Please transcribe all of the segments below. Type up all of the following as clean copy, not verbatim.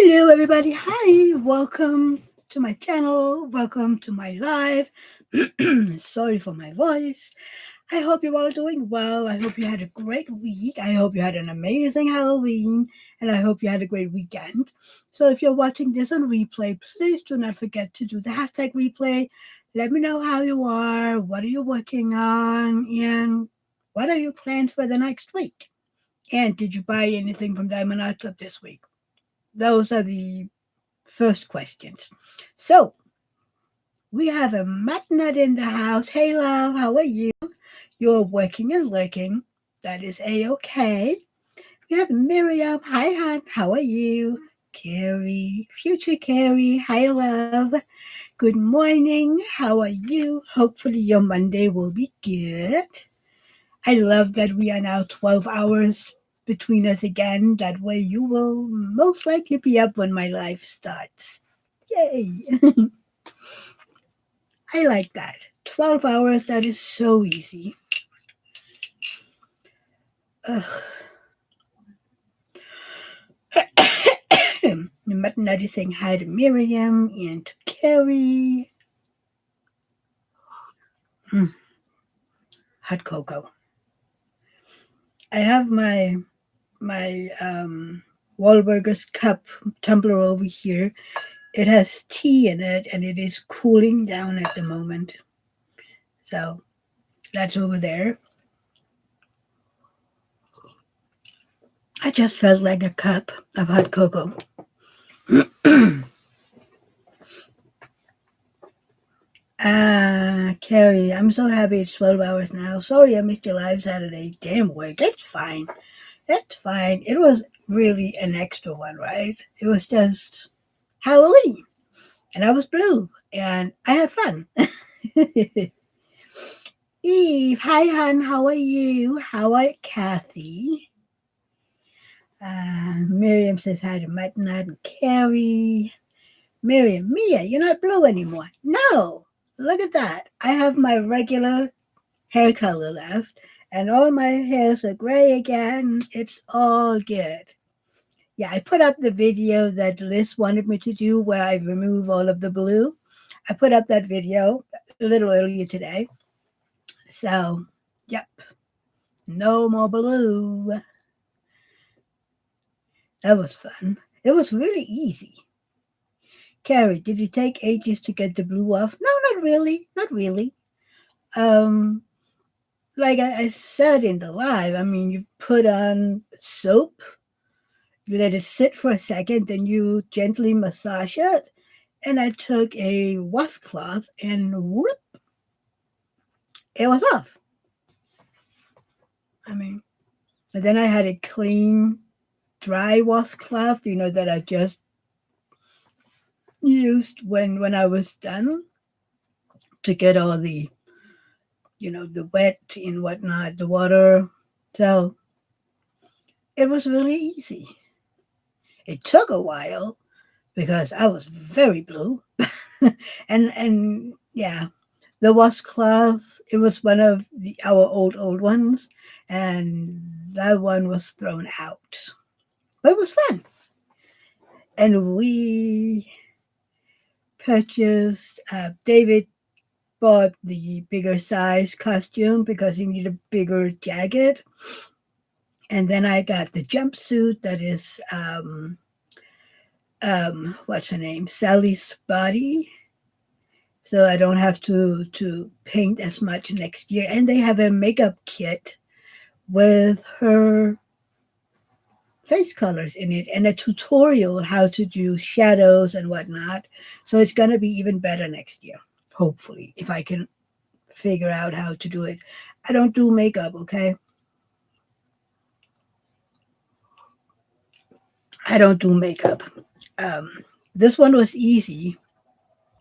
Hello, everybody. Hi, welcome to my channel. Welcome to my live. Sorry for my voice. I hope you're all doing well. I hope you had a great week. I hope you had an amazing Halloween, and I hope you had a great weekend. So, if you're watching this on replay, please do not forget to do the hashtag replay. Let me know how you are, what are you working on, and what are your plans for the next week. And did you buy anything from Diamond Art Club this week? Those are the first questions. So, we have a Matnut in the house. Hey, love, how are you? You're working and lurking. That is A-okay. We have Miriam. Hi, hon. How are you? Carrie, future Carrie. Hi, love. Good morning. How are you? Hopefully, your Monday will be good. I love that we are now 12 hours between us again. That way, you will most likely be up when my life starts. Yay! I like that. 12 hours, that is so easy. Ugh. Mutton is saying hi to Miriam and to Carrie. Hot cocoa. I have my Wahlburgers cup tumbler over here. It has tea in it and it is cooling down at the moment. So that's over there. I just felt like a cup of hot cocoa. Carrie, I'm so happy it's 12 hours now. Sorry I missed your live Saturday. Damn work. It's fine. It's fine. It was really an extra one, right? It was just Halloween. And I was blue. And I had fun. Eve, hi, hon. How are you? How are Kathy? Miriam says hi to Mike and Carrie. Miriam, Mia, you're not blue anymore. No. Look at that. I have my regular hair color left, and all my hairs are gray again. It's all good. Yeah, I put up the video that Liz wanted me to do where I remove all of the blue. I put up that video a little earlier today. So, yep, no more blue. That was fun. It was really easy. Carrie, did it take ages to get the blue off? No, not really. Not really. Um, like I said in the live, I mean, you put on soap, you let it sit for a second, then you gently massage it. And I took a washcloth and whoop, it was off. I mean, and then I had a clean, dry washcloth, that I just used when I was done to get all the wet and whatnot, the water. So it was really easy. It took a while because I was very blue. and yeah, the washcloth, it was one of our old ones, and that one was thrown out. But it was fun. And we purchased, David bought the bigger size costume because he needed a bigger jacket. And then I got the jumpsuit that is, what's her name? Sally's body. So I don't have to paint as much next year. And they have a makeup kit with her face colors in it and a tutorial how to do shadows and whatnot. So it's going to be even better next year, hopefully, if I can figure out how to do it. I don't do makeup, okay? I don't do makeup. This one was easy.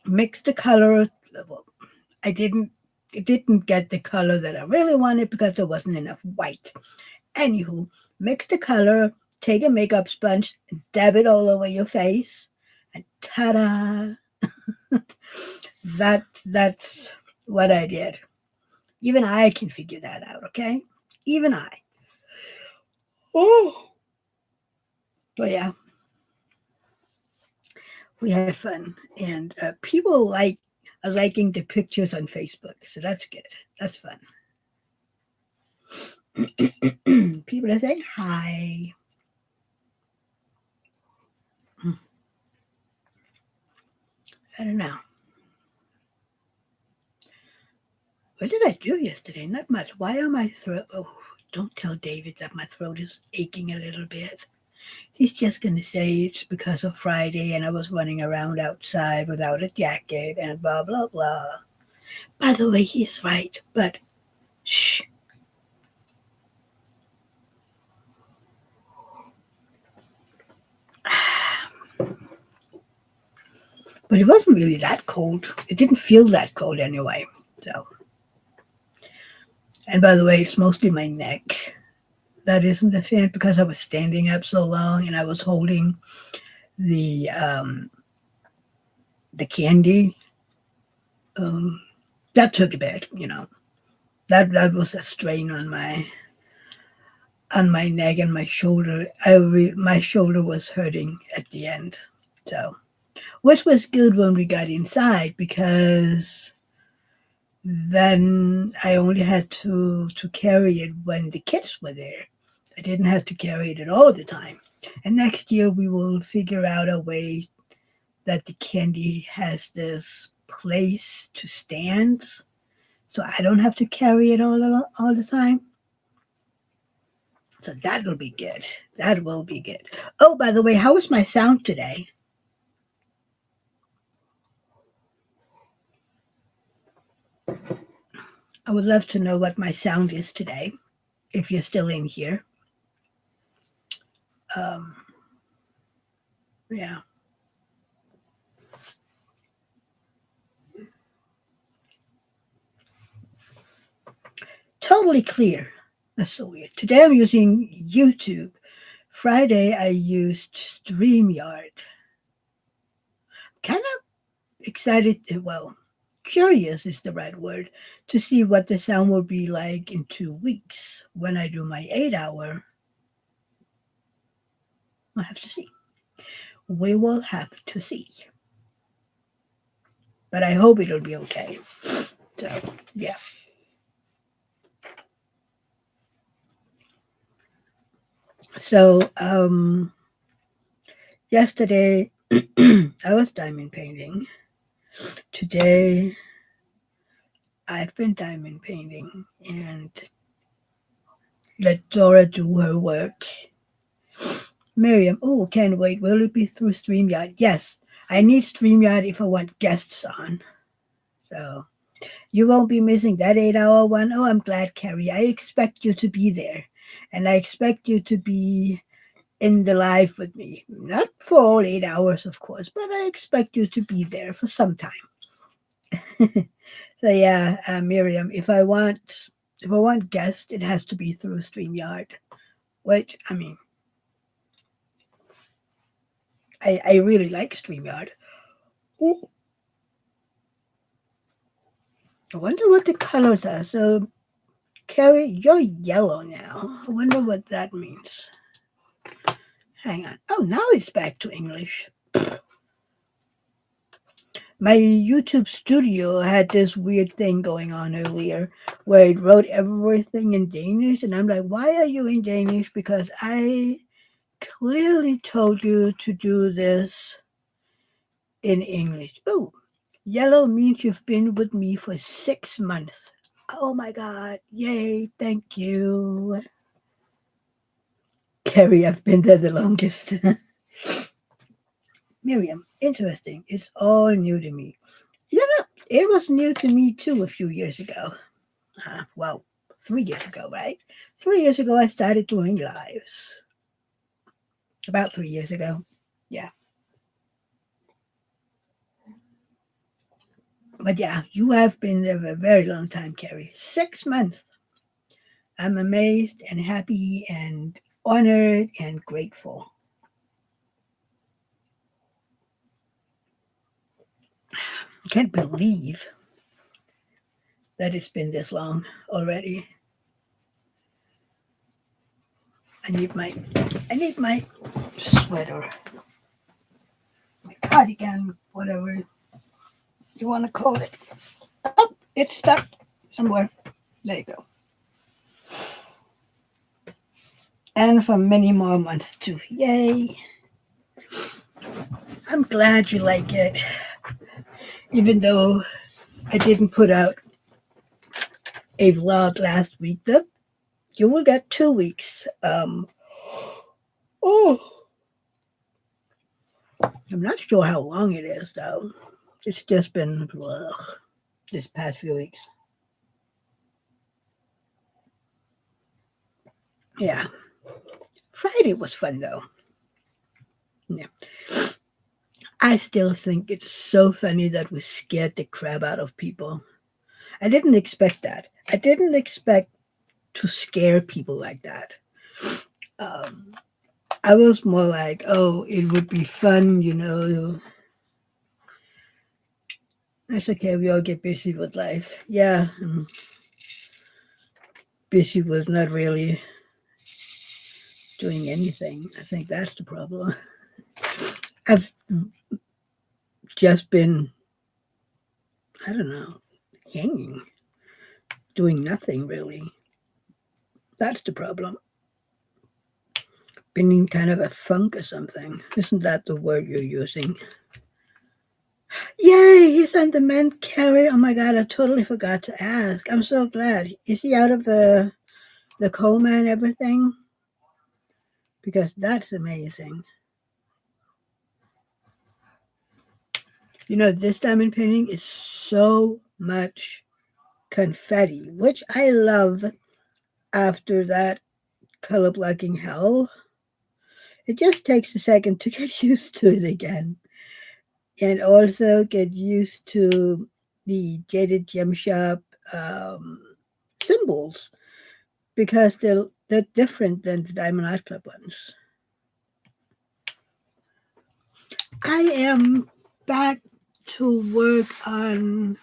Mix the color. Well, I didn't. It didn't get the color that I really wanted because there wasn't enough white. Anywho, mix the color. Take a makeup sponge, dab it all over your face, and ta-da! That's what I did. Even I can figure that out. Okay, even I. Oh, but yeah. We had fun, and people are liking the pictures on Facebook, so that's good. That's fun. People are saying hi. I don't know. What did I do yesterday? Not much. Why are my throat? Oh, don't tell David that my throat is aching a little bit. He's just gonna say it's because of Friday and I was running around outside without a jacket and blah blah blah. By the way, he's right, but shh. But it wasn't really that cold. It didn't feel that cold anyway. So, and by the way, it's mostly my neck that isn't a fan because I was standing up so long and I was holding the um, the candy. Um, that took a bit, you know. That was a strain on my neck and my shoulder. My shoulder was hurting at the end. So, which was good when we got inside because then I only had to carry it when the kids were there. I didn't have to carry it all the time. And next year we will figure out a way that the candy has this place to stand, so I don't have to carry it all the time. So that will be good. That will be good. Oh, by the way, how was my sound today? I would love to know what my sound is today. If you're still in here, um, yeah, totally clear. That's so weird. Today I'm using YouTube. Friday I used StreamYard. Kind of excited. Well, curious is the right word to see what the sound will be like in 2 weeks when I do my 8 hour. I'll have to see. We will have to see. But I hope it'll be okay. So, yeah. So, yesterday I was diamond painting. Today I've been diamond painting and let Dora do her work. Miriam, oh, can't wait. Will it be through StreamYard? Yes, I need StreamYard if I want guests on. So you won't be missing that 8 hour one. Oh, I'm glad, Carrie. I expect you to be there. And I expect you to be in the live with me. Not for all 8 hours, of course, but I expect you to be there for some time. So yeah, Miriam, if I want guests, it has to be through StreamYard. Which I mean, I really like StreamYard. Ooh, I wonder what the colors are. So Carrie, you're yellow now. I wonder what that means. Hang on. Oh, now it's back to English. My YouTube studio had this weird thing going on earlier where it wrote everything in Danish, and I'm like, why are you in Danish? Because I clearly told you to do this in English. Oh, yellow means you've been with me for 6 months. Oh my God. Yay. Thank you. Carrie, I've been there the longest. Miriam, interesting. It's all new to me. You know, it was new to me too a few years ago. Well, 3 years ago, right? 3 years ago, I started doing lives. About 3 years ago. Yeah. But yeah, you have been there for a very long time, Carrie. 6 months. I'm amazed and happy and honored and grateful. I can't believe that it's been this long already. I need my sweater. cardigan, whatever you want to call it. Oh, it's stuck somewhere. There you go. And for many more months too. Yay. I'm glad you like it. Even though I didn't put out a vlog last week, though, you will get 2 weeks. Oh, I'm not sure how long it is, though. It's just been this past few weeks. Yeah. Friday was fun, though. Yeah. I still think it's so funny that we scared the crap out of people. I didn't expect that. I didn't expect to scare people like that. Um, I was more like, oh, it would be fun, you know. It's okay, we all get busy with life. Yeah, I'm busy with not really doing anything. I think that's the problem. I've just been, I don't know, hanging, doing nothing really. That's the problem. Been in kind of a funk or something. Isn't that the word you're using? Yay, he sent the man Carrie. Oh my god, I totally forgot to ask. I'm so glad. Is he out of the coma and everything? Because that's amazing. You know, this diamond painting is so much confetti, which I love after that color blocking hell. It just takes a second to get used to it again. And also get used to the Jaded Gem Shop um, symbols because they're different than the Diamond Art Club ones. I am back to work on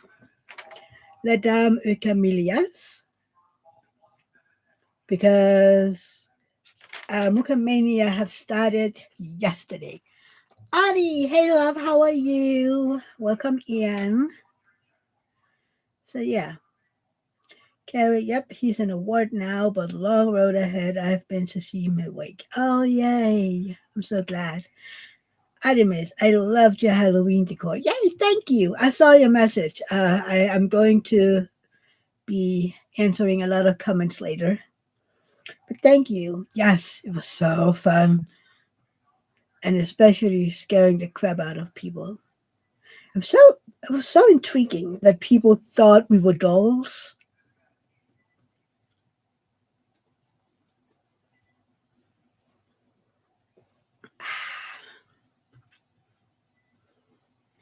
La Dame et Camelias because Mukamania have started yesterday. Adi, hey love, how are you? Welcome in. So yeah, Carrie, yep, he's an award now, but long road ahead. I've been to see him awake. Oh yay! I'm so glad. Artemis, I loved your Halloween decor. Yay, thank you. I saw your message. I'm going to be answering a lot of comments later. But thank you. Yes, it was so fun. And especially scaring the crap out of people. It was so intriguing that people thought we were dolls.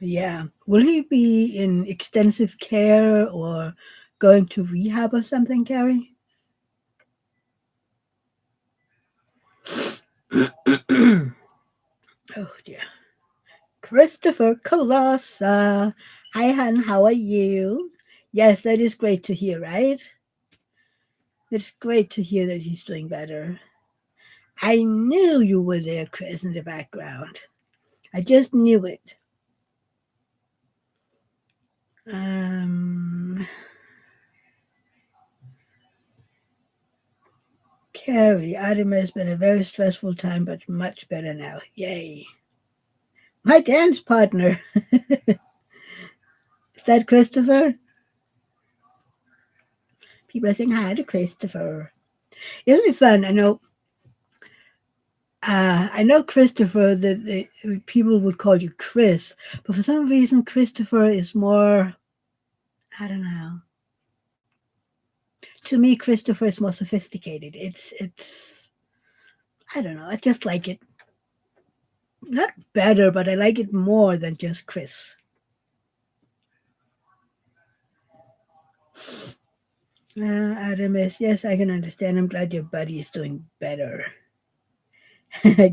Yeah. Will he be in extensive care or going to rehab or something, Carrie? Oh dear. Christopher Colossa. Hi, hon. How are you? Yes, that is great to hear, right? It's great to hear that he's doing better. I knew you were there, Chris, in the background. I just knew it. Carrie, Adam has been a very stressful time, but much better now. Yay. My dance partner. Is that Christopher? People are saying hi to Christopher. Isn't it fun? I know Christopher, that people would call you Chris, but for some reason, Christopher is more, I don't know. To me, Christopher is more sophisticated. I don't know. I just like it. Not better, but I like it more than just Chris. Adam is, yes, I can understand. I'm glad your buddy is doing better.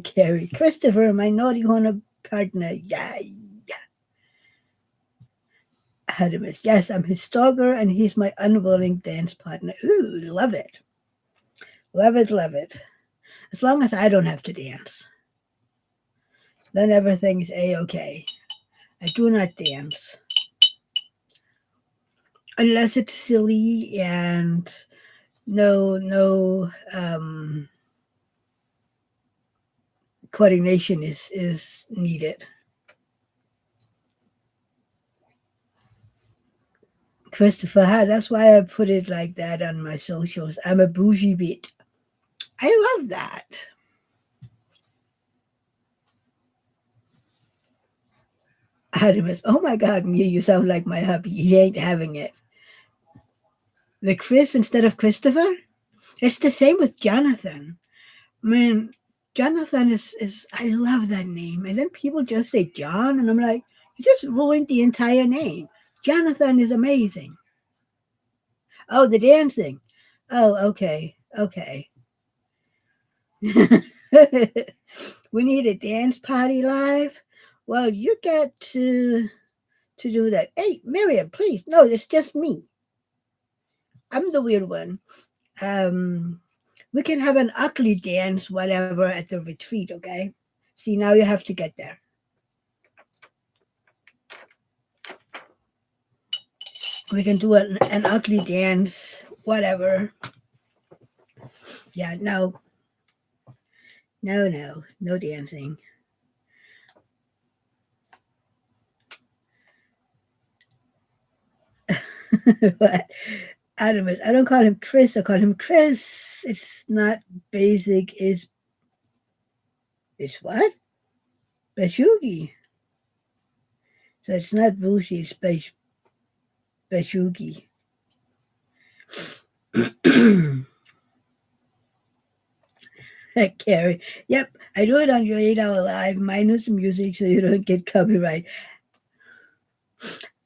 Carrie, Christopher, my naughty corner partner. Yay. Adam is, yes, I'm his stalker and he's my unwilling dance partner. Ooh, love it. Love it, love it. As long as I don't have to dance, then everything's A-okay. I do not dance unless it's silly and no coordination is needed. Christopher, that's why I put it like that on my socials. I'm a bougie bit. I love that. Artemis, oh my God, Mia, you sound like my hubby. He ain't having it. The Chris instead of Christopher? It's the same with Jonathan. I mean, Jonathan is I love that name. And then people just say John, and I'm like, you just ruined the entire name. Jonathan is amazing. Oh, the dancing. Oh, okay. Okay. We need a dance party live. Well, you get to do that. Hey, Miriam, please. No, it's just me. I'm the weird one. Um, we can have an ugly dance, whatever, at the retreat, okay? See, now you have to get there. We can do an ugly dance, whatever. Yeah, no, no dancing. But Adamus, I don't call him Chris, I call him Chris. It's not basic, it's what? Beshugi. So it's not Bushi, it's Beshugi. Carrie. Yep, I do it on your 8 hour live, minus music so you don't get copyright.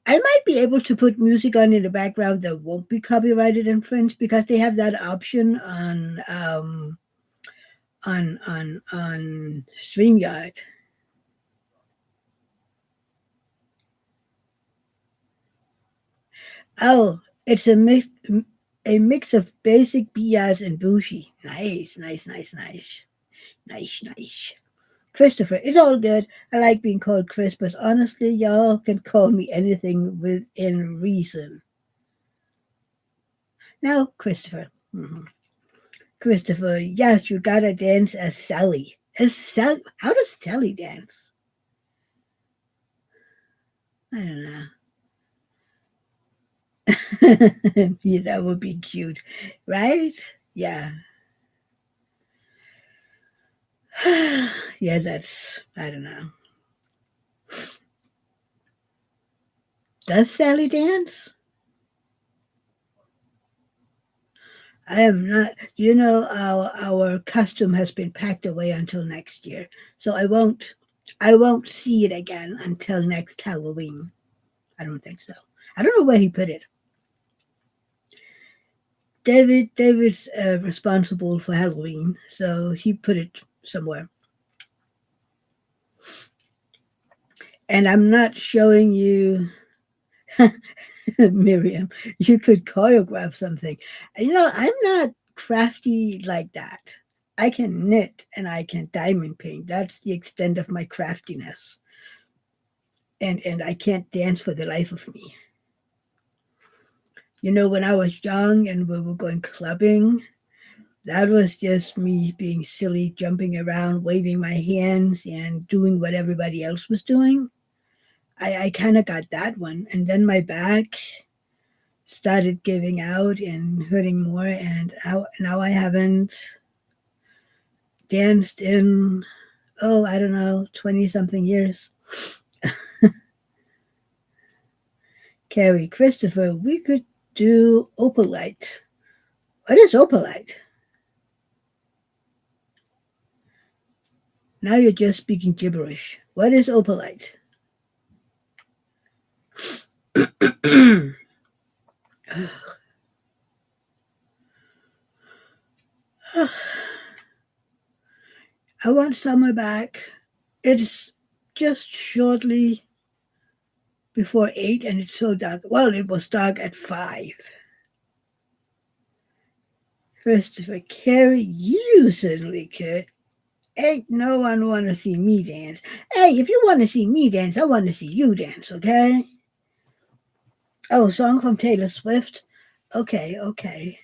I might be able to put music on in the background that won't be copyrighted infringed because they have that option on StreamYard. Oh, it's a mix of basic bias and bushi. Nice, nice, nice, nice, nice, nice. Christopher, it's all good. I like being called Chris, but honestly, y'all can call me anything within reason. Now, Christopher. Christopher, yes, you gotta dance as Sally. As Sally? How does Sally dance? I don't know. Yeah, that would be cute, right? Yeah. Yeah, I don't know. Does Sally dance? I am not. Our costume has been packed away until next year, so I won't see it again until next Halloween. I don't think so. I don't know where he put it. David's responsible for Halloween, so he put it somewhere. And I'm not showing you, Miriam. You could choreograph something. I'm not crafty like that. I can knit and I can diamond paint. That's the extent of my craftiness. And I can't dance for the life of me. When I was young and we were going clubbing, that was just me being silly, jumping around, waving my hands, and doing what everybody else was doing. I kind of got that one. And then my back started giving out and hurting more. And now I haven't danced in, I don't know, 20 something years. Carrie, Christopher, we could do opalite. What is opalite? Now you're just speaking gibberish. What is opalite? I want summer back. It's just shortly before 8 and it's so dark. Well, it was dark at 5. Christopher, Carrie, you certainly could. Ain't no one want to see me dance. Hey, if you want to see me dance, I want to see you dance, okay? Oh, song from Taylor Swift. Okay, okay.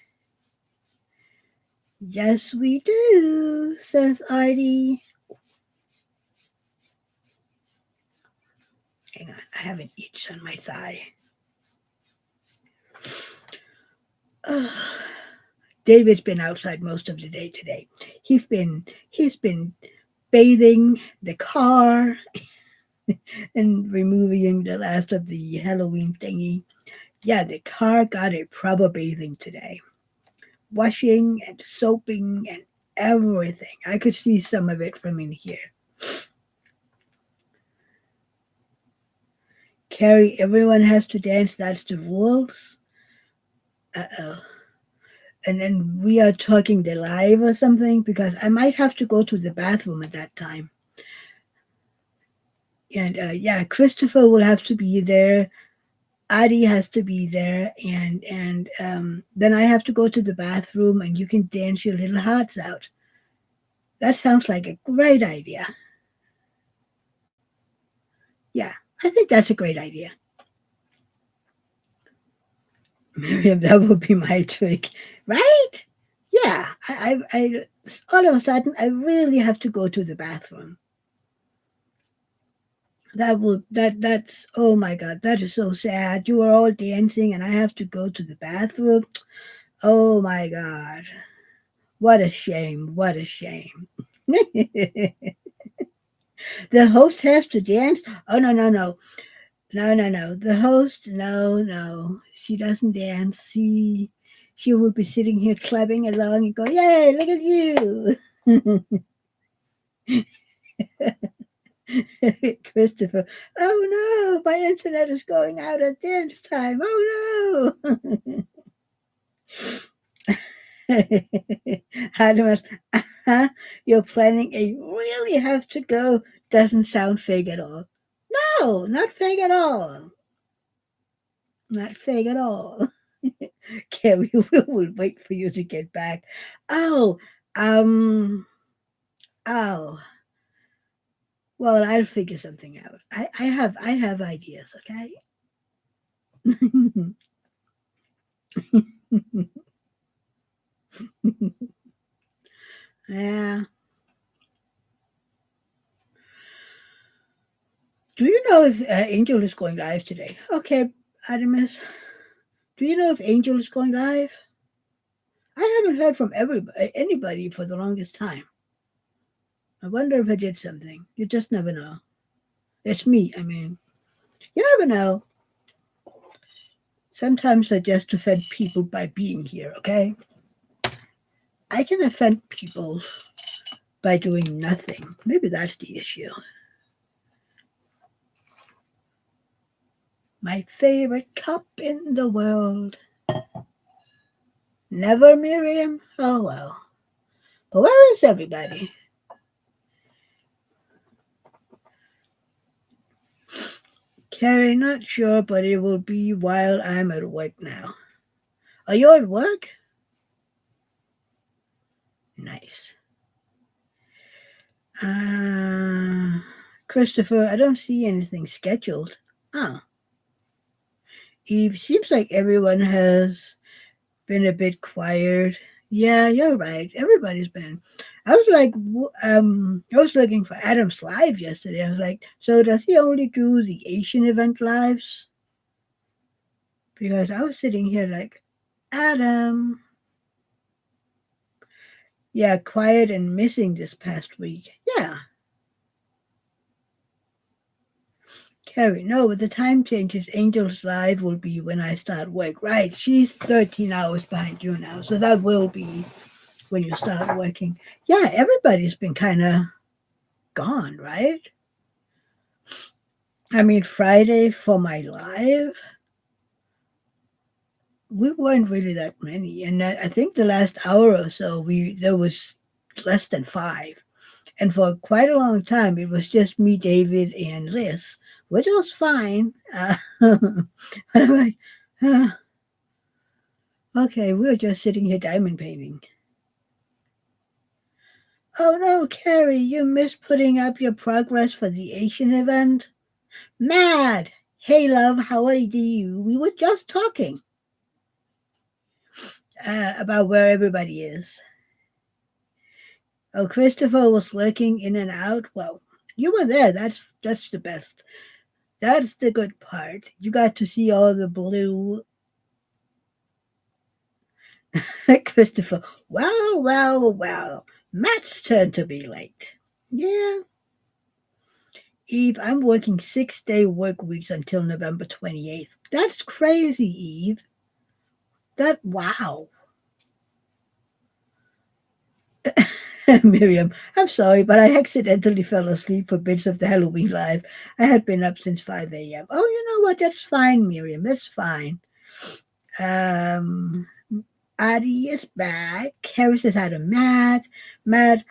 Yes, we do, says Artie. Hang on, I have an itch on my thigh. Ugh. David's been outside most of the day today. He's been bathing the car and removing the last of the Halloween thingy. Yeah, the car got a proper bathing today. Washing and soaping and everything. I could see some of it from in here. Carrie, everyone has to dance. That's the rules. Uh-oh. And then we are talking the live or something because I might have to go to the bathroom at that time. And yeah, Christopher will have to be there. Adi has to be there, and then I have to go to the bathroom, and you can dance your little hearts out. That sounds like a great idea. Yeah, I think that's a great idea. Miriam, that would be my trick, right? Yeah, all of a sudden I really have to go to the bathroom. That's oh my god, that is so sad. You are all dancing and I have to go to the bathroom. Oh my god. What a shame. What a shame. The host has to dance? Oh no no no. No no no. The host no no. She doesn't dance. She will be sitting here clapping along and go, "Yay, look at you." Christopher, oh no, my internet is going out at dance time. Oh no. Hadamas, you're planning a really have to go. Doesn't sound fake at all. No, not fake at all. Not fake at all. Carrie, we will wait for you to get back. Oh, um, oh. Well, I'll figure something out. I have ideas, okay? Yeah. Do you know if Angel is going live today? Okay, Adamus. Do you know if Angel is going live? I haven't heard from anybody for the longest time. I wonder if I did something. You just never know. It's me, I mean. You never know. Sometimes I just offend people by being here, okay? I can offend people by doing nothing. Maybe that's the issue. My favorite cup in the world. Never Miriam? Oh well. But where is everybody? Carrie, not sure, but it will be while I'm at work now. Are you at work? Nice. Uh, Christopher, I don't see anything scheduled. Oh, Eve, seems like everyone has been a bit quiet. Yeah, you're right. Everybody's been. I was like, I was looking for Adam's live yesterday. I was like, so does he only do the Asian event lives? Because I was sitting here like, Adam. Yeah, quiet and missing this past week. Yeah, Carrie, no, but the time changes. Angel's live will be when I start work. Right, she's 13 hours behind you now, so that will be when you start working. Yeah, everybody's been kind of gone, right? I mean, Friday for my live, we weren't really that many, and I think the last hour or so, we there was less than five, and for quite a long time, it was just me, David, and Liz, which was fine. But I'm like, okay, we're just sitting here diamond painting. Oh no, Carrie, you missed putting up your progress for the Asian event. Mad! Hey, love, how are you? We were just talking about where everybody is. Oh, Christopher was lurking in and out. Well, you were there. That's the best. That's the good part. You got to see all the blue. Christopher. Well, well, well. Matt's turn to be late. Yeah, Eve, I'm working 6-day work weeks until November 28th. That's crazy, Eve. Wow. Miriam, I'm sorry, but I accidentally fell asleep for bits of the Halloween live. I had been up since 5 a.m. Oh, you know what? That's fine, Miriam. That's fine. Um, Adi is back. Harris has had a mad. Mad,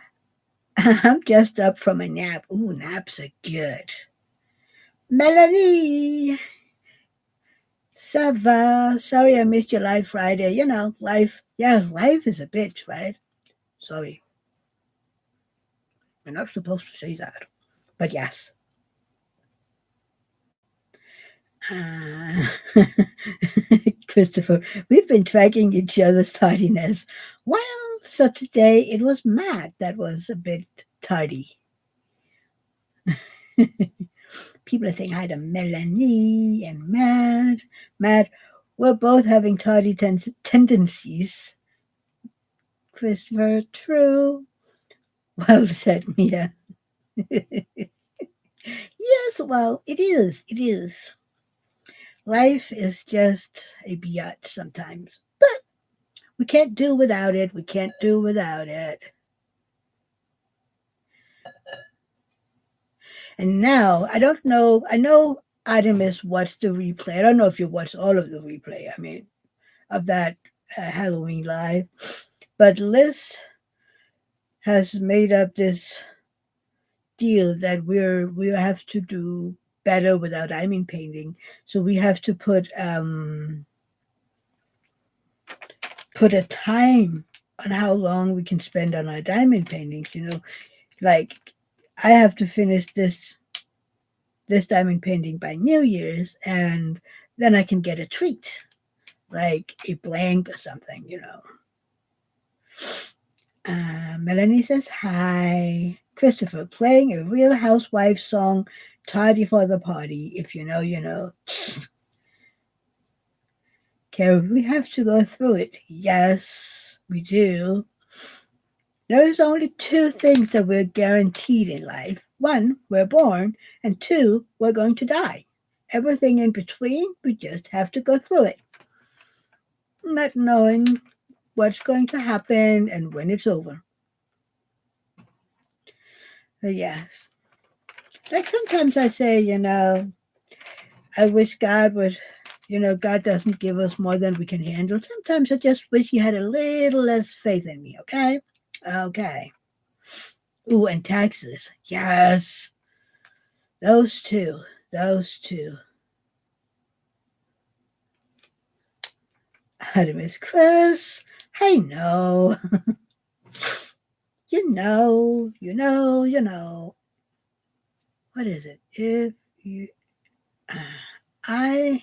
I'm just up from a nap. Ooh, naps are good. Melanie, Sava. Sorry I missed your live Friday. You know, life. Yeah, life is a bitch, right? Sorry. You're not supposed to say that. But yes. Uh, Christopher, we've been tracking each other's tardiness. Well, so today it was Matt that was a bit tardy. People are saying hi to Melanie and Matt. Matt, we're both having tardy tendencies. Christopher, true. Well said, Mia. Yes, well, it is. It is. Life is just a biatch sometimes. But we can't do without it. We can't do without it. And now, I don't know. I know Artemis watched the replay. I don't know if you watched all of the replay. I mean, of that Halloween live. But Liz has made up this deal that we have to do better without diamond painting. So we have to put a time on how long we can spend on our diamond paintings. You know, like I have to finish this diamond painting by New Year's, and then I can get a treat, like a blank or something. You know. Melanie says hi. Christopher playing a Real Housewives song, tardy for the party. If you know, you know. Carol, we have to go through it. Yes, we do. There is only two things that we're guaranteed in life. One, we're born, and two, we're going to die. Everything in between, we just have to go through it. Not knowing what's going to happen and when it's over. But yes. Like sometimes I say, you know, I wish God would, you know, God doesn't give us more than we can handle. Sometimes I just wish He had a little less faith in me, okay? Okay. Ooh, and taxes. Yes. Those two. Those two. Artemis Chris. I know. You know. What is it? If you. I.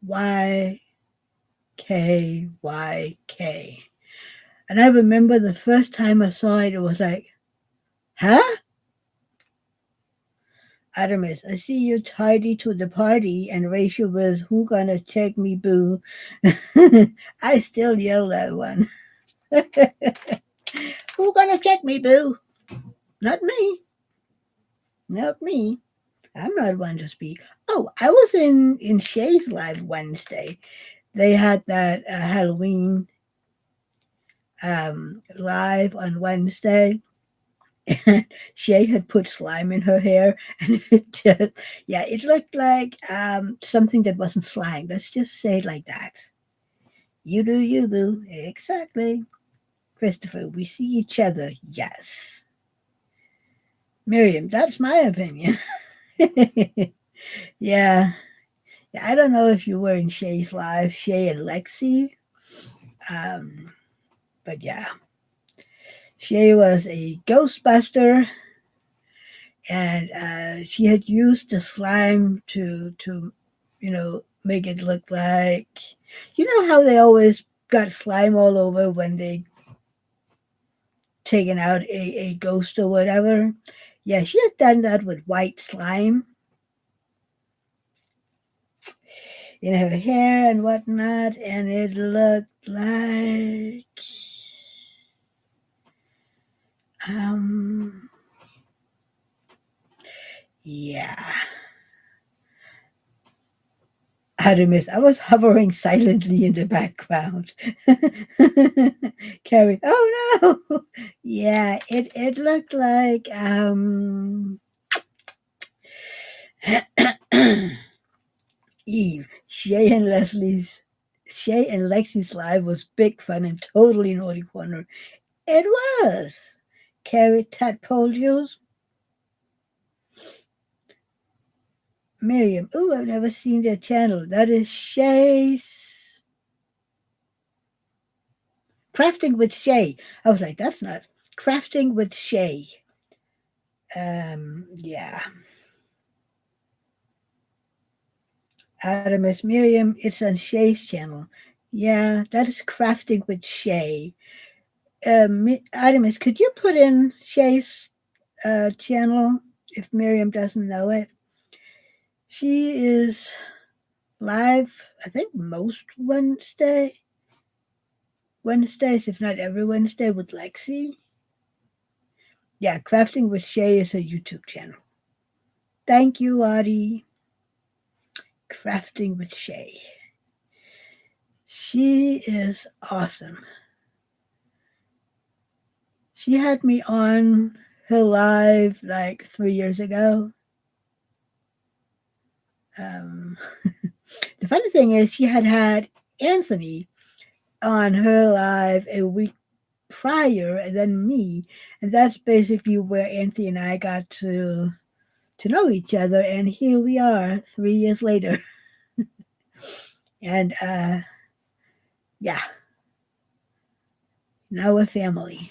Y. K. Y. K. And I remember the first time I saw it, it was like, huh? Artemis, I see you tidy to the party, and Rachel was, who gonna check me, boo? I still yell that one. Who gonna check me, boo? Not me. Not me. I'm not one to speak. Oh, I was in Shay's live Wednesday. They had that Halloween live on Wednesday. Shay had put slime in her hair, and it just, yeah, it looked like something that wasn't slime. Let's just say it like that. You do, you boo. Exactly. Christopher, we see each other. Yes. Miriam, that's my opinion. Yeah. Yeah, I don't know if you were in Shay's live, Shay and Lexi. Um, but yeah. She was a ghostbuster, and she had used the slime to make it look like, how they always got slime all over when they taken out a ghost or whatever. Yeah, she had done that with white slime in her hair and whatnot, and it looked like um yeah. Aramis, I was hovering silently in the background. Carrie, oh no! Yeah, it looked like Eve. Shay and Lexi's live was big fun and totally naughty corner. It was. Carrie Tadpole's Miriam. Oh, I've never seen their channel. That is Shay's Crafting with Shay. I was like, that's not Crafting with Shay. Yeah. Adamus Miriam, it's on Shay's channel. Yeah, that is Crafting with Shay. Adamus, could you put in Shay's channel if Miriam doesn't know it? She is live, I think, most Wednesdays, if not every Wednesday, with Lexi. Yeah, Crafting with Shay is a YouTube channel. Thank you, Audie. Crafting with Shay. She is awesome. She had me on her live like 3 years ago. Um, the funny thing is, she had Anthony on her live a week prior than me, and that's basically where Anthony and I got to know each other. And here we are, 3 years later, and yeah, now we're family.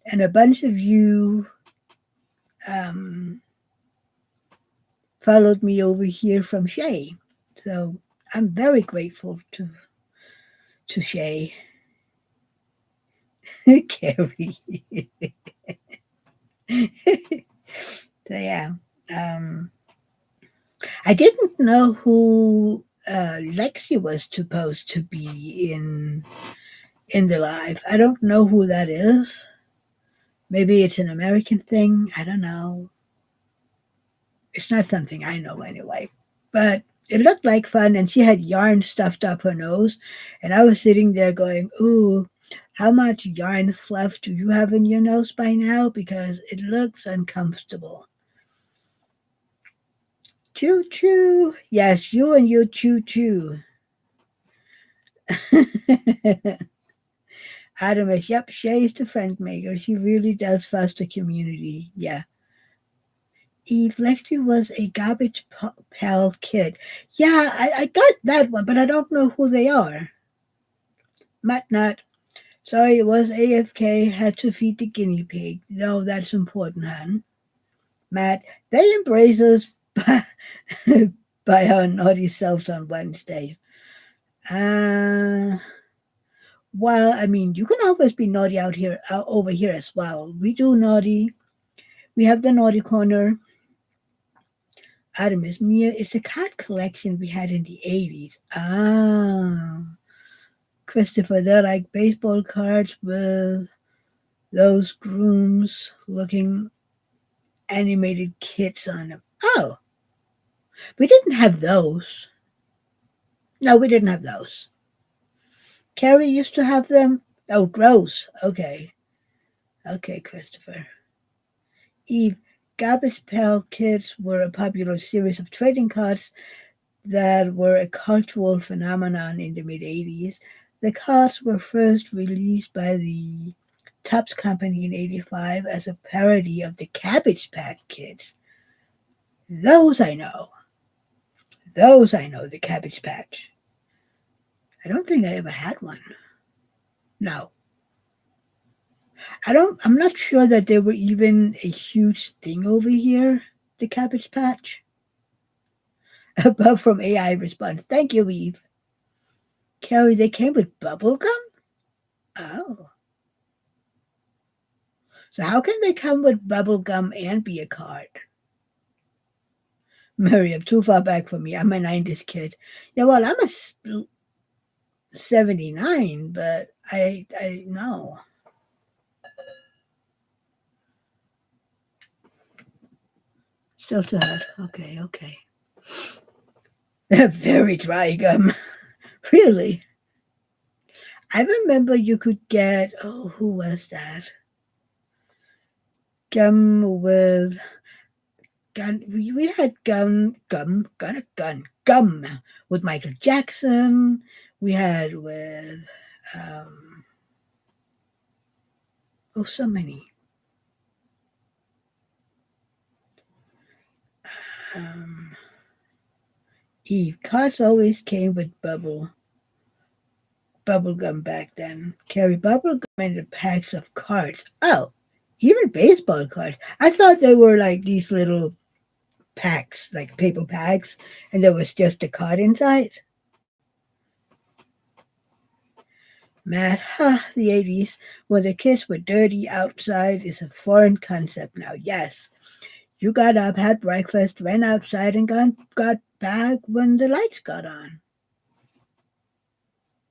And a bunch of you um, followed me over here from Shay, so I'm very grateful to Shay. Carrie. So yeah, um, I didn't know who Lexi was supposed to be in the live. I don't know who that is. Maybe it's an American thing. I don't know. It's not something I know anyway. But it looked like fun, and she had yarn stuffed up her nose, and I was sitting there going, "Ooh, how much yarn fluff do you have in your nose by now? Because it looks uncomfortable." Choo choo. Yes, you and your choo choo. Adam is, yep, Shay is the friend maker. She really does foster community. Yeah. Eve Lexi was a garbage pail kid. Yeah, I got that one, but I don't know who they are. Matt Nut. Sorry, it was AFK. Had to feed the guinea pig. No, that's important, hon. Matt, they embrace us by, by our naughty selves on Wednesdays. Uh, well, I mean, you can always be naughty out here, over here as well. We do naughty. We have the naughty corner. Artemis Mia is the card collection we had in the 80s. Ah, Christopher, they're like baseball cards with those grooms looking animated kits on them. Oh, we didn't have those. No, we didn't have those. Carrie used to have them. Oh, gross. Okay. Okay, Christopher. Eve, Garbage Pail Kids were a popular series of trading cards that were a cultural phenomenon in the mid 80s. The cards were first released by the Tubs Company in 85 as a parody of the Cabbage Patch Kids. Those I know. Those I know, the Cabbage Patch. I don't think I ever had one. No. I'm not sure that they were even a huge thing over here, the Cabbage Patch. Above from AI response. Thank you, Eve. Carrie, they came with bubble gum? Oh. So how can they come with bubble gum and be a card? Miriam, too far back for me. I'm a 90s kid. Yeah, well, I'm a 79, but I know. Still too hot. Okay, okay. Very dry gum. Really? I remember you could get, oh, who was that? Gum with gun. We had gum with Michael Jackson. We had with, um, oh, so many. Um, Eve, cards always came with bubble gum back then. Carry bubble gum in the packs of cards. Oh, even baseball cards. I thought they were like these little packs, like paper packs, and there was just a card inside. Matt, the 80s, when the kids were dirty outside is a foreign concept now. Yes, you got up, had breakfast, went outside, and got back when the lights got on.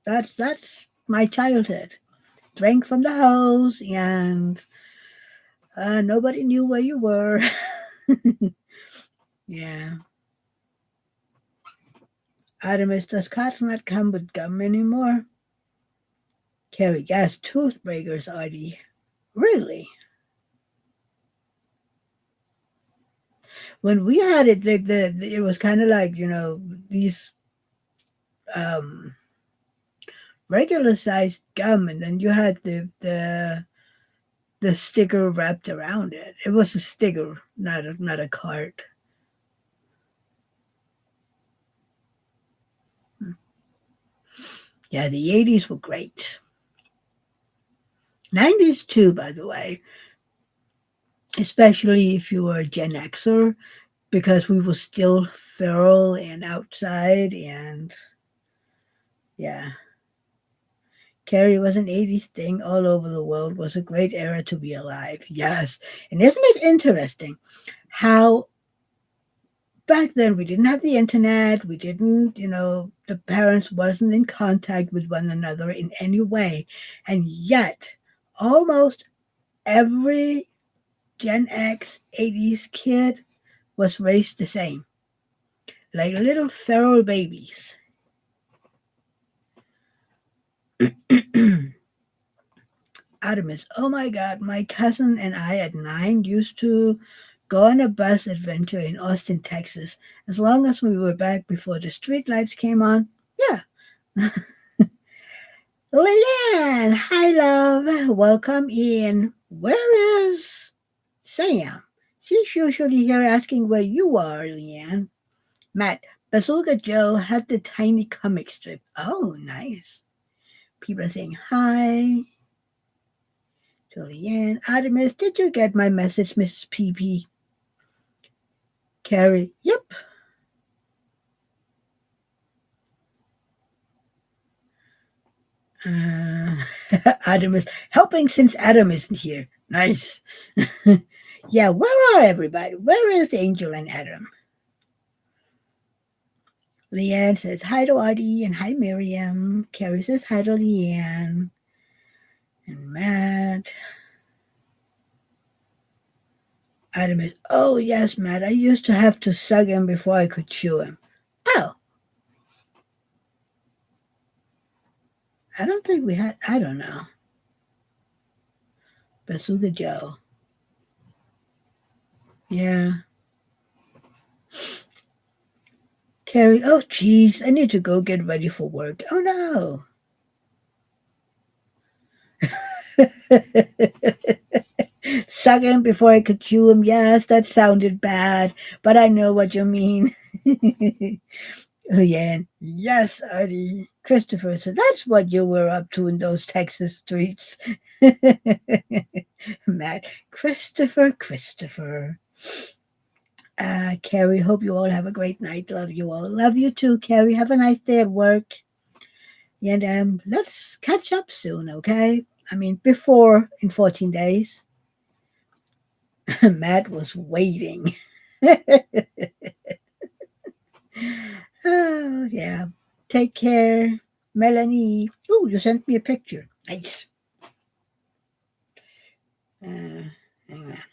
That's my childhood. Drank from the hose, and nobody knew where you were. Yeah. Artemis, does cards not come with gum anymore? Carry gas toothbreakers, Artie. Really? When we had it, it was kind of like these um, regular sized gum, and then you had the sticker wrapped around it. It was a sticker, not a card. Yeah, the 80s were great. 90s too, by the way, especially if you were a Gen Xer, because we were still feral and outside, and yeah. Carrie was an 80s thing all over the world, was a great era to be alive. Yes. And isn't it interesting how back then we didn't have the internet, we didn't, the parents wasn't in contact with one another in any way. And yet almost every Gen X 80s kid was raised the same, like little feral babies. Artemis, oh my God, my cousin and I at 9 used to go on a bus adventure in Austin, Texas, as long as we were back before the street lights came on. Yeah. Leanne, hi love, welcome in. Where is Sam? She's usually here asking where you are, Leanne. Matt, Bazooka Joe had the tiny comic strip. Oh, nice. People are saying hi. Julianne, Artemis, did you get my message, Mrs. PP? Carrie, yep. Uh, Artemis, helping since Adam isn't here. Nice. Yeah, where are everybody? Where is Angel and Adam? Leanne says hi to Artie and hi Miriam. Carrie says hi to Leanne. And Matt. Artemis, oh yes, Matt, I used to have to suck him before I could chew him. Oh, I don't think we had, I don't know. Bazooka Joe. Yeah. Carrie, oh geez, I need to go get ready for work. Oh no. Suck him before I could chew him. Yes, that sounded bad, but I know what you mean. Oh yeah. Yes, Artie. Christopher, so that's what you were up to in those Texas streets. Matt, Christopher. Carrie, hope you all have a great night. Love you all. Love you too, Carrie. Have a nice day at work. And let's catch up soon, okay? I mean, before in 14 days. Matt was waiting. Oh, yeah. Take care. Melanie. Oh, you sent me a picture. Nice. Hang on.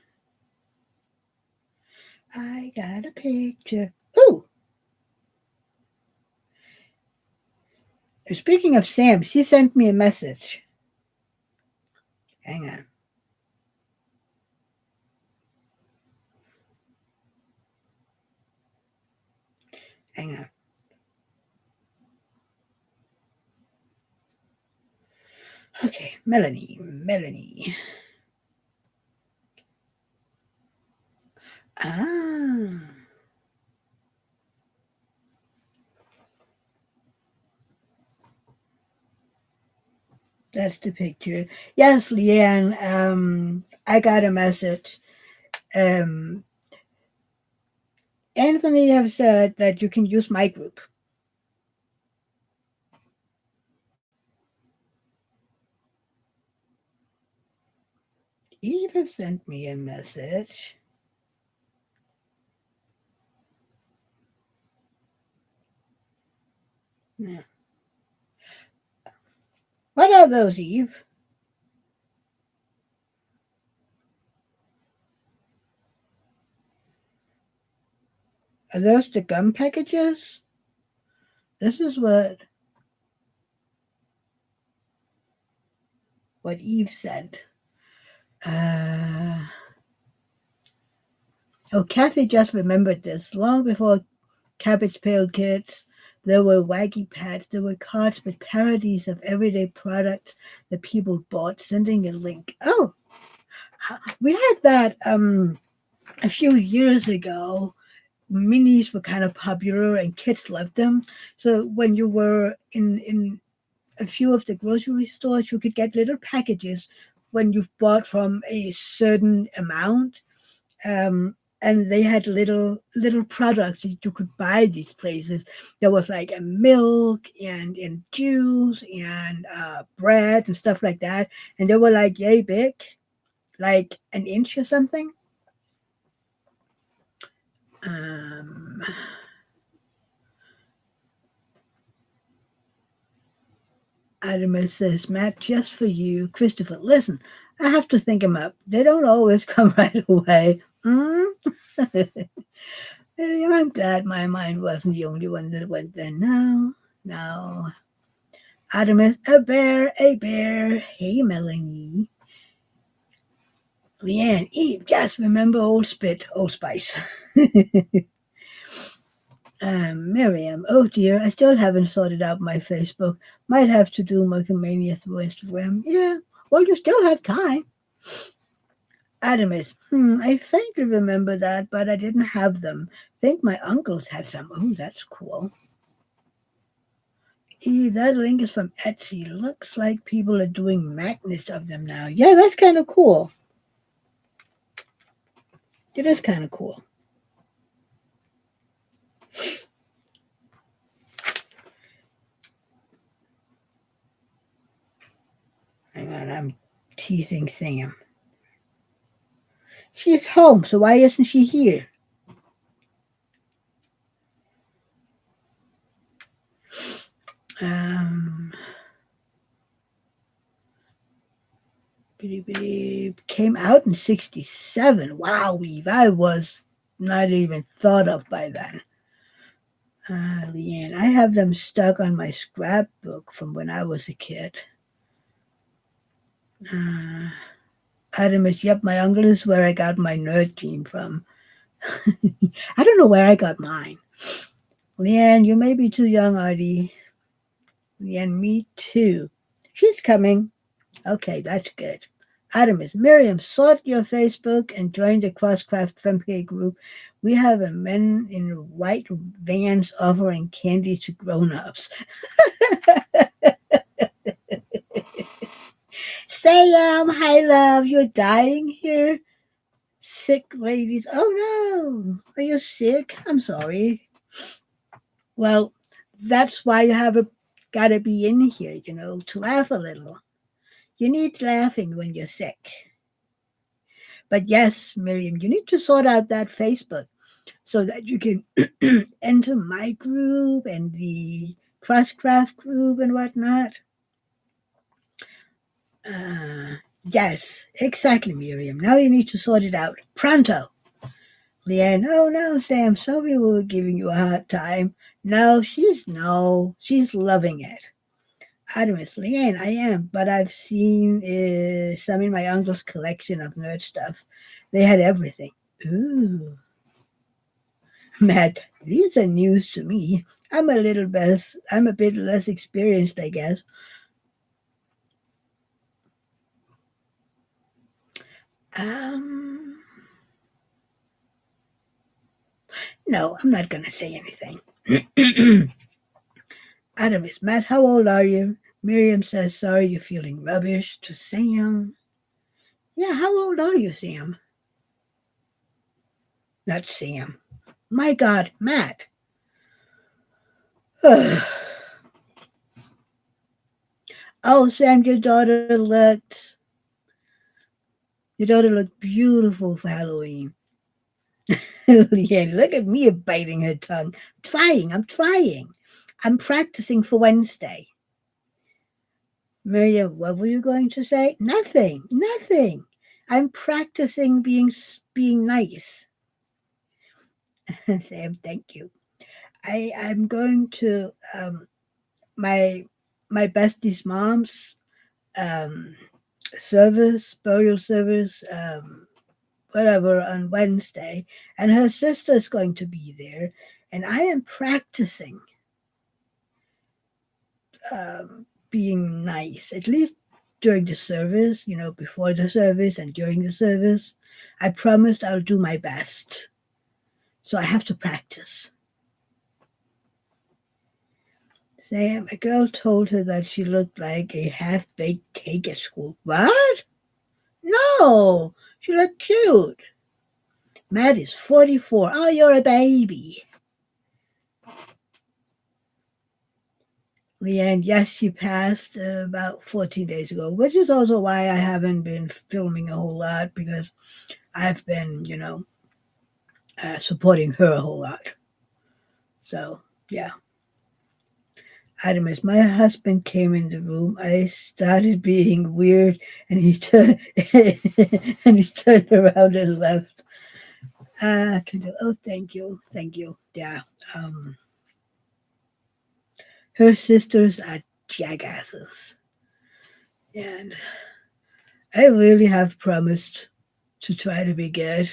I got a picture. Oh, speaking of Sam, she sent me a message. Hang on. Hang on. Okay, Melanie. Ah, that's the picture. Yes, Leanne. I got a message. Um, Anthony have said that you can use my group. Eva sent me a message. Yeah. What are those, Eve? Are those the gum packages? This is what Eve said. Uh, oh, Kathy just remembered this. Long before Cabbage Pail Kids, there were waggy pads. There were cards with parodies of everyday products that people bought, sending a link. Oh, we had that a few years ago. Minis were kind of popular and kids loved them. So when you were in a few of the grocery stores, you could get little packages when you've bought from a certain amount. And they had little products that you could buy these places. There was like a milk and juice and bread and stuff like that, and they were like yay big, like an inch or something. Um, Adamus says, Matt, just for you. Christopher, listen, I have to think them up. They don't always come right away. Mm? I'm glad my mind wasn't the only one that went there. No, no. Adamus, a bear, a bear. Hey, Melanie. Leanne, Eve, just remember old spit, old spice. Miriam, oh dear, I still haven't sorted out my Facebook. Might have to do Mania through Instagram. Yeah, well, you still have time. Adamus, I faintly remember that, but I didn't have them. Think my uncles had some. Oh, that's cool. Eve, that link is from Etsy. Looks like people are doing magnets of them now. Yeah, that's kind of cool. It is kind of cool. Hang on, I'm teasing Sam. She's home, so why isn't she here? Um, came out in 67. Wow, Eve, I was not even thought of by then. Leanne, I have them stuck on my scrapbook from when I was a kid. Adamus, yep, my uncle is where I got my nerd gene from. I don't know where I got mine. Leanne, you may be too young, Artie. Leanne, me too. She's coming. Okay, that's good. Artemis, Miriam, sort your Facebook and join the Crosscraft Femke group. We have a men in white vans offering candy to grown-ups. Sam, hi love, you're dying here? Sick ladies. Oh no, are you sick? I'm sorry. Well, that's why you have a gotta be in here, to laugh a little. You need laughing when you're sick. But yes, Miriam, you need to sort out that Facebook so that you can enter my group and the Crosscraft group and whatnot. Uh, yes, exactly, Miriam. Now you need to sort it out. Pronto. Leanne, oh no, Sam, sorry we were giving you a hard time. No, she's loving it. Artemis, Leanne, I am, but I've seen some in my uncle's collection of nerd stuff. They had everything. Ooh. Matt, these are news to me. I'm a bit less experienced, I guess. Um, no, I'm not gonna say anything. Artemis, Matt, how old are you? Miriam says, sorry you're feeling rubbish. To Sam. Yeah, how old are you, Sam? Not Sam. My God, Matt. Oh, Sam, your daughter looked beautiful for Halloween. Yeah, look at me biting her tongue. I'm trying. I'm practicing for Wednesday. Miriam, what were you going to say? Nothing. I'm practicing being nice. Sam, thank you. I'm going to my bestie's mom's um, burial service, whatever, on Wednesday, and her sister is going to be there, and I am practicing being nice, at least during the service, before the service and during the service. I promised I'll do my best. So I have to practice. Sam, a girl told her that she looked like a half baked cake at school. What? No, she looked cute. Matt is 44. Oh, you're a baby. Leanne, yes, she passed about 14 days ago, which is also why I haven't been filming a whole lot because I've been, supporting her a whole lot. So, yeah. Artemis, my husband came in the room. I started being weird, and he turned and he turned around and left. Oh, thank you. Yeah. Her sisters are jackasses, and I really have promised to try to be good.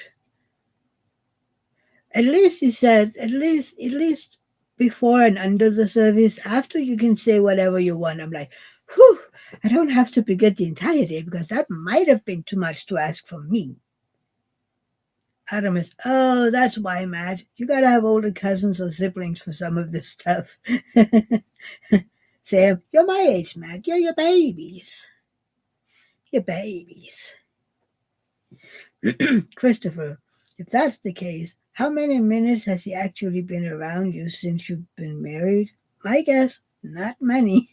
At least he said, at least before and under the service, after you can say whatever you want. I'm like, whew, I don't have to be good the entire day because that might have been too much to ask from me. Adam is, oh, that's why, Matt. You gotta have older cousins or siblings for some of this stuff. Sam, you're my age, Matt. You're your babies. Your babies. Christopher, if that's the case, how many minutes has he actually been around you since you've been married? My guess, not many.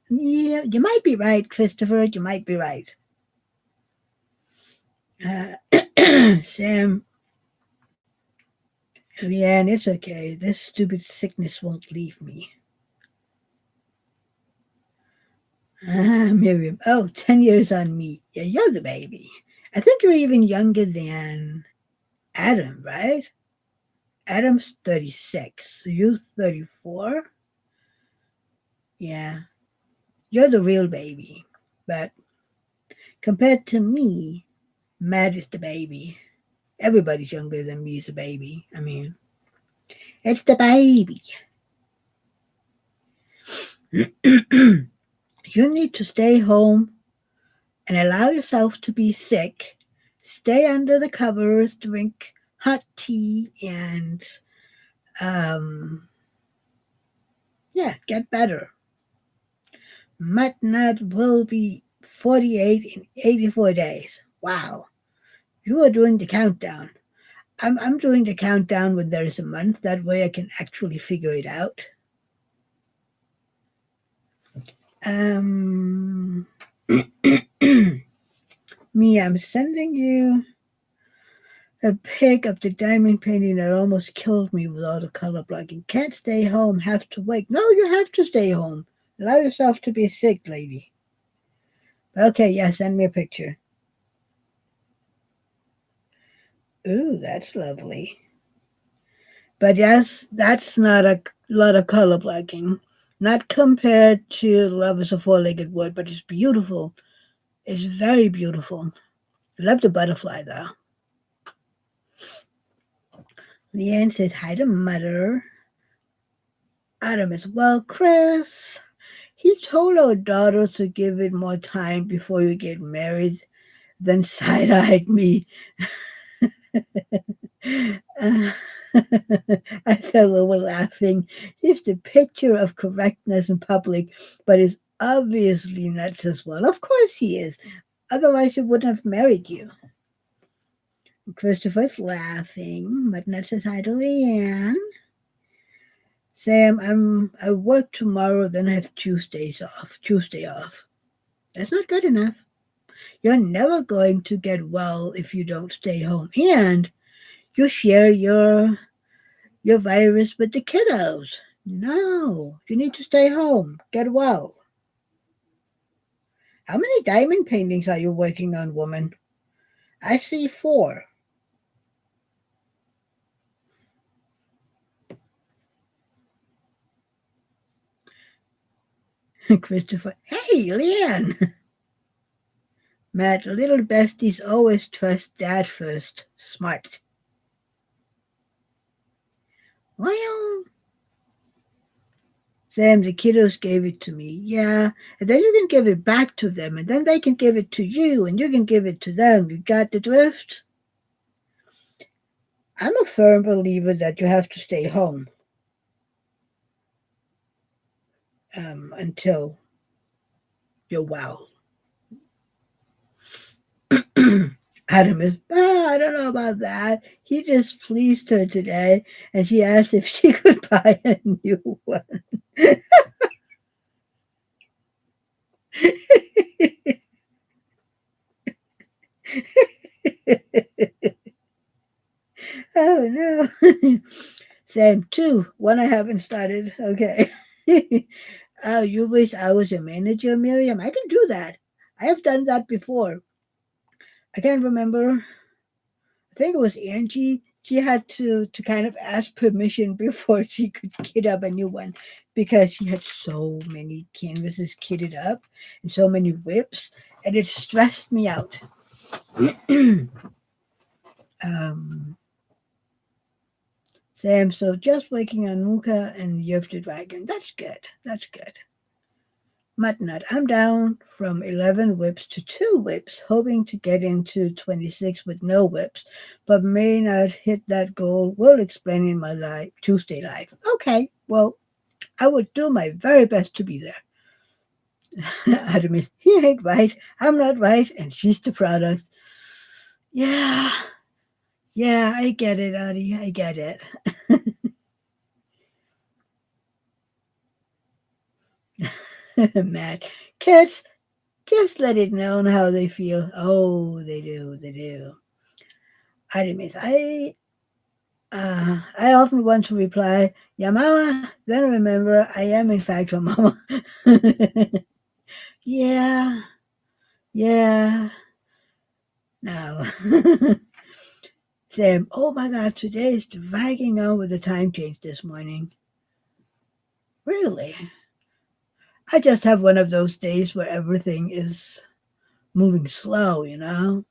Yeah, you might be right, Christopher. You might be right. Sam, Leanne, it's okay. This stupid sickness won't leave me. Miriam, oh, 10 years on me. Yeah, you're the baby. I think you're even younger than Adam, right? Adam's 36. So you're 34? Yeah, you're the real baby. But compared to me, Matt is the baby. Everybody's younger than me is a baby. I mean, it's the baby. You need to stay home and allow yourself to be sick. Stay under the covers, drink hot tea, and um, yeah, get better. Matnat will be 48 in 84 days. Wow. You are doing the countdown. I'm doing the countdown when there is a month. That way I can actually figure it out. Um, Me, I'm sending you a pic of the diamond painting that almost killed me with all the color blocking. Can't stay home, have to wait. No, you have to stay home. Allow yourself to be sick, lady. Okay, yeah, send me a picture. Ooh, that's lovely. But yes, that's not a lot of color blocking. Not compared to Love is a Four-Legged Wood, but it's beautiful. It's very beautiful. I love the butterfly, though. Leanne says hi to mother. Adam as well. Chris, he told our daughter to give it more time before you get married, then side eyed me. Uh, I fell over laughing. He's the picture of correctness in public, but is obviously nuts as well. Of course he is. Otherwise, he wouldn't have married you. Christopher's laughing. Mudnut says hi to Leanne. Sam, I work tomorrow, then I have Tuesdays off. Tuesday off. That's not good enough. You're never going to get well if you don't stay home. And you share your virus with the kiddos. No, you need to stay home. Get well. How many diamond paintings are you working on, woman? I see 4. Christopher. Hey, Leanne. Matt, little besties always trust dad first. Smart. Well, Sam, the kiddos gave it to me. Yeah, and then you can give it back to them, and then they can give it to you, and you can give it to them. You got the drift? I'm a firm believer that you have to stay home until you're well. Adam is, I don't know about that. He just pleased her today, and she asked if she could buy a new one. Oh no. Same two. One I haven't started. Okay. Oh, you wish I was your manager, Miriam? I can do that. I have done that before. I can't remember. I think it was Angie. She had to kind of ask permission before she could kit up a new one because she had so many canvases kitted up and so many whips, and it stressed me out. um, Sam, so just working on Muka and Year of the Dragon. That's good. That's good. Mudnut, I'm down from 11 whips to 2 whips, hoping to get into 26 with no whips, but may not hit that goal. Will explain in my live Tuesday live. Okay, well, I would do my very best to be there. Adam is, he ain't right, I'm not right, and she's the product. Yeah, yeah, I get it, Adi, I get it. Matt, kids, just let it known how they feel. Oh, they do, they do. Artemis, I often want to reply, "Yeah, mama." Then remember, I am in fact your mama. Yeah, yeah. No. Sam, oh my God, today is dragging on with the time change this morning. Really? I just have one of those days where everything is moving slow, you know?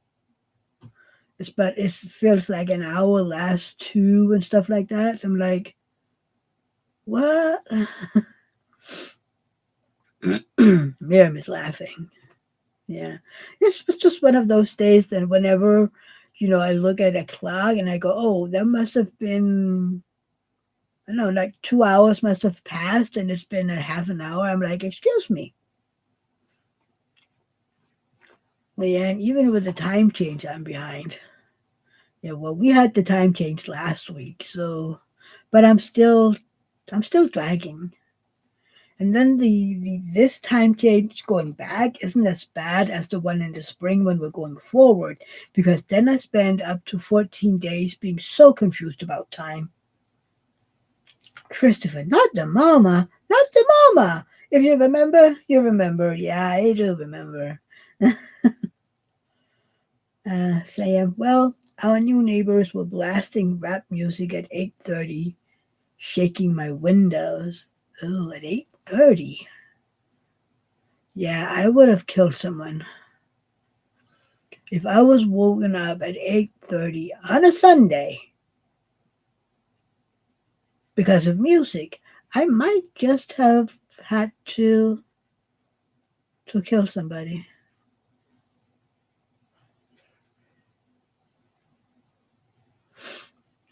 But it feels like an hour lasts 2 and stuff like that. So I'm like, what? Miriam is laughing. Yeah. It's just one of those days that whenever, I look at a clock and I go, oh, that must have been, I don't know, like 2 hours must have passed and it's been a half an hour. I'm like, excuse me. Yeah, and even with the time change, I'm behind. Yeah, well, we had the time change last week, so, but I'm still dragging. And then the this time change going back isn't as bad as the one in the spring when we're going forward, because then I spend up to 14 days being so confused about time. Christopher, not the mama, not the mama. If you remember, you remember. Yeah, I do remember. Saying, well, our new neighbors were blasting rap music at 8:30, shaking my windows. Oh, at 8:30. Yeah, I would have killed someone. If I was woken up at 8:30 on a Sunday because of music, I might just have had to kill somebody.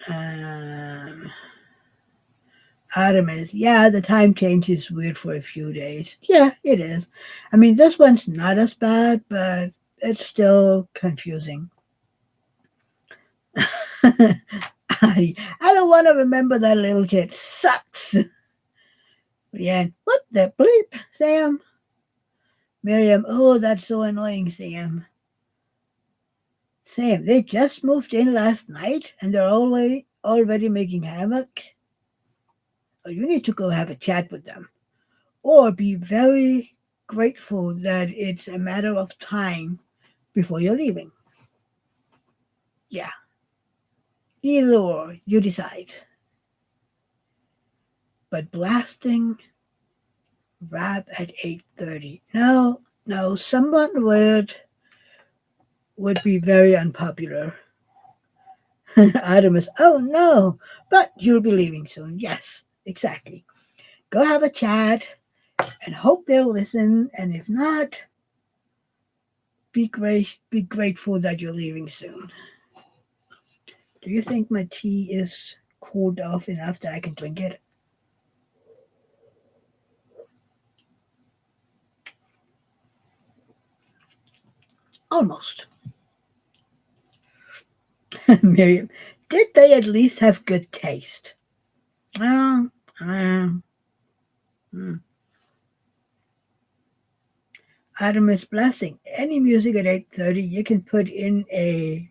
Um, Artemis, yeah, the time change is weird for a few days. Yeah, it is. I mean, this one's not as bad, but it's still confusing. I don't want to remember that little kid. Sucks. Yeah, what the bleep, Sam? Miriam, oh, that's so annoying, Sam. Sam, they just moved in last night and they're already making havoc. Oh, you need to go have a chat with them. Or be very grateful that it's a matter of time before you're leaving. Yeah, either or, you decide. But blasting rap at 8:30. No, no, someone would be very unpopular. Artemis, oh no, but you'll be leaving soon. Yes, exactly. Go have a chat and hope they'll listen. And if not, be grateful that you're leaving soon. Do you think my tea is cooled off enough that I can drink it? Almost. Miriam, did they at least have good taste? Well, hmm. Artemis blessing. Any music at 8:30, you can put in a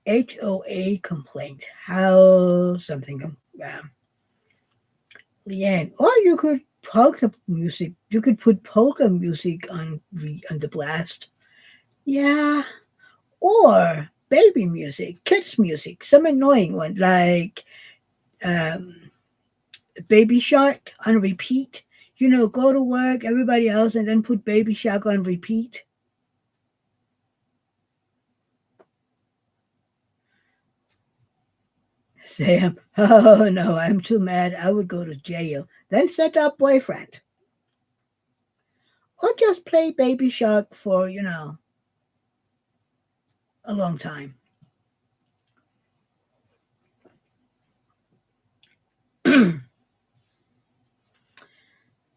HOA complaint. How something. Leanne, or you could polka music. You could put polka music on the blast. Yeah, or baby music, kids music, some annoying one like um, Baby Shark on repeat. Go to work, everybody else, and then put Baby Shark on repeat. Sam, oh no, I'm too mad. I would go to jail. Then set up boyfriend. Or just play Baby Shark for, a long time.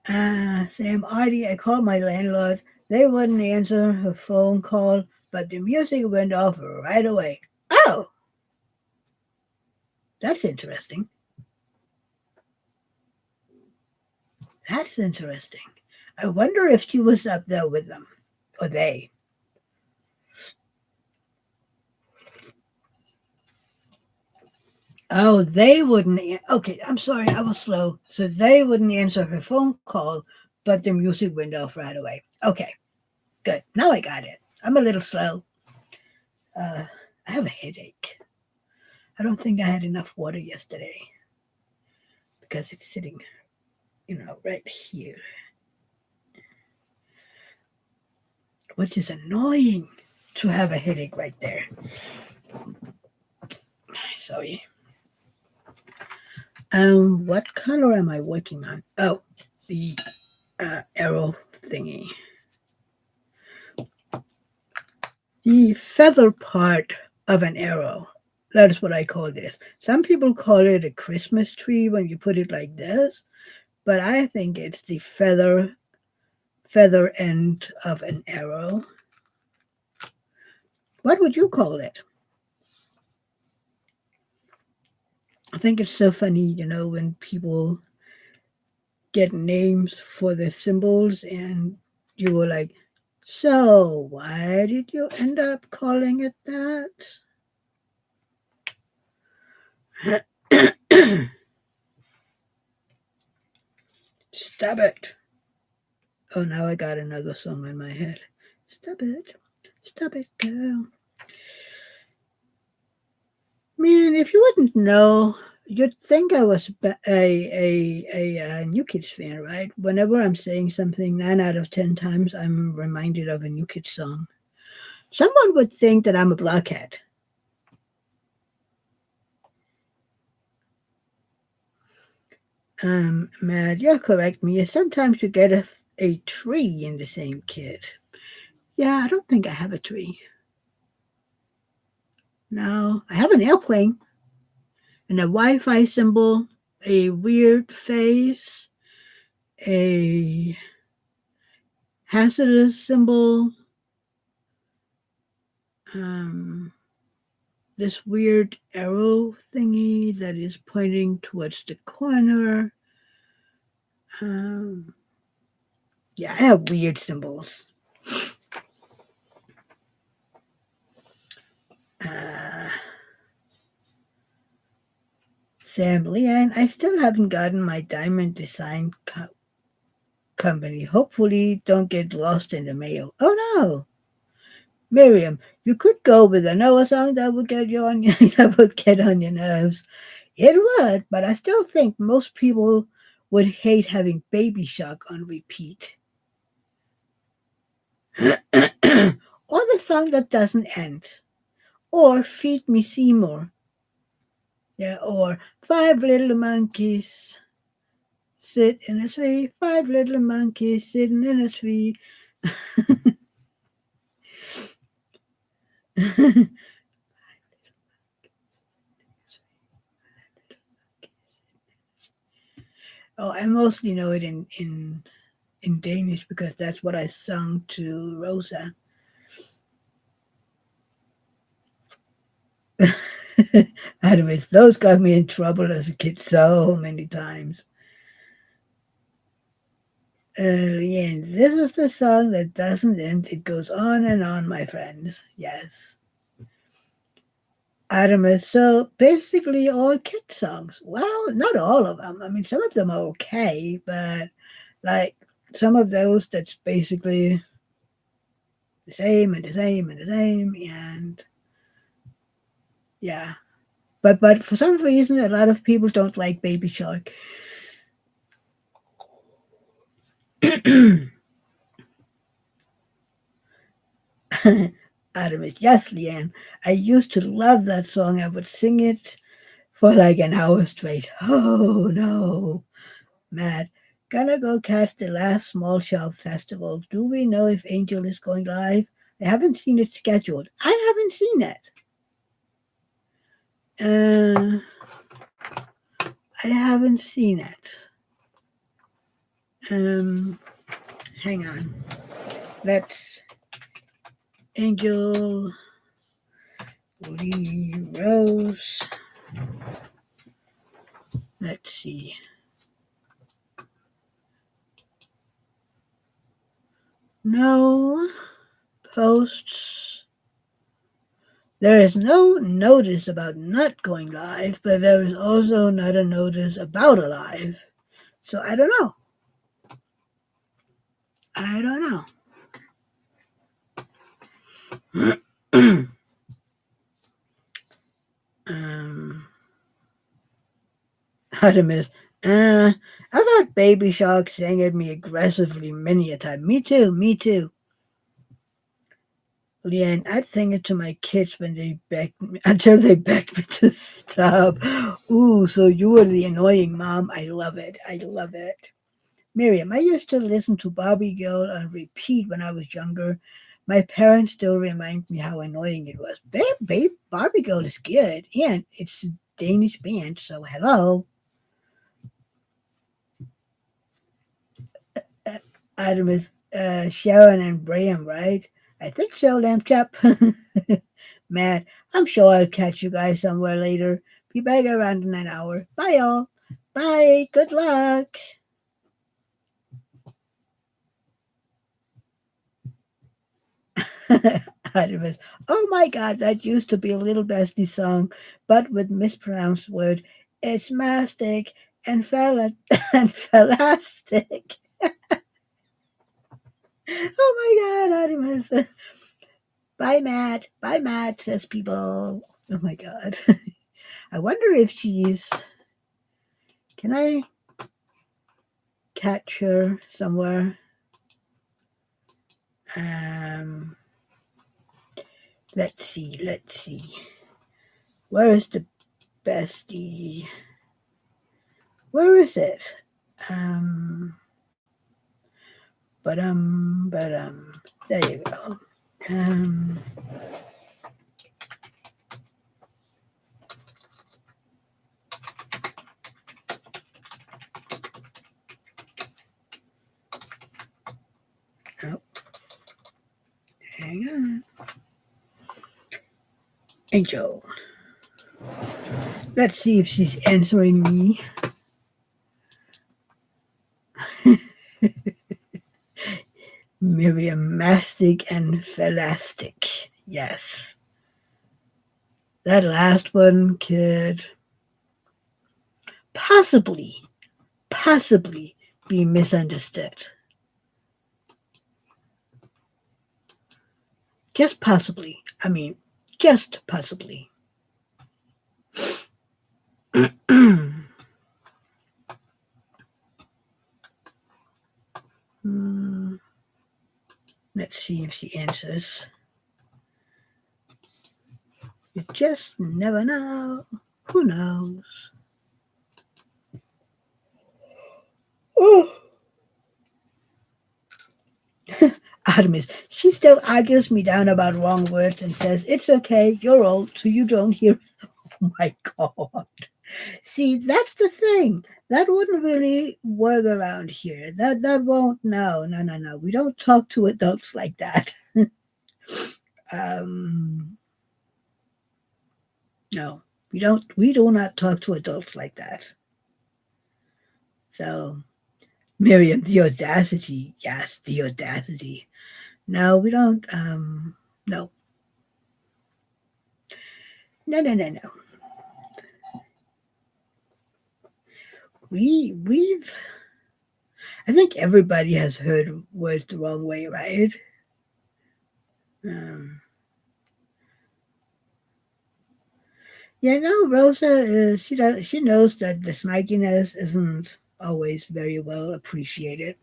Sam, Artie, I called my landlord. They wouldn't answer her phone call, but the music went off right away. Oh, that's interesting. That's interesting. I wonder if she was up there with them, or they. Oh, they wouldn't. Okay, I'm sorry, I was slow. So they wouldn't answer her phone call, but the music went off right away. Okay, good. Now I got it. I'm a little slow. Uh, I have a headache. I don't think I had enough water yesterday because it's sitting, right here, which is annoying to have a headache right there. Sorry. What color am I working on? Oh, the arrow thingy. The feather part of an arrow. That's what I call this. Some people call it a Christmas tree when you put it like this, but I think it's the feather end of an arrow. What would you call it? I think it's so funny, when people get names for the symbols and you were like, so why did you end up calling it that? Stop it. Oh, now I got another song in my head. Stop it. Stop it, girl. Man, if you wouldn't know, you'd think I was a New Kids fan, right? Whenever I'm saying something, 9 out of 10 times, I'm reminded of a New Kids song. Someone would think that I'm a blockhead. Matt, you're correct, Mia. Sometimes you get a tree in the same kit. Yeah, I don't think I have a tree. No, I have an airplane and a Wi-Fi symbol, a weird face, a hazardous symbol, um, this weird arrow thingy that is pointing towards the corner. Um, yeah, I have weird symbols. Uh, Sam Leanne, I still haven't gotten my diamond design company. Hopefully, don't get lost in the mail. Oh no, Miriam, you could go with a Noah song that would get you on that would get on your nerves. It would, but I still think most people would hate having Baby Shark on repeat. Or the song that doesn't end. Or Feed Me Seymour. Yeah, or Five Little Monkeys sit in a tree. Five little monkeys sitting in a tree. Oh, I mostly know it in Danish because that's what I sung to Rosa. Anyways, those got me in trouble as a kid so many times. Leanne, this is the song that doesn't end. It goes on, my friends. Yes. Artemis. So basically, all kid songs. Well, not all of them. I mean, some of them are okay, but like some of those that's basically the same and the same and the same, and yeah. But for some reason, a lot of people don't like Baby Shark. Artemis, yes, Leanne. I used to love that song. I would sing it for like an hour straight. Oh no, Matt. Gonna go catch the last small shop festival. Do we know if Angel is going live? I haven't seen it scheduled. I haven't seen it. Uh, I haven't seen it. Um, Hang on. Let's Angel Lee Rose. Let's see. No posts. There is no notice about not going live, but there is also not a notice about a live. So I don't know. I don't know. um, Artemis. I've had Baby Shark sing at me aggressively many a time. Me too, me too. Leanne, I'd sing it to my kids when they begged me until they begged me to stop. Ooh, so you were the annoying mom. I love it. I love it. Miriam, I used to listen to Barbie Girl on repeat when I was younger. My parents still remind me how annoying it was. Babe, Barbie Girl is good, and it's a Danish band, so hello. Adam is Sharon and Graham, right? I think so, Lamb Chop. Matt, I'm sure I'll catch you guys somewhere later. Be back around in an hour. Bye, y'all. Bye. Good luck. Artemis. Oh my God, that used to be a little bestie song, but with mispronounced word. It's mastic and and phalastic. Oh my God, Artemis. Bye, Matt. Bye, Matt, says people. Oh my God. I wonder if she's. Can I catch her somewhere? Um, let's see. Let's see. Where is the bestie? Where is it? Um, but. There you go. Um, oh, hang on. Angel. Let's see if she's answering me. Miriam Mastic and Phalastic. Yes. That last one could possibly, possibly be misunderstood. Just possibly. I mean, just possibly. Hmm, let's see if she answers. You just never know. Who knows? Oh. Artemis, she still argues me down about wrong words and says, it's okay, you're old, so you don't hear. Oh my God. See, that's the thing. That wouldn't really work around here. That won't. No, no, no, no. We don't talk to adults like that. um, no, we don't. We do not talk to adults like that. So, Miriam, the audacity. Yes, the audacity. No, we don't. No, no, no, no, no. We've. I think everybody has heard words the wrong way, right? Um, Yeah, no, Rosa is, she knows that the snikiness isn't always very well appreciated.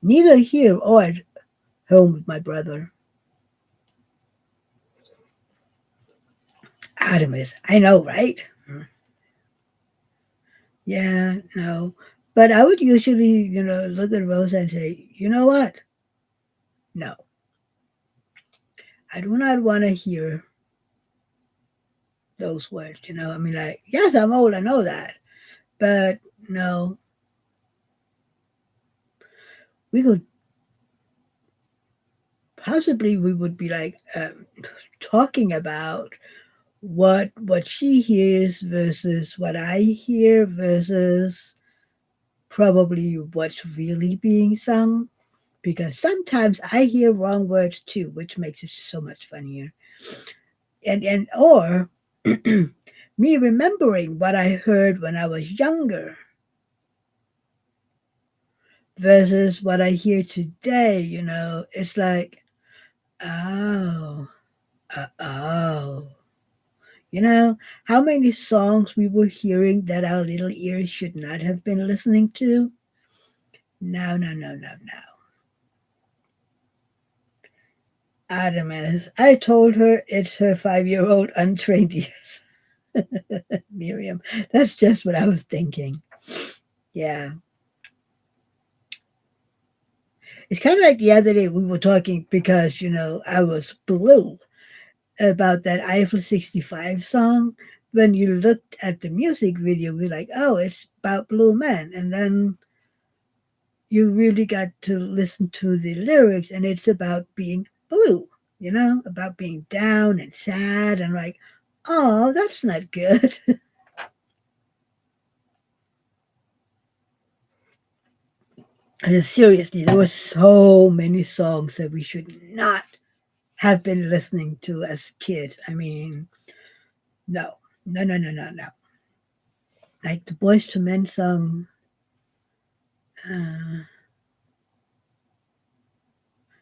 Neither here or at home with my brother. Artemis, I know, right? Yeah, no. But I would usually, look at Rosa and say, you know what? No, I do not want to hear those words, I mean, like, yes, I'm old, I know that. But no, we could possibly, we would be like talking about what she hears versus what I hear versus probably what's really being sung. Because sometimes I hear wrong words too, which makes it so much funnier. And or me remembering what I heard when I was younger versus what I hear today, it's like, oh, oh. How many songs we were hearing that our little ears should not have been listening to? No, no, no, no, no. Artemis, I told her it's her 5-year-old untrained ears. Miriam, that's just what I was thinking. Yeah. It's kind of like the other day we were talking because, I was blue about that Eiffel 65 song. When you looked at the music video, we're like, oh, it's about blue men. And then you really got to listen to the lyrics, and it's about being blue, about being down and sad and like, oh, that's not good. And seriously, there were so many songs that we should not have been listening to as kids. I mean, no, no, no, no, no, no. Like the Boys to Men song, uh,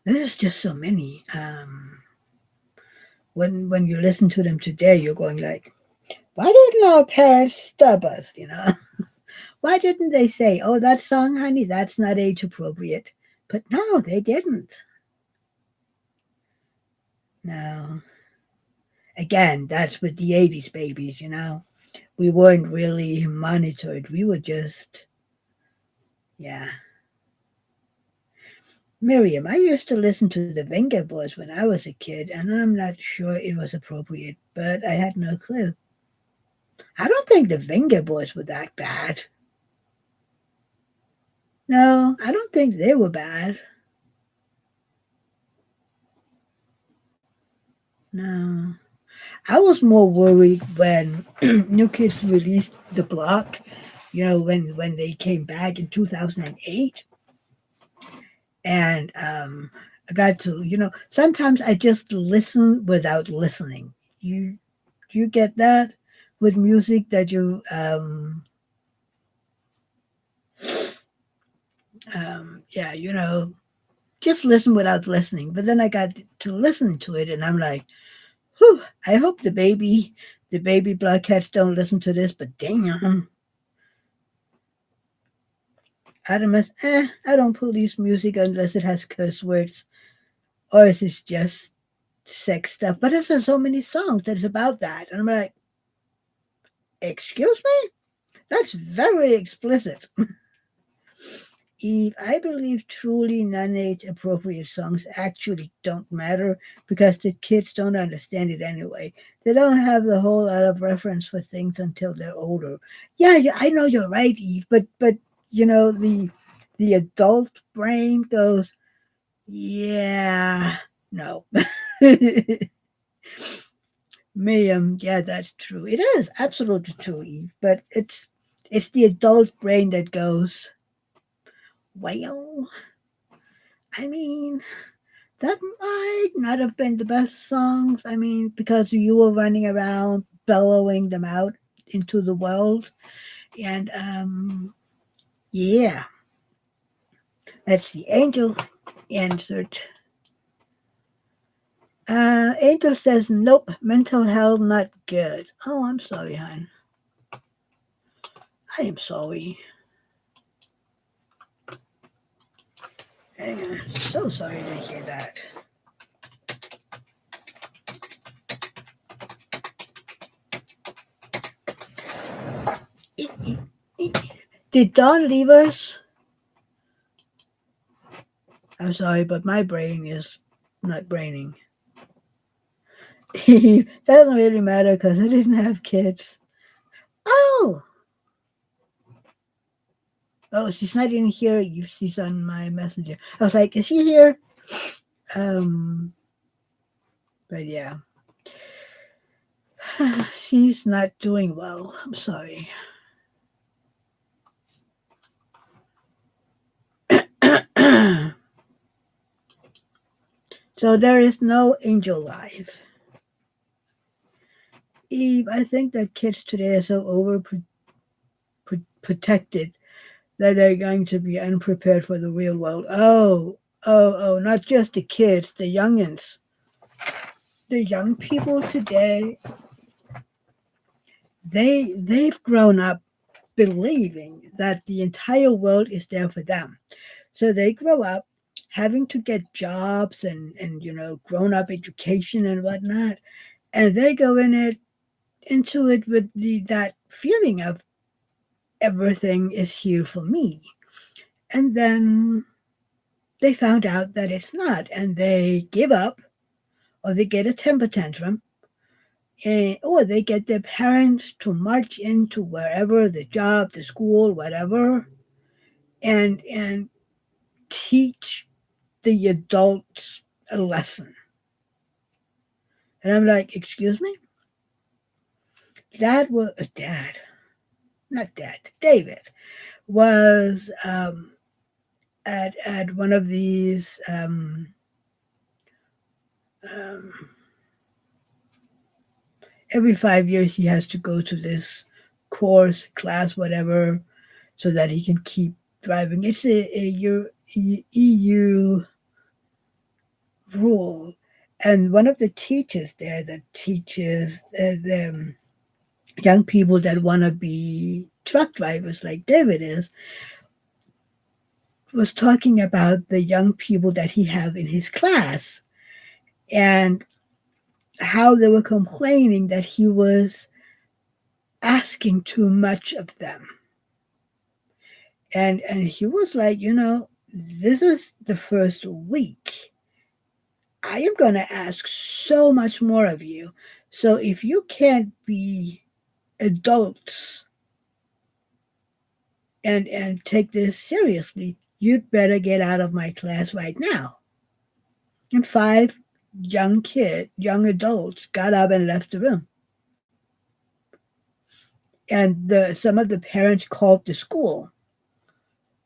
there's just so many. When you listen to them today, you're going like, why didn't our parents stop us? Why didn't they say, oh, that song, honey, that's not age appropriate? But no, they didn't. No. Again, that's with the 80s babies. We weren't really monitored. We were just, yeah. Miriam, I used to listen to the Venga Boys when I was a kid, and I'm not sure it was appropriate, but I had no clue. I don't think the Venga Boys were that bad. No, I don't think they were bad. No. I was more worried when New Kids released The Block, when they came back in 2008. And I got to, sometimes I just listen without listening. You get that with music that yeah, just listen without listening. But then I got to listen to it, and I'm like, whew, I hope the baby blockheads don't listen to this. But damn, Adamus, I don't police music unless it has curse words, or is it just sex stuff? But there's so many songs that's about that, and I'm like, excuse me, that's very explicit. Eve, I believe truly non-age appropriate songs actually don't matter because the kids don't understand it anyway. They don't have the whole lot of reference for things until they're older. Yeah, yeah, I know you're right, Eve, but the adult brain goes, yeah, no. Miriam, yeah, that's true. It is absolutely true, Eve, but it's the adult brain that goes, well, I mean, that might not have been the best songs. I mean, because you were running around bellowing them out into the world. And yeah, let's see. Angel answered. Angel says, nope, mental health not good. Oh, I'm sorry, hon. I am sorry. I'm so sorry to hear that. Did Don leave us? I'm sorry, but my brain is not braining. That doesn't really matter because I didn't have kids. Oh, oh, she's not in here. She's on my messenger. I was like, is she here? Um, but yeah, she's not doing well. I'm sorry. So there is no angel live. Eve, I think that kids today are so protected that they're going to be unprepared for the real world. Oh, not just the kids, the youngins. The young people today, they've grown up believing that the entire world is there for them. So they grow up having to get jobs and grown up education and whatnot. And they go into it with that feeling of everything is here for me. And then they found out that it's not, and they give up, or they get a temper tantrum, or they get their parents to march into wherever, the job, the school, whatever, and teach the adults a lesson. And I'm like, excuse me? Dad was dad, not dad. David was at one of these um, every 5 years he has to go to this course, class, whatever, so that he can keep driving. It's EU rule. And one of the teachers there that teaches the young people that want to be truck drivers like David is, was talking about the young people that he have in his class and how they were complaining that he was asking too much of them. And he was like, this is the first week. I am going to ask so much more of you. So if you can't be adults and take this seriously, you'd better get out of my class right now. And five young adults got up and left the room. And some of the parents called the school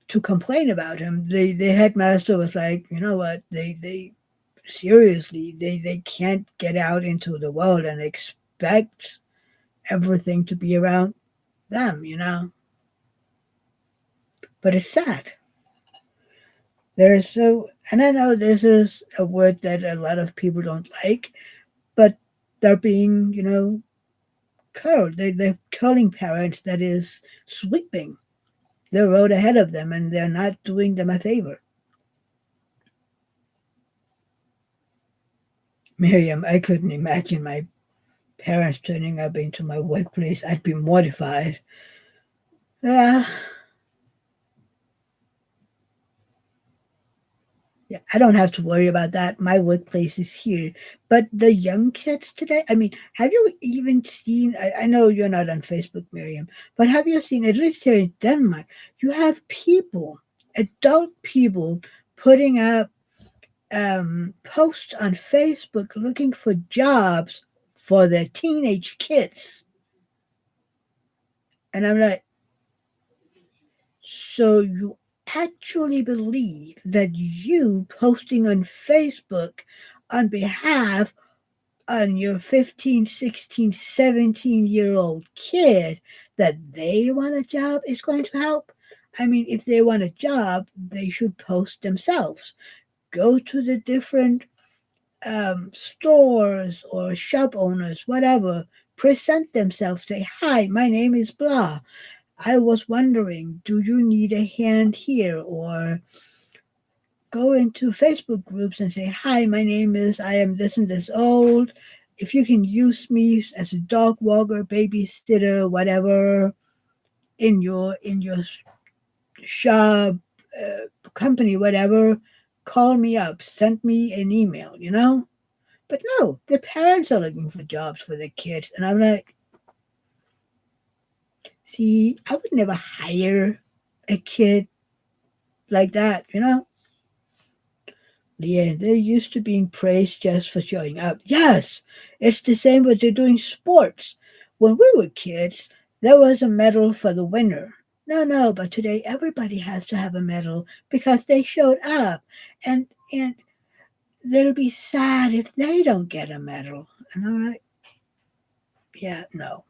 to complain about him. The headmaster was like, you know what, they seriously, they can't get out into the world and expect everything to be around them. But it's sad. There's so, and I know this is a word that a lot of people don't like, but they're being, curled. They're curling parents that is sweeping the road ahead of them, and they're not doing them a favor. Miriam, I couldn't imagine my parents turning up into my workplace. I'd be mortified. Yeah, yeah, I don't have to worry about that. My workplace is here. But the young kids today, I mean, have you even seen? I know you're not on Facebook, Miriam, but have you seen, at least here in Denmark, you have people, adult people, putting up posts on Facebook looking for jobs for their teenage kids. And I'm like, so you actually believe that you posting on Facebook on behalf on your 15, 16, 17-year-old kid that they want a job is going to help? I mean, if they want a job, they should post themselves. Go to the different stores or shop owners, whatever, present themselves, say, hi, my name is blah. I was wondering, do you need a hand here? Or go into Facebook groups and say, hi, my name is, I am this and this old. If you can use me as a dog walker, babysitter, whatever, in your shop, company, whatever, call me up, send me an email. But no, the parents are looking for jobs for their kids. And I'm like, see, I would never hire a kid like that. Yeah, they're used to being praised just for showing up. Yes, it's the same with they're doing sports. When we were kids, there was a medal for the winner. No, no, but today everybody has to have a medal because they showed up. And they'll be sad if they don't get a medal. And I'm like, yeah, no.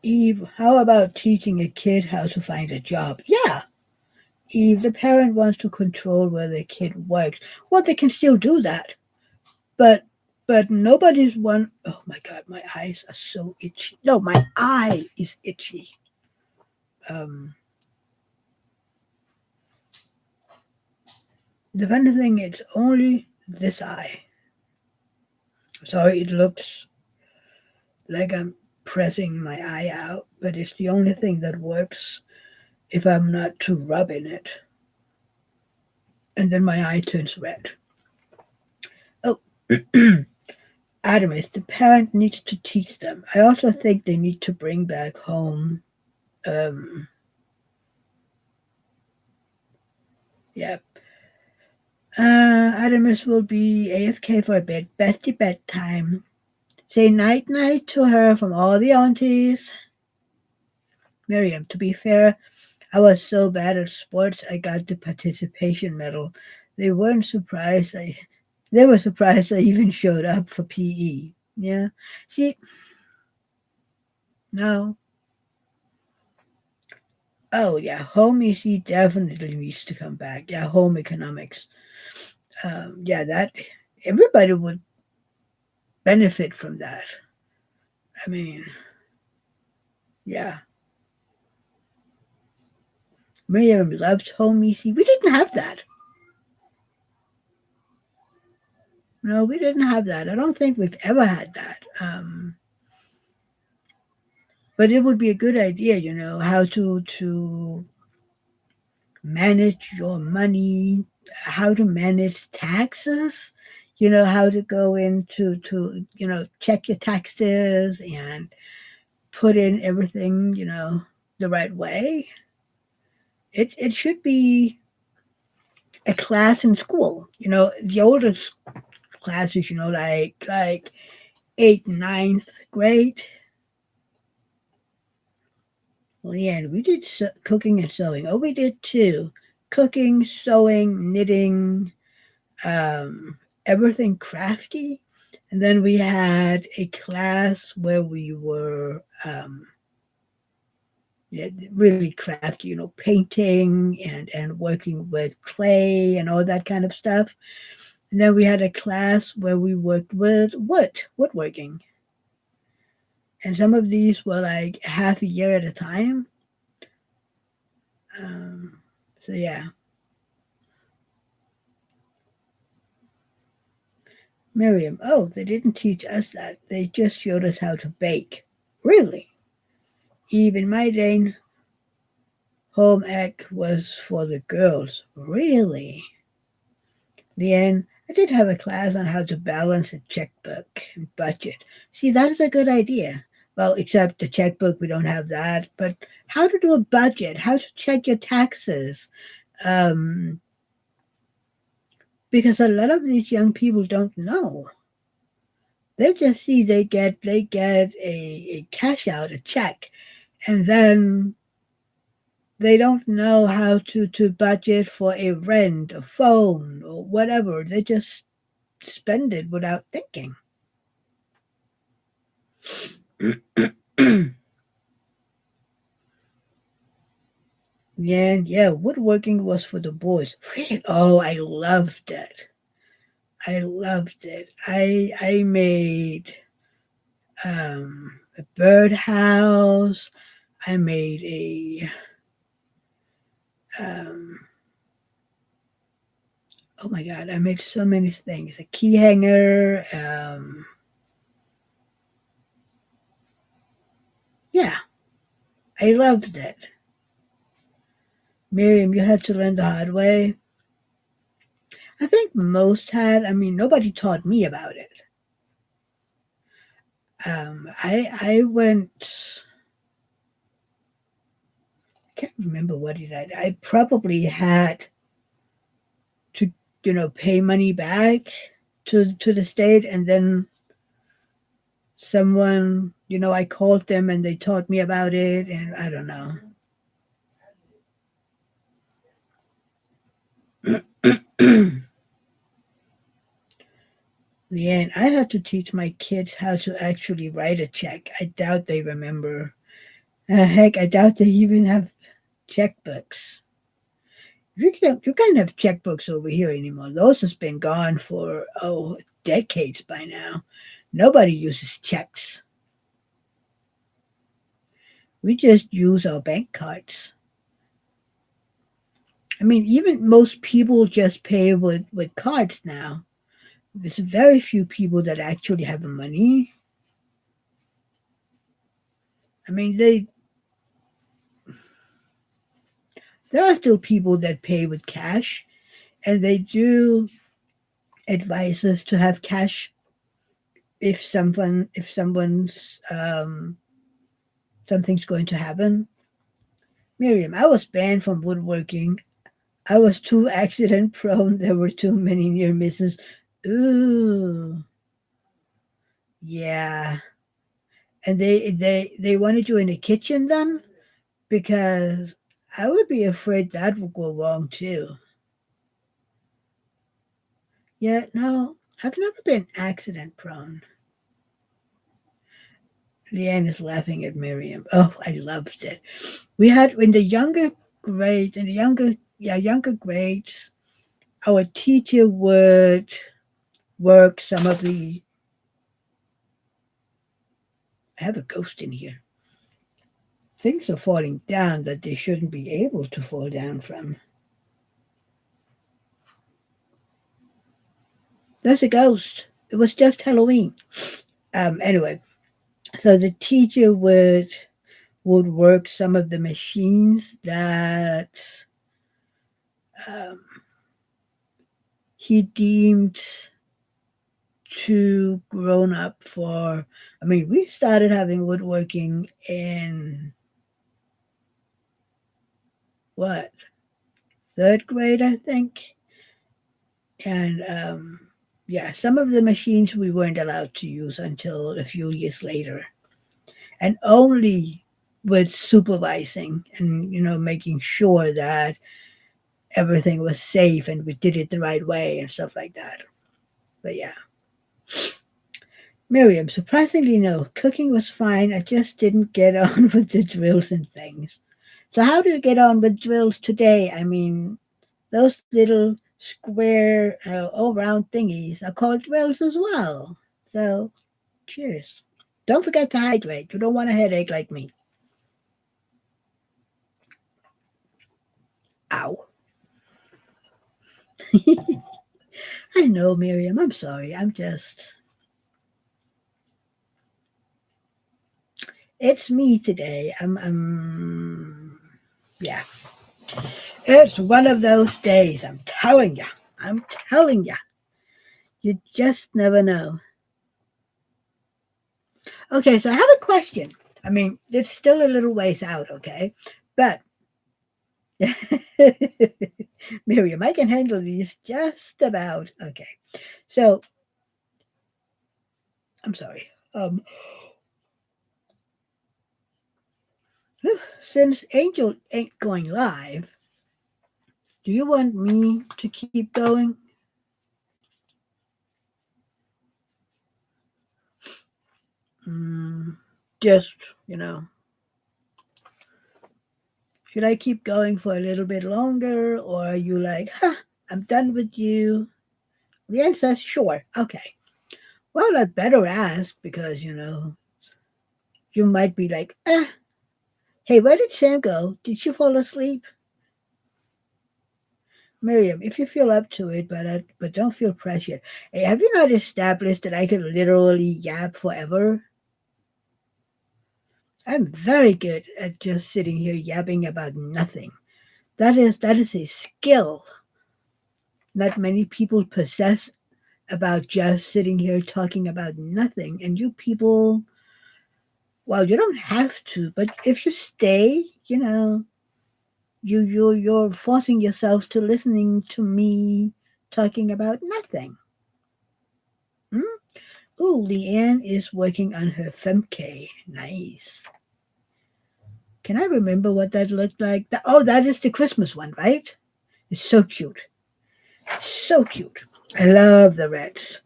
Eve, how about teaching a kid how to find a job? Yeah. If the parent wants to control where the kid works, well, they can still do that. But nobody's one. Oh my God, my eyes are so itchy. No, my eye is itchy. Um, the funny thing, it's only this eye. Sorry, it looks like I'm pressing my eye out. but it's the only thing that works if I'm not too rubbing it. And then my eye turns red. Oh, Artemis, the parent needs to teach them. I also think they need to bring back home. Um, yeah. Artemis will be AFK for a bit. Bestie bedtime. Say night night to her from all the aunties. Miriam, to be fair, I was so bad at sports I got the participation medal. They weren't surprised I they were surprised I even showed up for PE. Yeah. See, no. Oh yeah, home EC definitely needs to come back. Yeah, home economics. Yeah, that everybody would benefit from that. I mean, yeah. Miriam loved home EC. We didn't have that. No, we didn't have that. I don't think we've ever had that. But it would be a good idea, how to manage your money, how to manage taxes, how to go into to check your taxes and put in everything, the right way. It should be a class in school. The older classes, like eighth, ninth grade. Well, yeah, we did cooking and sewing. Oh, we did too. Cooking, sewing, knitting, um, everything crafty. And then we had a class where we were yeah, really crafty, painting and working with clay and all that kind of stuff. And then we had a class where we worked with woodworking. And some of these were like half a year at a time. Um, so yeah, Miriam. Oh, they didn't teach us that. They just showed us how to bake. Really? Even my day, home ec was for the girls. Really? Leanne, I did have a class on how to balance a checkbook and budget. See, that is a good idea. Well, except the checkbook, we don't have that. But how to do a budget, how to check your taxes. Um, because a lot of these young people don't know. They just see they get a cash out, a check, and then they don't know how to budget for a rent, a phone, or whatever. They just spend it without thinking. Yeah, yeah, woodworking was for the boys. Really? Oh, I loved it. I loved it. I made a birdhouse. I made a um, oh my god, I made so many things. A key hanger. Yeah, I loved it. Miriam, you had to learn the hard way. I think most had. I mean, nobody taught me about it. I went. I can't remember what did I. I probably had to, pay money back to the state, and then someone, I called them and they taught me about it, and I don't know. Yeah, I had to teach my kids how to actually write a check. I doubt they remember. Heck, I doubt they even have checkbooks. You can't have checkbooks over here anymore. Those has been gone for decades by now. Nobody uses checks. We just use our bank cards. I mean, even most people just pay with cards now. There's very few people that actually have money. I mean, there are still people that pay with cash, and they do advise us to have cash if something's going to happen. Miriam, I was banned from woodworking. I was too accident prone. There were too many near misses. Ooh, yeah. And they wanted you in the kitchen then? Because I would be afraid that would go wrong too. Yeah, no, I've never been accident prone. Leanne is laughing at Miriam. Oh, I loved it. We had in the younger grades, in the younger grades, our teacher would work some of the. I have a ghost in here. Things are falling down that they shouldn't be able to fall down from. There's a ghost. It was just Halloween. Anyway, so the teacher would work some of the machines that um, he deemed too grown up for. I mean, we started having woodworking in what, third grade, I think, and yeah, some of the machines we weren't allowed to use until a few years later, and only with supervising and making sure that everything was safe and we did it the right way and stuff like that. But yeah, Miriam, surprisingly, no, cooking was fine. I just didn't get on with the drills and things. So, how do you get on with drills today? I mean, those little square, all round thingies are called drills as well. So, cheers. Don't forget to hydrate. You don't want a headache like me. Ow. I know, Miriam. I'm sorry. I'm just. It's me today. Yeah. It's one of those days. I'm telling you. I'm telling you. You just never know. Okay, so I have a question. I mean, it's still a little ways out, okay? But Miriam, I can handle these just about. Okay. So, I'm sorry. Since Angel ain't going live, do you want me to keep going? Mm, just, should I keep going for a little bit longer, or are you like, huh, I'm done with you? The answer is sure. Okay. Well, I'd better ask because, you might be like, hey, where did Sam go? Did she fall asleep? Miriam, if you feel up to it, but don't feel pressured. Hey, have you not established that I can literally yap forever? I'm very good at just sitting here yapping about nothing. That is a skill not many people possess about just sitting here talking about nothing. And you people, well, you don't have to, but if you stay, you're forcing yourself to listening to me talking about nothing. Hmm? Ooh, Leanne is working on her FemK. Nice. Can I remember what that looked like? Oh, that is the Christmas one, right? It's so cute. So cute. I love the reds.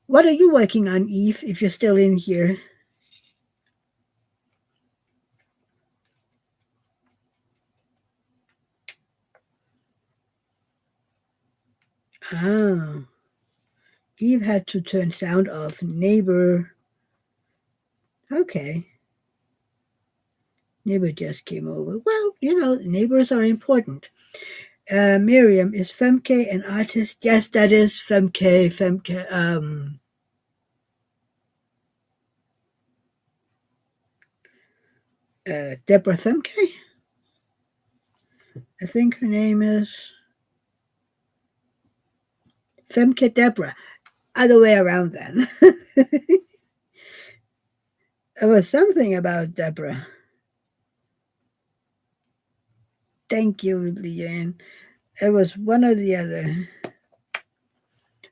What are you working on, Eve, if you're still in here? Oh, Eve had to turn sound off. Neighbor. Okay. Neighbor just came over. Well, neighbors are important. Miriam, is Femke an artist? Yes, that is Femke. Femke. Deborah Femke. I think her name is Femke Deborah. Other way around then. It was something about Deborah. Thank you, Leanne. It was one or the other.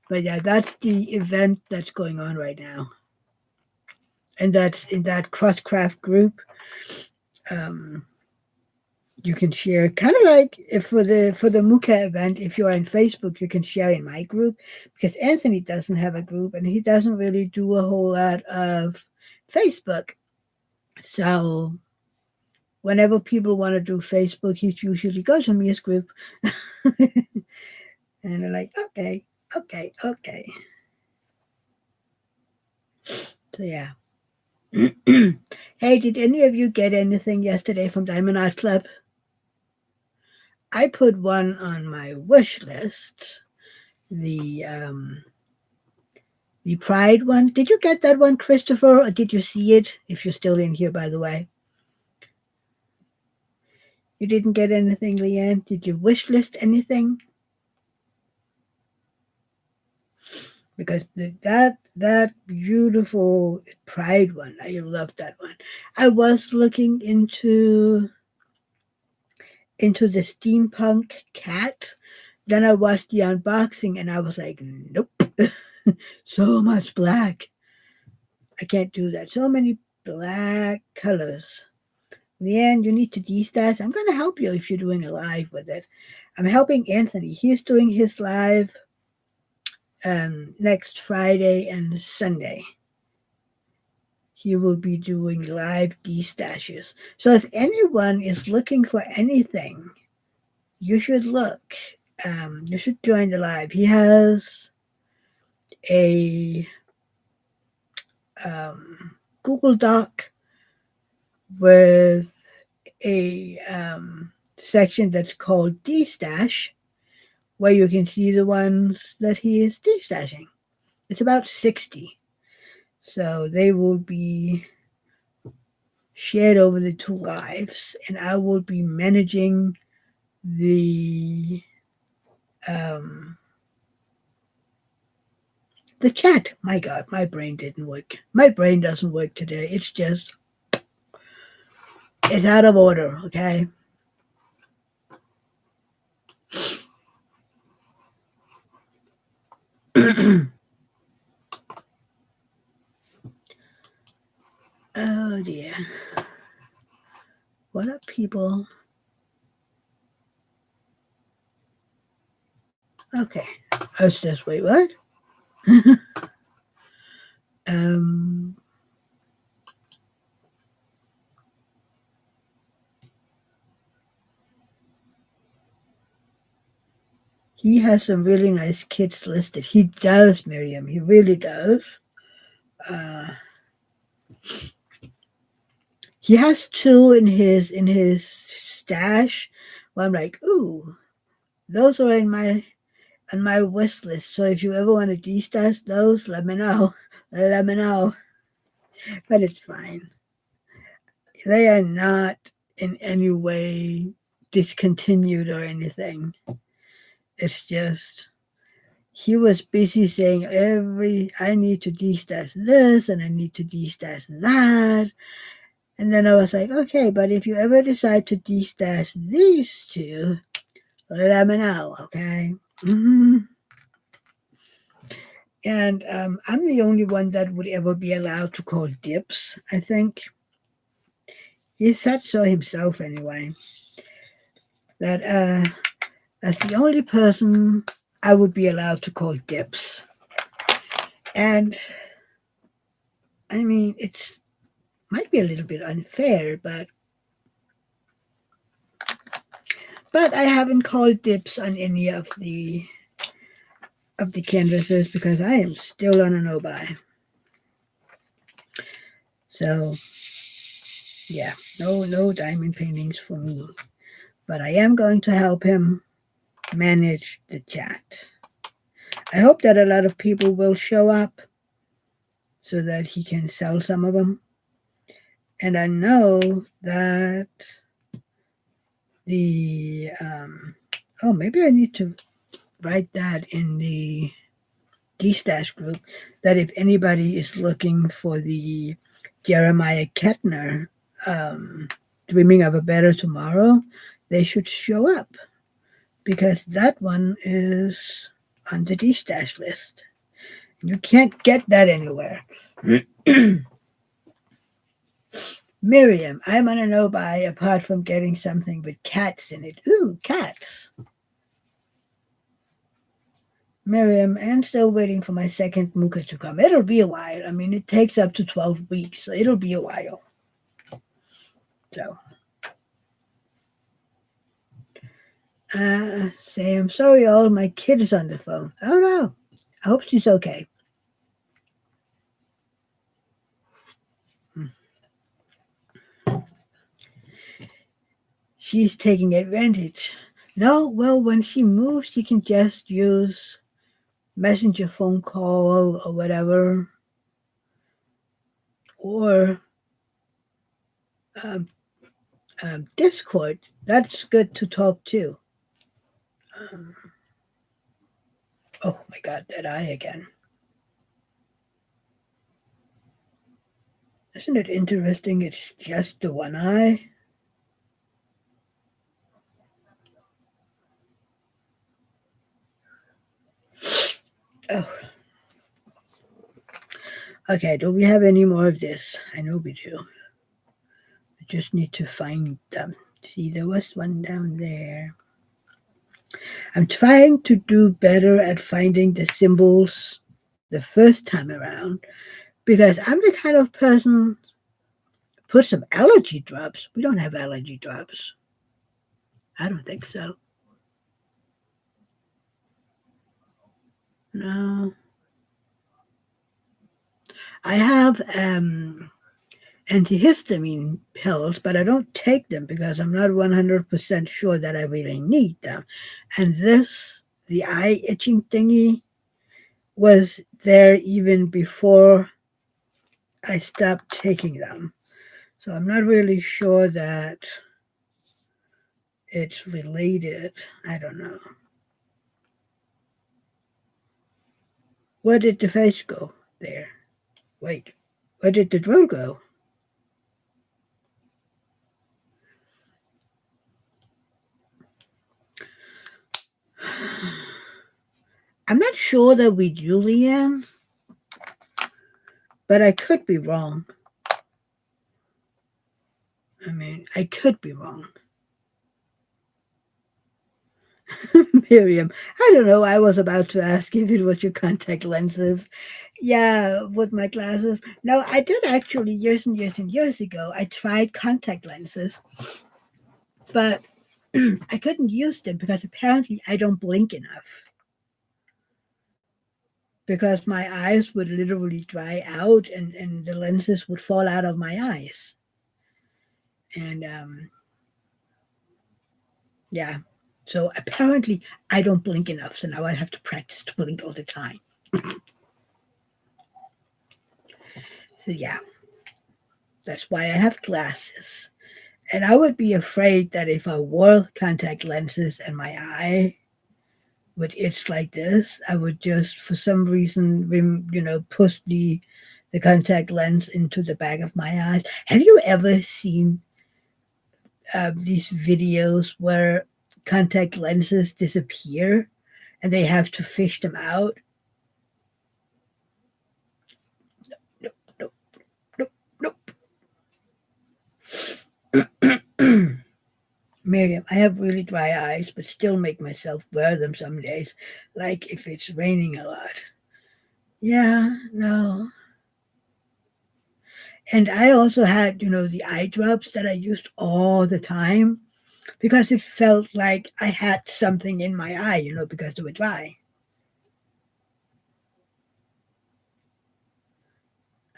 But yeah, that's the event that's going on right now. And that's in that Crosscraft group. Um, you can share kind of like if for the Muka event, if you're on Facebook, you can share in my group because Anthony doesn't have a group and he doesn't really do a whole lot of Facebook. So whenever people want to do Facebook, he usually goes in his group. And they're like, okay, okay, okay. So yeah. Hey, did any of you get anything yesterday from Diamond Art Club? I put one on my wish list. The Pride one. Did you get that one, Christopher, or did you see it? If you're still in here, by the way. You didn't get anything, Leanne? Did you wish list anything? Because that beautiful Pride one, I love that one. I was looking into the steampunk cat. Then I watched the unboxing and I was like, nope. So much black. I can't do that. So many black colors. In the end, you need to de-stash. I'm going to help you if you're doing a live with it. I'm helping Anthony. He's doing his live next Friday and Sunday. He will be doing live de-stashes. So if anyone is looking for anything, you should look. You should join the live. He has a Google Doc with a section that's called de-stash, where you can see the ones that he is de-stashing. It's about 60. So they will be shared over the two lives, and I will be managing um, the chat. My God, my brain didn't work. My brain doesn't work today. It's out of order, okay? Oh dear. What are people? Okay. I was just, wait, what? um, he has some really nice kits listed. He does, Miriam. He really does. Uh, he has two in his stash. Well, I'm like, ooh, those are in my on my wish list. So if you ever want to de-stash those, let me know. Let me know. But it's fine. They are not in any way discontinued or anything. It's just he was busy saying I need to de-stash this and I need to de-stash that. And then I was like, okay, but if you ever decide to de-stash these two, let me know, okay? Mm-hmm. And I'm the only one that would ever be allowed to call dibs, I think. He said so himself anyway. That as the only person I would be allowed to call dibs. And I mean, it's might be a little bit unfair, but I haven't called dibs on any of the canvases because I am still on a no buy. So yeah, no diamond paintings for me. But I am going to help him manage the chat. I hope that a lot of people will show up so that he can sell some of them. And I know that the oh, maybe I need to write that in the D-Stash group, that if anybody is looking for the Jeremiah Kettner um, Dreaming of a Better Tomorrow, they should show up because that one is on the D-Stash list. You can't get that anywhere. Miriam, I want to know by apart from getting something with cats in it. Ooh, cats. Miriam, and still waiting for my second Muka to come. It'll be a while. I mean, it takes up to 12 weeks, so it'll be a while. So, Sam, sorry, all my kid is on the phone. Oh no, I hope she's okay. She's taking advantage. No, well, when she moves, she can just use messenger phone call or whatever, or um, Discord. That's good to talk to. Um, oh my God, that eye again. Isn't it interesting? It's just the one eye. Oh, okay. Do we have any more of this? I know we do. I just need to find them. See, there was one down there. I'm trying to do better at finding the symbols the first time around because I'm the kind of person put some allergy drops. We don't have allergy drops. I don't think so. No. I have antihistamine pills, but I don't take them because I'm not 100% sure that I really need them. And this, the eye itching thingy, was there even before I stopped taking them. So I'm not really sure that it's related. I don't know. Where did the face go? There. Wait. Where did the drill go? I'm not sure that we do, Leanne, but I could be wrong. I mean, I could be wrong. Miriam, I don't know. I was about to ask if it was your contact lenses. Yeah, with my glasses. No, I did actually years and years and years ago. I tried contact lenses, but I couldn't use them because apparently I don't blink enough. Because my eyes would literally dry out and the lenses would fall out of my eyes. And yeah, so apparently I don't blink enough. So now I have to practice to blink all the time. So yeah, that's why I have glasses. And I would be afraid that if I wore contact lenses and my eye would itch like this, I would just, for some reason, push the contact lens into the back of my eyes. Have you ever seen these videos where contact lenses disappear and they have to fish them out? Nope, nope, nope, nope. Miriam, I have really dry eyes, but still make myself wear them some days, like if it's raining a lot. Yeah, no. And I also had, the eye drops that I used all the time because it felt like I had something in my eye, because they were dry.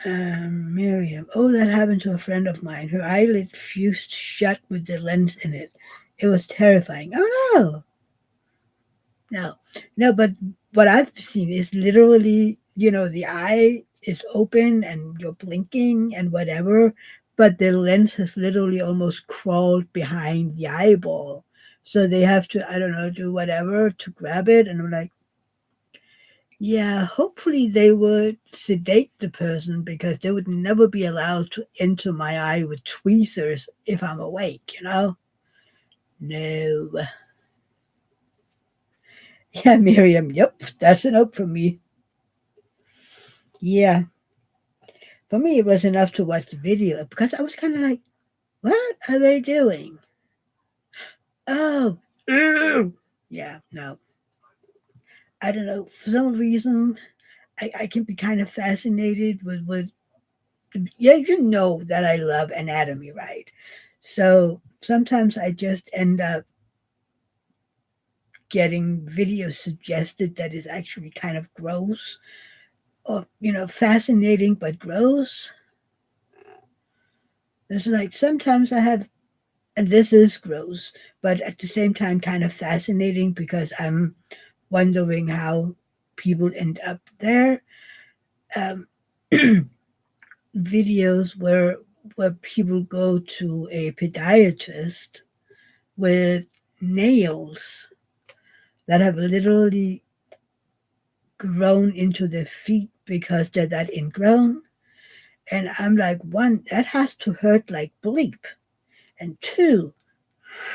Miriam, oh, that happened to a friend of mine. Her eyelid fused shut with the lens in it. It was terrifying. Oh, no. No, no, but what I've seen is literally, the eye is open and you're blinking and whatever, but the lens has literally almost crawled behind the eyeball. So they have to, I don't know, do whatever to grab it. And I'm like, yeah, hopefully they would sedate the person because they would never be allowed to enter my eye with tweezers if I'm awake, you know? No. Yeah, Miriam, yep, that's an up for me. Yeah, for me, it was enough to watch the video because I was kind of like, what are they doing? Oh, ew. Yeah, no. I don't know. For some reason, I can be kind of fascinated with, yeah, you know that I love anatomy, right? So sometimes I just end up getting videos suggested that is actually kind of gross or, fascinating but gross. It's like sometimes I have, and this is gross, but at the same time kind of fascinating because I'm wondering how people end up there. Um, videos where people go to a podiatrist with nails that have literally grown into their feet because they're that ingrown. And I'm like, one, that has to hurt like bleep. And two,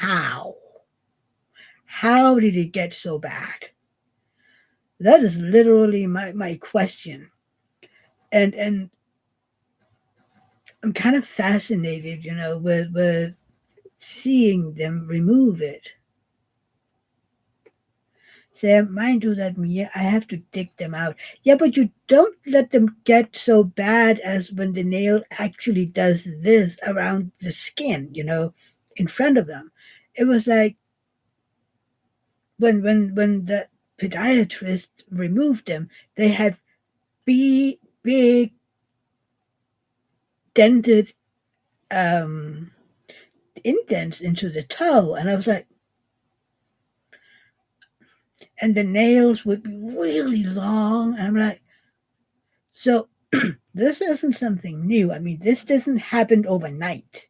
how? How did it get so bad? That is literally my question. And I'm kind of fascinated, with seeing them remove it. Sam, mine do that me. I have to dig them out. Yeah, but you don't let them get so bad as when the nail actually does this around the skin, in front of them. It was like when the podiatrist removed them, they had big dented um indents into the toe, and I was like, and the nails would be really long. And I'm like, so this isn't something new. I mean, this doesn't happen overnight.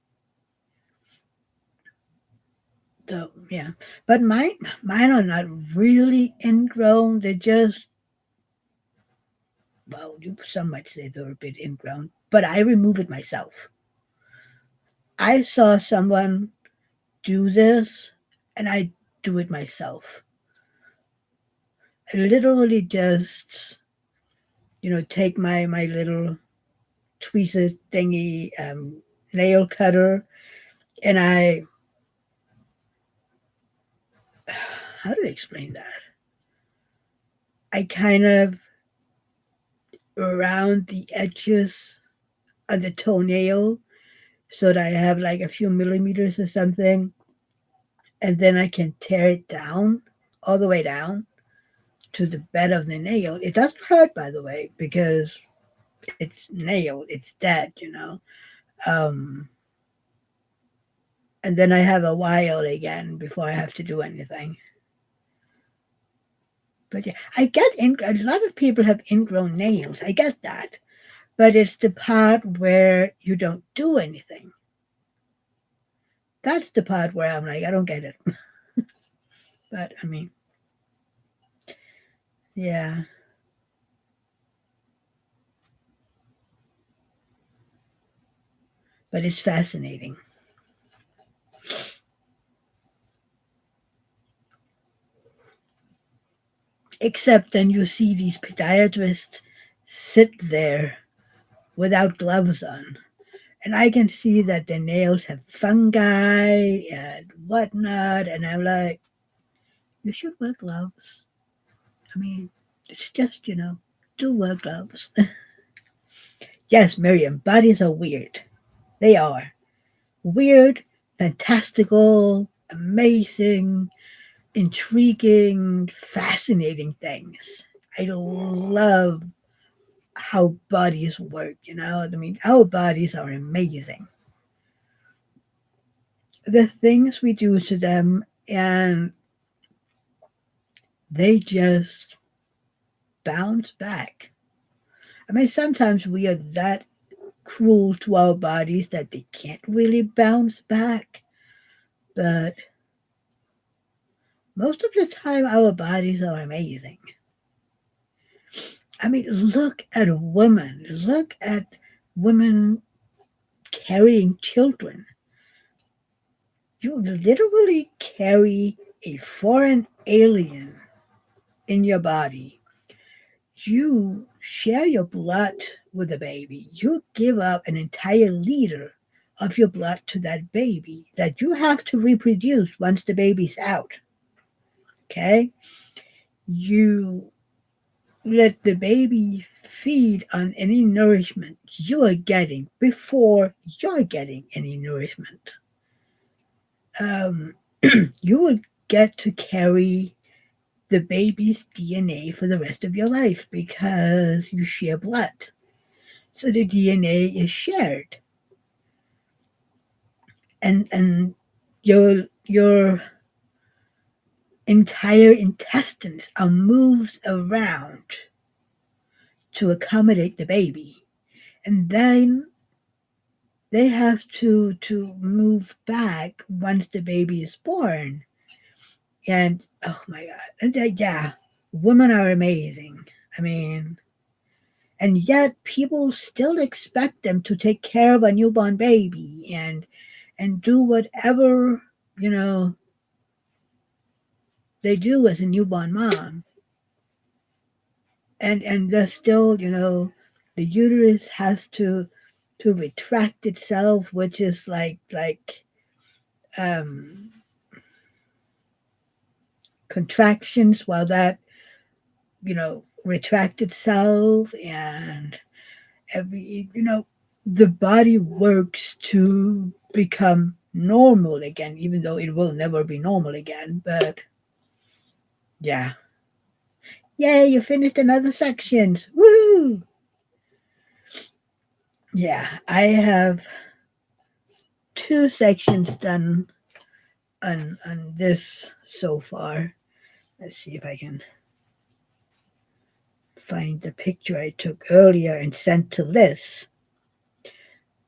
So yeah, but mine are not really ingrown. They're just, well, some might say they're a bit ingrown. But I remove it myself. I saw someone do this, and I do it myself. I literally just, take my little tweezer thingy nail cutter, and how do I explain that? I kind of around the edges of the toenail so that I have like a few millimeters or something, and then I can tear it down all the way down to the bed of the nail. It doesn't hurt, by the way, because it's nailed, it's dead. Um, and then I have a while again before I have to do anything. But yeah, I get a lot of people have ingrown nails. I get that, but it's the part where you don't do anything. That's the part where I'm like, I don't get it. But I mean, yeah, but it's fascinating. Except then you see these podiatrists sit there without gloves on. And I can see that their nails have fungi and whatnot. And I'm like, you should wear gloves. I mean, it's just, do wear gloves. Yes, Miriam, bodies are weird. They are weird, fantastical, amazing, intriguing, fascinating things. I love how bodies work, I mean, our bodies are amazing. The things we do to them, and they just bounce back. I mean, sometimes we are that. cruel to our bodies that they can't really bounce back. But most of the time, our bodies are amazing. I mean, look at a woman. Look at women carrying children. You literally carry a foreign alien in your body. You share your blood with the baby. You give up an entire liter of your blood to that baby that you have to reproduce once the baby's out. Okay? You let the baby feed on any nourishment you are getting before you're getting any nourishment. Um, you will get to carry the baby's DNA for the rest of your life because you share blood. So the DNA is shared. And your entire intestines are moved around to accommodate the baby. And then they have to move back once the baby is born. And oh my god. And yeah, women are amazing. I mean, and yet people still expect them to take care of a newborn baby and do whatever, you know, they do as a newborn mom. And there's still, the uterus has to retract itself, which is like um contractions while that, retract itself. And every, the body works to become normal again, even though it will never be normal again. But yeah. Yay, you finished another section. Woo! Yeah, I have two sections done on this so far. Let's see if I can find the picture I took earlier and sent to Liz.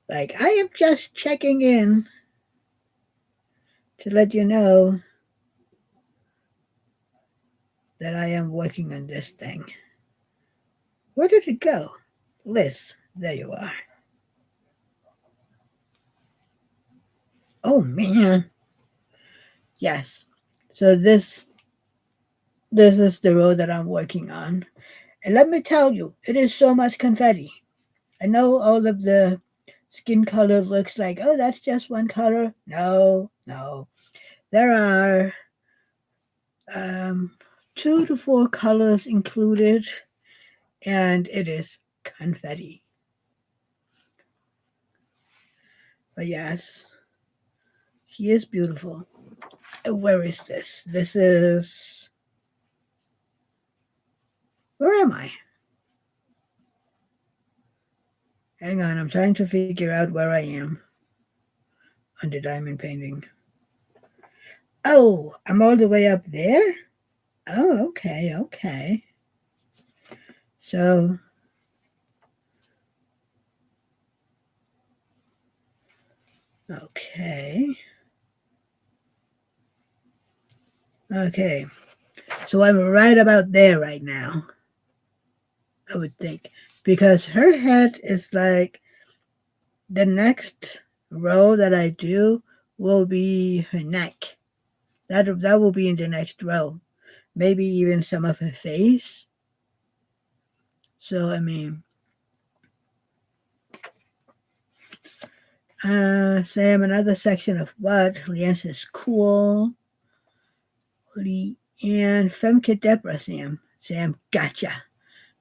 Like, I am just checking in to let you know that I am working on this thing. Where did it go? Liz, there you are. Oh man. Yes. So this is the road that I'm working on. And let me tell you, it is so much confetti. I know all of the skin color looks like, oh, that's just one color. No, no. There are um, 2 to 4 colors included, and it is confetti. But yes, she is beautiful. Where is this? This is. Where am I? Hang on, I'm trying to figure out where I am on the diamond painting. Oh, I'm all the way up there? Oh, okay, okay. So, okay. Okay. So I'm right about there right now, I would think. Because her head is like the next row that I do will be her neck. That will be in the next row. Maybe even some of her face. So I mean, Sam, another section of what? Leanne says cool. Leanne, Femke Deborah, Sam. Sam, gotcha.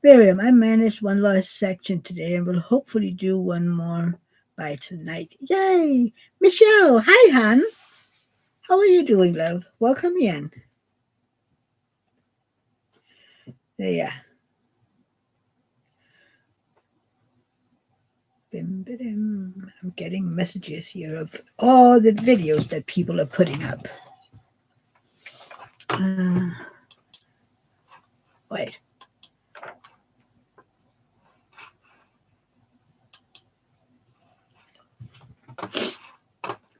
Miriam, I managed one last section today and will hopefully do one more by tonight. Yay! Michelle, hi, hon. How are you doing, love? Welcome in. Yeah. I'm getting messages here of all the videos that people are putting up. Wait.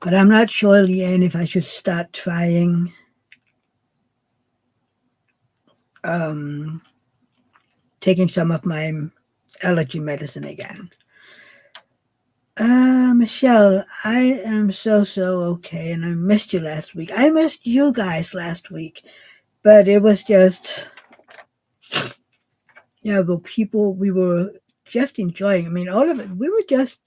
But I'm not sure, Leanne, if I should start trying um, taking some of my allergy medicine again. Michelle, I am so okay, and I missed you last week. I missed you guys last week, but it was just, the people we were just enjoying. I mean, all of it. We were just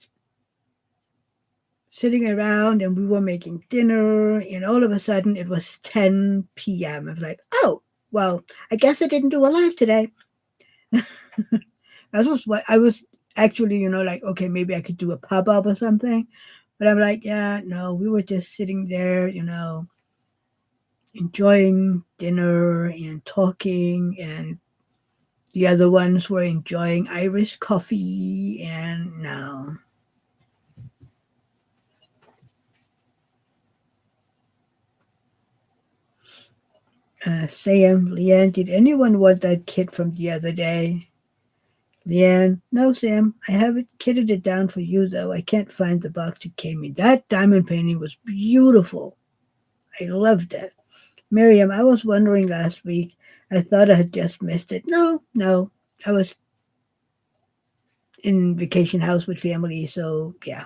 sitting around and we were making dinner, and all of a sudden it was 10 p.m. I was like, oh, well, I guess I didn't do a live today. That was what I was actually, like, okay, maybe I could do a pop up or something. But I'm like, yeah, no, we were just sitting there, enjoying dinner and talking, and the other ones were enjoying Irish coffee, and no. Sam, Leanne, did anyone want that kit from the other day? Leanne, no, Sam, I haven't kitted it down for you, though. I can't find the box it came in. That diamond painting was beautiful. I loved it. Miriam, I was wondering last week. I thought I had just missed it. No, no. I was in vacation house with family, so yeah.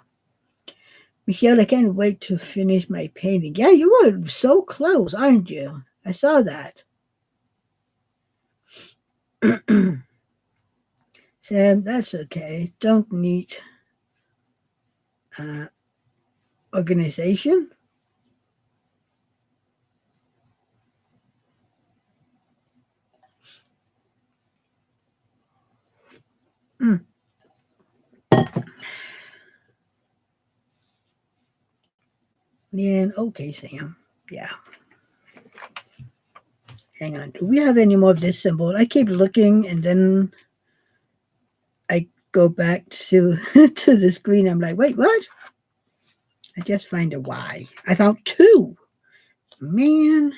Michelle, I can't wait to finish my painting. Yeah, you were so close, aren't you? I saw that. Sam, that's okay. Don't need uh, organization. Mm, Leanne, okay, Sam. Yeah, hang on. Do we have any more of this symbol? I keep looking and then I go back to to the screen. I'm like, wait, what? I just find a Y. I found two. Man,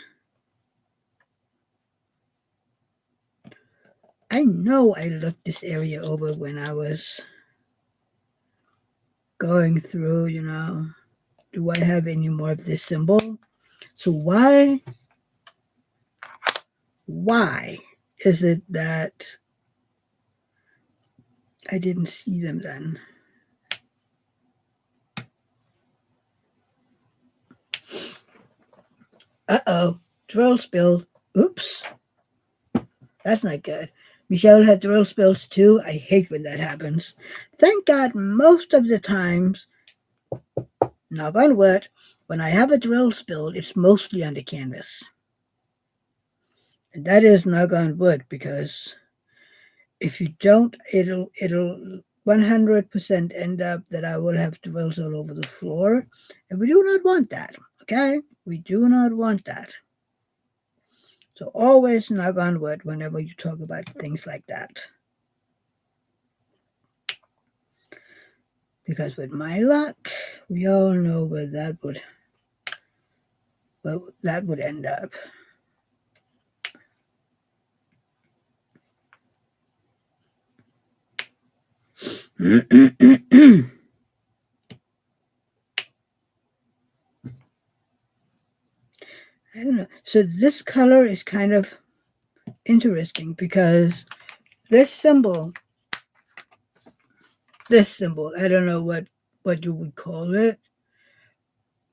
I know I looked this area over when I was going through, do I have any more of this symbol? So why is it that I didn't see them then? Uh-oh, drill spill. Oops, that's not good. Michelle had drill spills too. I hate when that happens. Thank God most of the times, knock on wood, when I have a drill spill, it's mostly on the canvas. And that is knock on wood, because if you don't, it'll 100% end up that I will have drills all over the floor, and we do not want that. Okay, we do not want that. So always knock on wood whenever you talk about things like that, because with my luck, we all know where that would end up. I don't know. So this color is kind of interesting because this symbol, I don't know what you would call it,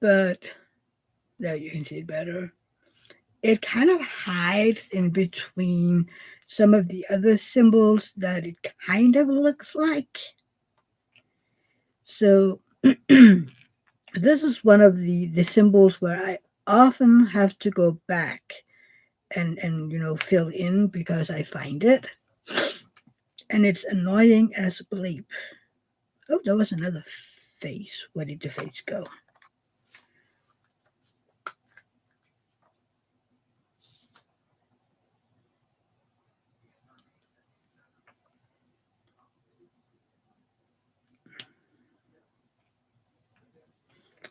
but there you can see it better. It kind of hides in between some of the other symbols that it kind of looks like. So this is one of the symbols where I often have to go back and fill in because I find it, and it's annoying as bleep. Oh, there was another face. Where did the face go?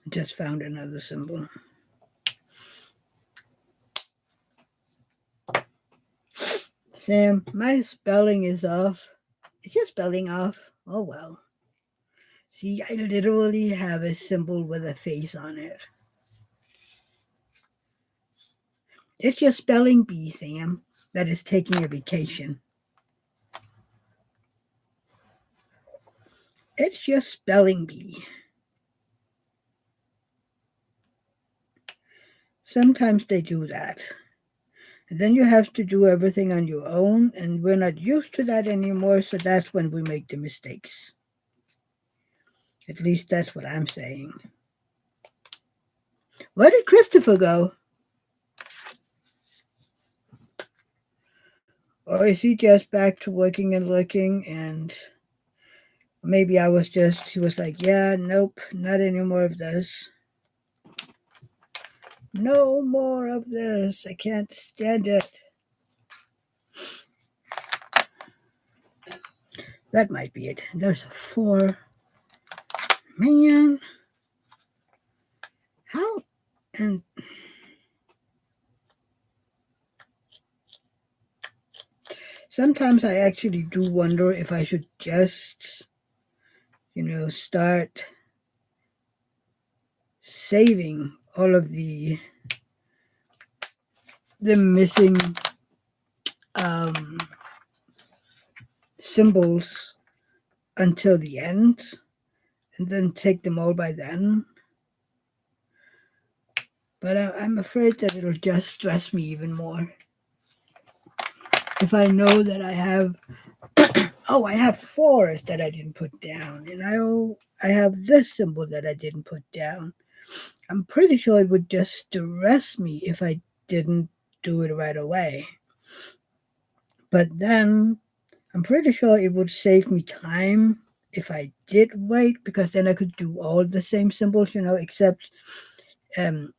Just found another symbol. Sam, my spelling is off. Is your spelling off? Oh well. See, I literally have a symbol with a face on it. It's your spelling bee, Sam, that is taking a vacation. It's your spelling bee. Sometimes they do that. And then you have to do everything on your own, and we're not used to that anymore, so that's when we make the mistakes. At least that's what I'm saying. Where did Christopher go? Or is he just back to working and looking? And maybe he was like, yeah, nope, not any more of this. No more of this. I can't stand it. That might be it. There's a 4. Man. How? And sometimes I actually do wonder if I should just, start saving all of the missing um, symbols until the end, and then take them all by then. But I'm afraid that it'll just stress me even more if I know that I have. Oh, I have 4s that I didn't put down, and I have this symbol that I didn't put down. I'm pretty sure it would just stress me if I didn't do it right away. But then I'm pretty sure it would save me time if I did wait, because then I could do all the same symbols, except um,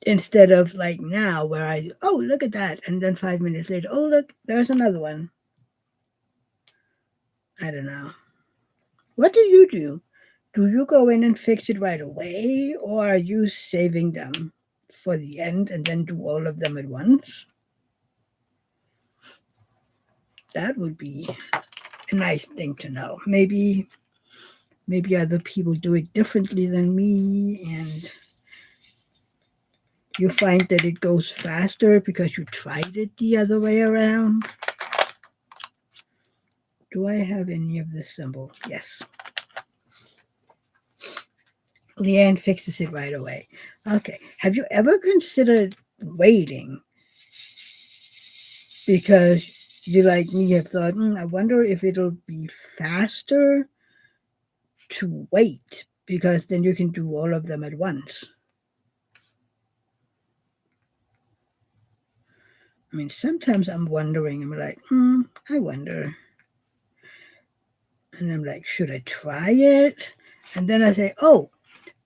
instead of like now where oh, look at that. And then 5 minutes later, oh, look, there's another one. I don't know. What do you do? Do you go in and fix it right away, or are you saving them for the end and then do all of them at once? That would be a nice thing to know. Maybe other people do it differently than me, and you find that it goes faster because you tried it the other way around. Do I have any of this symbol? Yes. Leanne fixes it right away. Okay. Have you ever considered waiting? Because you, like me, have thought, I wonder if it'll be faster to wait, because then you can do all of them at once. I mean, sometimes I'm wondering, I'm like, I wonder. And I'm like, should I try it? And then I say, oh,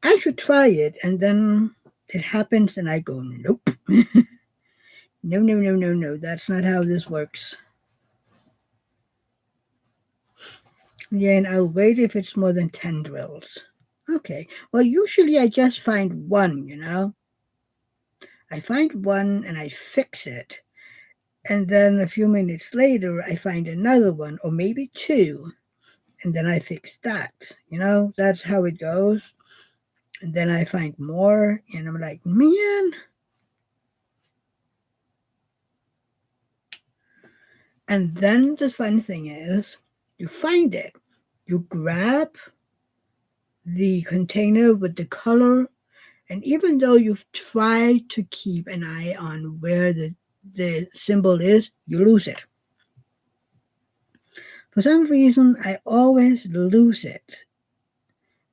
I should try it. And then it happens and I go, nope. No, no, no, no, no. That's not how this works. Yeah, and I'll wait if it's more than 10 drills. Okay. Well, usually I just find one. I find one and I fix it. And then a few minutes later, I find another one, or maybe 2. And then I fix that. That's how it goes. And then I find more, and I'm like, man. And then the fun thing is, you find it. You grab the container with the color, and even though you've tried to keep an eye on where the symbol is, you lose it. For some reason, I always lose it.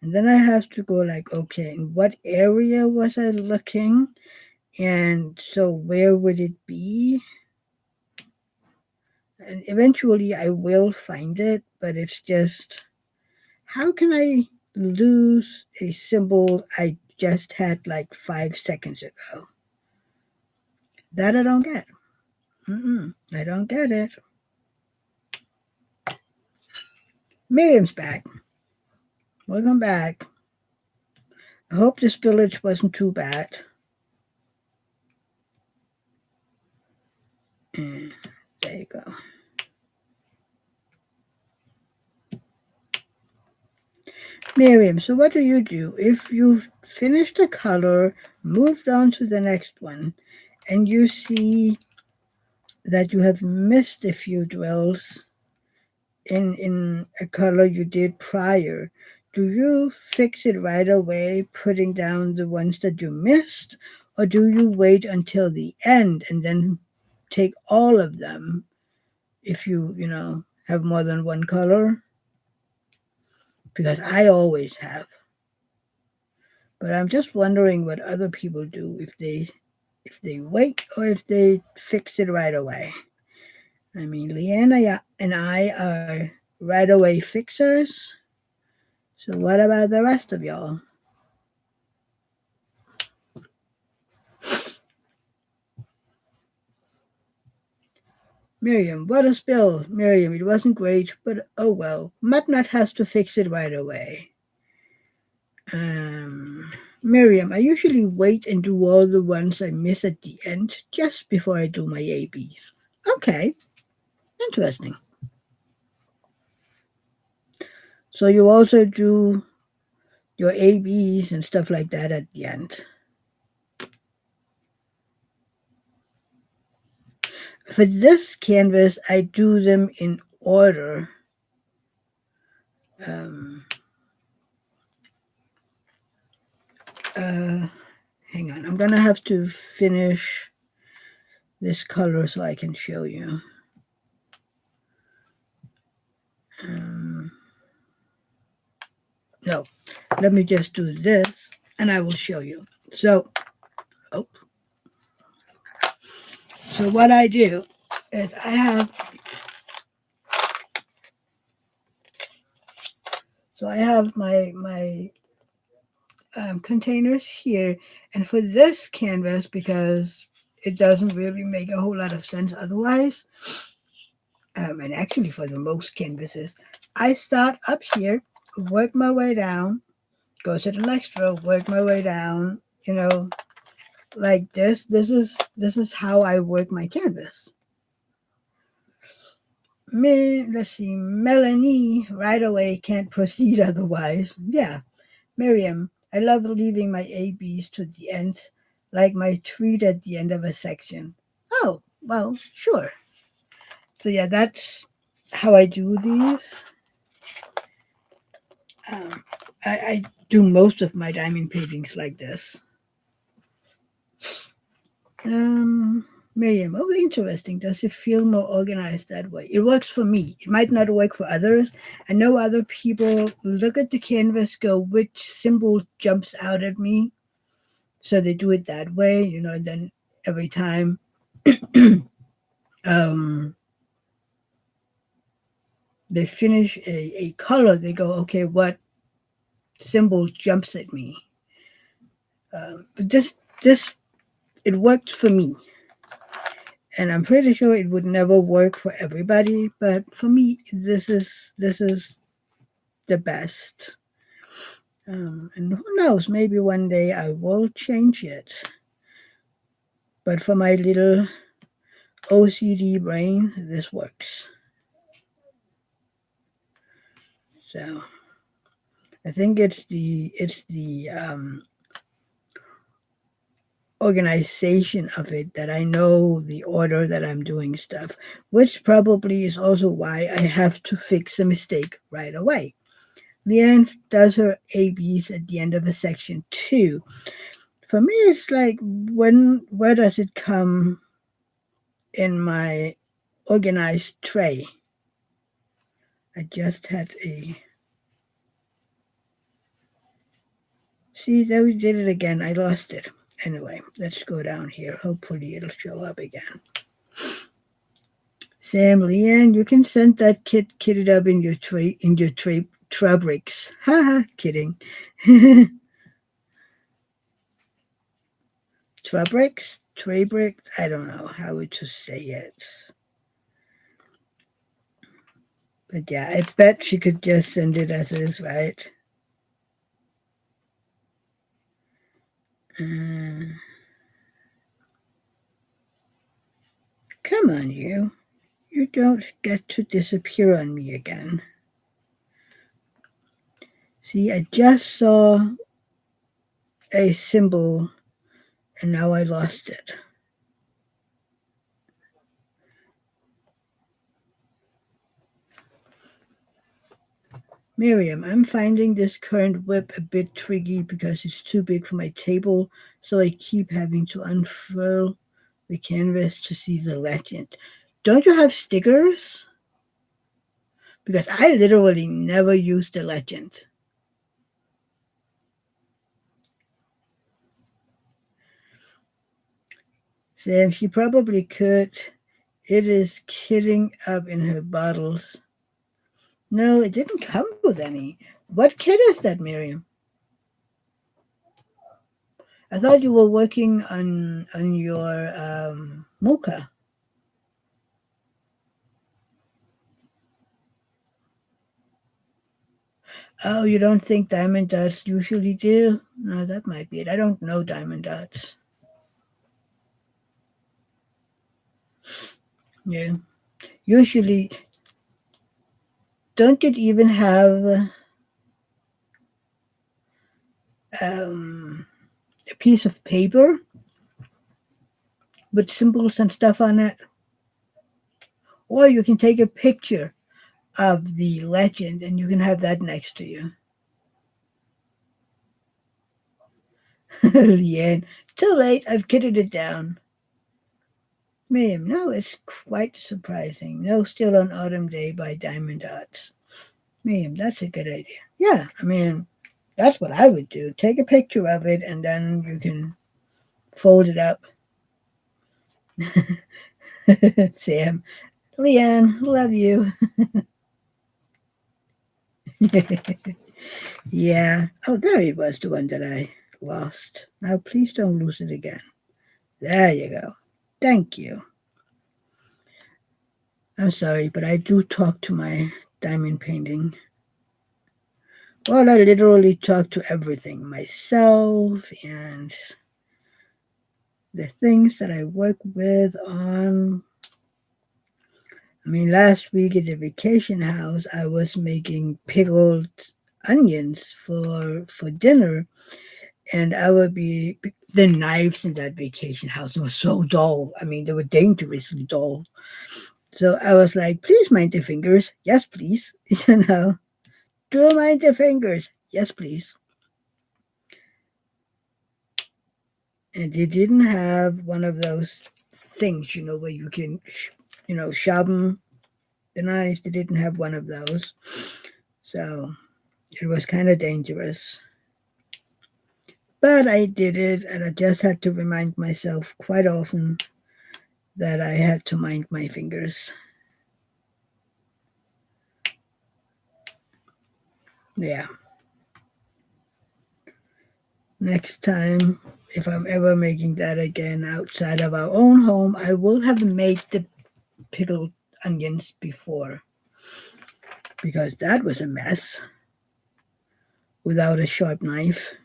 And then I have to go like, okay, in what area was I looking? And so where would it be? And eventually I will find it, but it's just, how can I lose a symbol I just had like 5 seconds ago? That I don't get. I don't get it. Miriam's back. Welcome back. I hope this spillage wasn't too bad. And there you go. Miriam, so what do you do if you've finished a color, moved on to the next one, and you see that you have missed a few dwells in a color you did prior? Do you fix it right away, putting down the ones that you missed, or do you wait until the end and then take all of them if you have more than one color? Because I always have. But I'm just wondering what other people do if they wait or if they fix it right away. I mean, Leanna and I are right away fixers. So what about the rest of y'all? Miriam, what a spill. Miriam, it wasn't great, but oh well. Matnat has to fix it right away. Um, Miriam, I usually wait and do all the ones I miss at the end just before I do my ABs. Okay, interesting. So you also do your ABs and stuff like that at the end. For this canvas, I do them in order. Um, uh, Hang on, I'm gonna have to finish this color so I can show you. Um, no, let me just do this and I will show you. Oh, so what I do is I have my containers here, and for this canvas, because it doesn't really make a whole lot of sense otherwise, and actually for the most canvases, I start up here, work my way down, go to the next row, work my way down, like this. This is how I work my canvas. Let's see, Melanie right away can't proceed otherwise. Yeah, Miriam, I love leaving my ABs to the end, like my treat at the end of a section. Oh, well, sure. So yeah, that's how I do these. Um, I do most of my diamond paintings like this. Um, Miriam, oh, interesting. Does it feel more organized that way? It works for me. It might not work for others. I know other people look at the canvas, go, which symbol jumps out at me? So they do it that way, and then every time um, they finish a color, they go, okay, what symbol jumps at me? But this it worked for me, and I'm pretty sure it would never work for everybody. But for me, this is the best. And who knows? Maybe one day I will change it. But for my little OCD brain, this works. So I think it's the organization of it that I know the order that I'm doing stuff, which probably is also why I have to fix a mistake right away. Leanne does her ABs at the end of a section too. For me, it's like where does it come in my organized tray? I just had a see there we did it again. I lost it. Anyway, let's go down here. Hopefully it'll show up again. Sam, Leanne, you can send that kitted up in your tray Trubricks. Haha, kidding. Trubricks? Tray bricks? I don't know how to say it. But yeah, I bet she could just send it as is, right? Uh, Come on, you. You don't get to disappear on me again. See, I just saw a symbol and now I lost it. Miriam, I'm finding this current whip a bit tricky because it's too big for my table, so I keep having to unfurl the canvas to see the legend. Don't you have stickers? Because I literally never use the legend. Sam, she probably could. It is kitting up in her bottles. No, it didn't come with any. What kit is that, Miriam? I thought you were working on your mocha. Oh, you don't think diamond dots usually do? No, that might be it. I don't know diamond dots. Yeah. Usually, don't it even have a piece of paper with symbols and stuff on it? Or you can take a picture of the legend and you can have that next to you. Leanne, too late. I've kitted it down. Miriam, no, it's quite surprising. No, still on Autumn Day by Diamond Dots. Miriam, that's a good idea. Yeah, I mean, that's what I would do. Take a picture of it and then you can fold it up. Sam, Leanne, love you. Yeah. Oh, there it was, the one that I lost. Now, please don't lose it again. There you go. Thank you. I'm sorry, but I do talk to my diamond painting. Well, I literally talk to everything myself and the things that I work with on. I mean, last week at the vacation house, I was making pickled onions for dinner, and I would be the knives in that vacation house were so dull. I mean, they were dangerously dull. So I was like, please mind the fingers. Yes, please. You know, do mind the fingers. Yes, please. And they didn't have one of those things, where you can, sharpen the knives. They didn't have one of those. So it was kind of dangerous. But I did it, and I just had to remind myself quite often that I had to mind my fingers. Yeah. Next time, if I'm ever making that again outside of our own home, I will have made the pickled onions before because that was a mess without a sharp knife.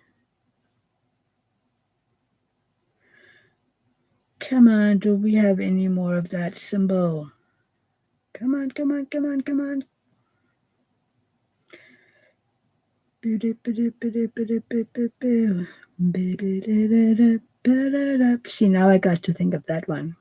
Come on, do we have any more of that symbol? Come on, come on, come on, come on. See, now I got to think of that one.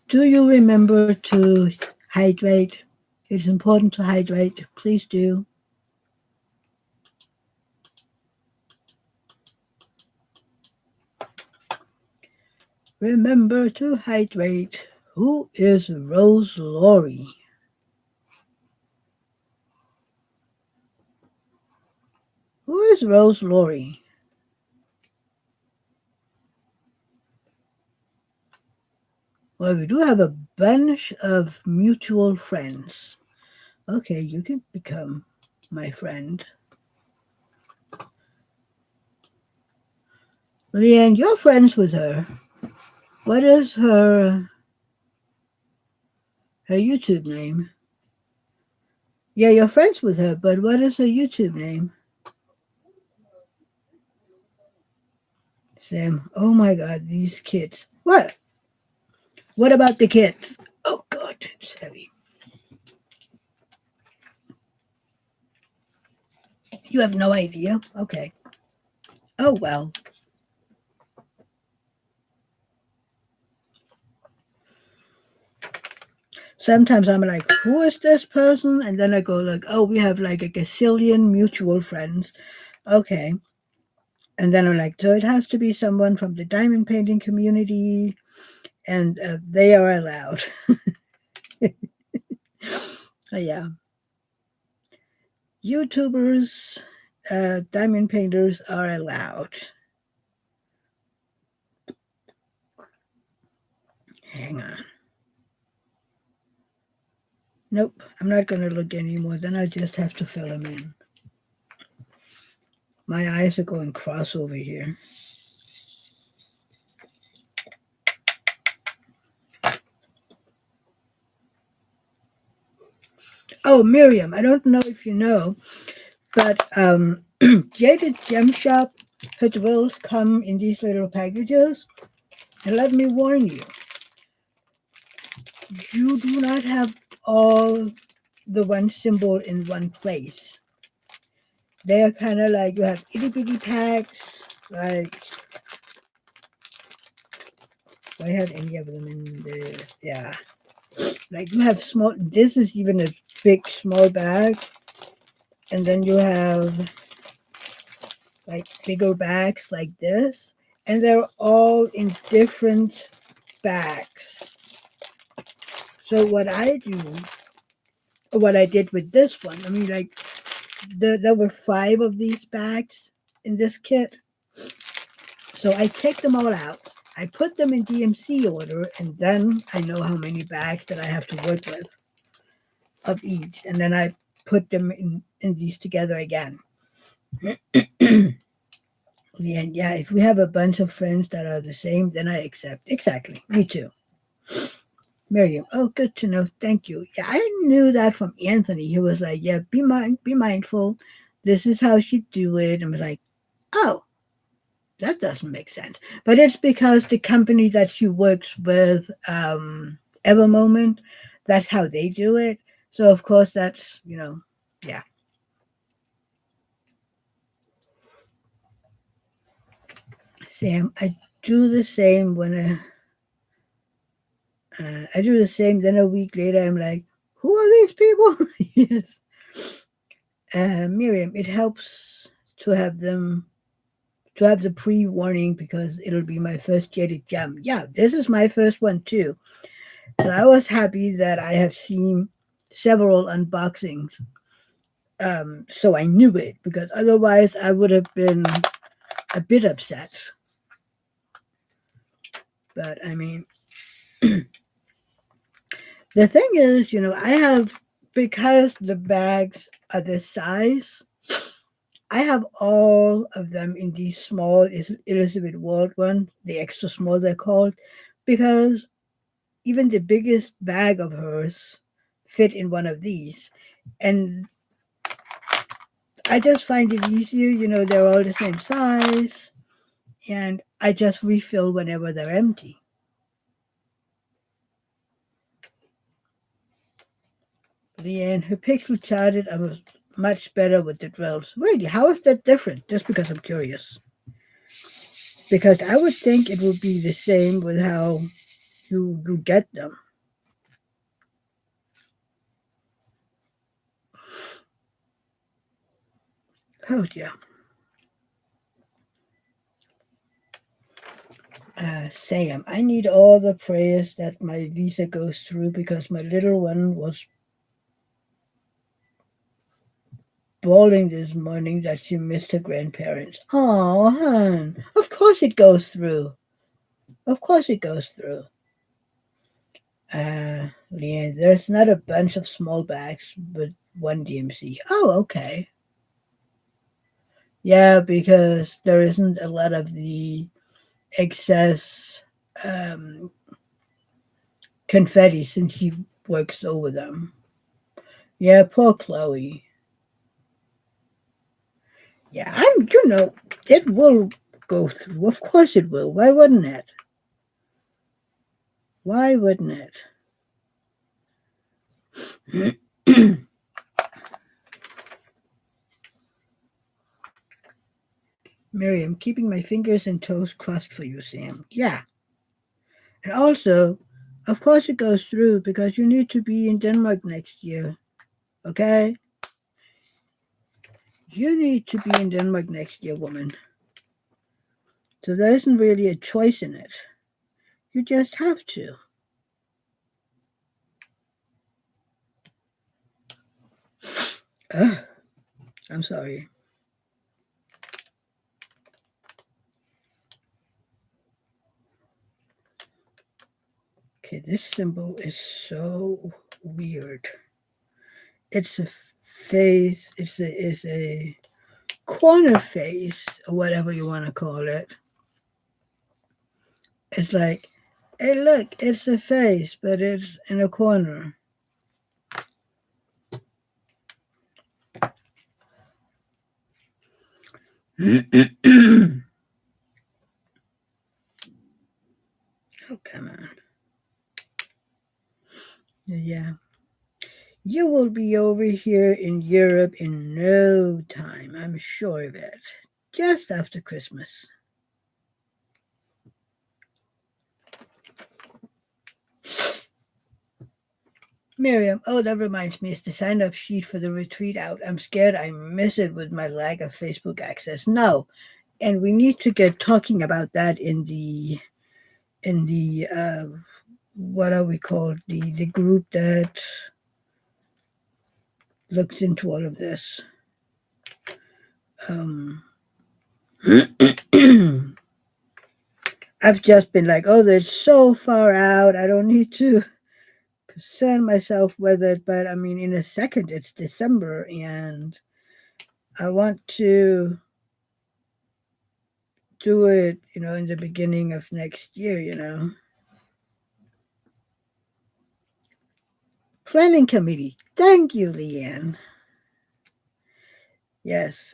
Do you remember to hydrate? It's important to hydrate. Please do. Remember to hydrate. Who is Rose Laurie? Who is Rose Laurie? Well, we do have a bunch of mutual friends. Okay, you can become my friend. Leanne, you're friends with her. What is her YouTube name? Yeah, you're friends with her, but what is her YouTube name? Sam, oh my God, these kids. What? What about the kids? Oh God, it's heavy. You have no idea? Okay. Oh well. Sometimes I'm like, who is this person? And then I go like, oh, we have like a gazillion mutual friends. Okay. And then I'm like, so it has to be someone from the diamond painting community, and they are allowed. So yeah, YouTubers, diamond painters are allowed. Hang on. Nope, I'm not going to look anymore. Then I just have to fill them in. My eyes are going cross over here. Oh, Miriam, I don't know if you know, but Jaded Gem Shop, her drills come in these little packages. And let me warn you, you do not have all the one symbol in one place. They are kind of like you have itty bitty packs. Like, do I have any of them in there? Yeah. Like you have small, this is even a big small bag. And then you have like bigger bags like this. And they're all in different bags. So what I do, what I did with this one, I mean, like there were 5 of these bags in this kit. So I take them all out. I put them in DMC order, and then I know how many bags that I have to work with of each. And then I put them in these together again. Yeah, if we have a bunch of friends that are the same, then I accept. Exactly. Me too. Miriam, oh, good to know. Thank you. Yeah, I knew that from Anthony. He was like, yeah, be mindful. This is how she do it. And I was like, oh, that doesn't make sense. But it's because the company that she works with, Evermoment, that's how they do it. So of course that's, yeah. Sam, I do the same when I do the same. Then a week later, I'm like, who are these people? Yes. Miriam, it helps to have them to have the pre-warning because it'll be my first Jedi gem. Yeah, this is my first one too. So I was happy that I have seen several unboxings. So I knew it because otherwise I would have been a bit upset. But I mean, the thing is, I have, because the bags are this size, I have all of them in these small Elizabeth Ward one, the extra small they're called, because even the biggest bag of hers fit in one of these. And I just find it easier, they're all the same size, and I just refill whenever they're empty. Leanne, her pixel charted, I was much better with the drills. Really, how is that different? Just because I'm curious. Because I would think it would be the same with how you get them. Oh yeah. Sam, I need all the prayers that my visa goes through because my little one was bawling this morning that she missed her grandparents. Oh, hon. Of course it goes through. Of course it goes through. Leanne, there's not a bunch of small bags, but one DMC. Oh, okay. Yeah, because there isn't a lot of the excess um, confetti since he works over them. Yeah, poor Chloe. Yeah, it will. go through. Of course it will. Why wouldn't it? Why wouldn't it? Miriam, keeping my fingers and toes crossed for you, Sam. Yeah. And also, of course it goes through because you need to be in Denmark next year. Okay? You need to be in Denmark next year, woman. So there isn't really a choice in it. You just have to. Ugh, I'm sorry. Okay, this symbol is so weird. It's a face. It's a corner face or whatever you want to call it. It's like, hey, look, it's a face, but it's in a corner. Oh, come on. Yeah. You will be over here in Europe in no time, I'm sure of it. Just after Christmas. Miriam, oh, that reminds me, it's the sign up sheet for the retreat out. I'm scared I miss it with my lack of Facebook access. No. And we need to get talking about that in the what are we called? The group that looks into all of this. Um I've just been like, oh, they're so far out. I don't need to concern myself with it. But I mean, in a second, it's December, and I want to do it, in the beginning of next year. Planning committee. Thank you, Leanne. Yes.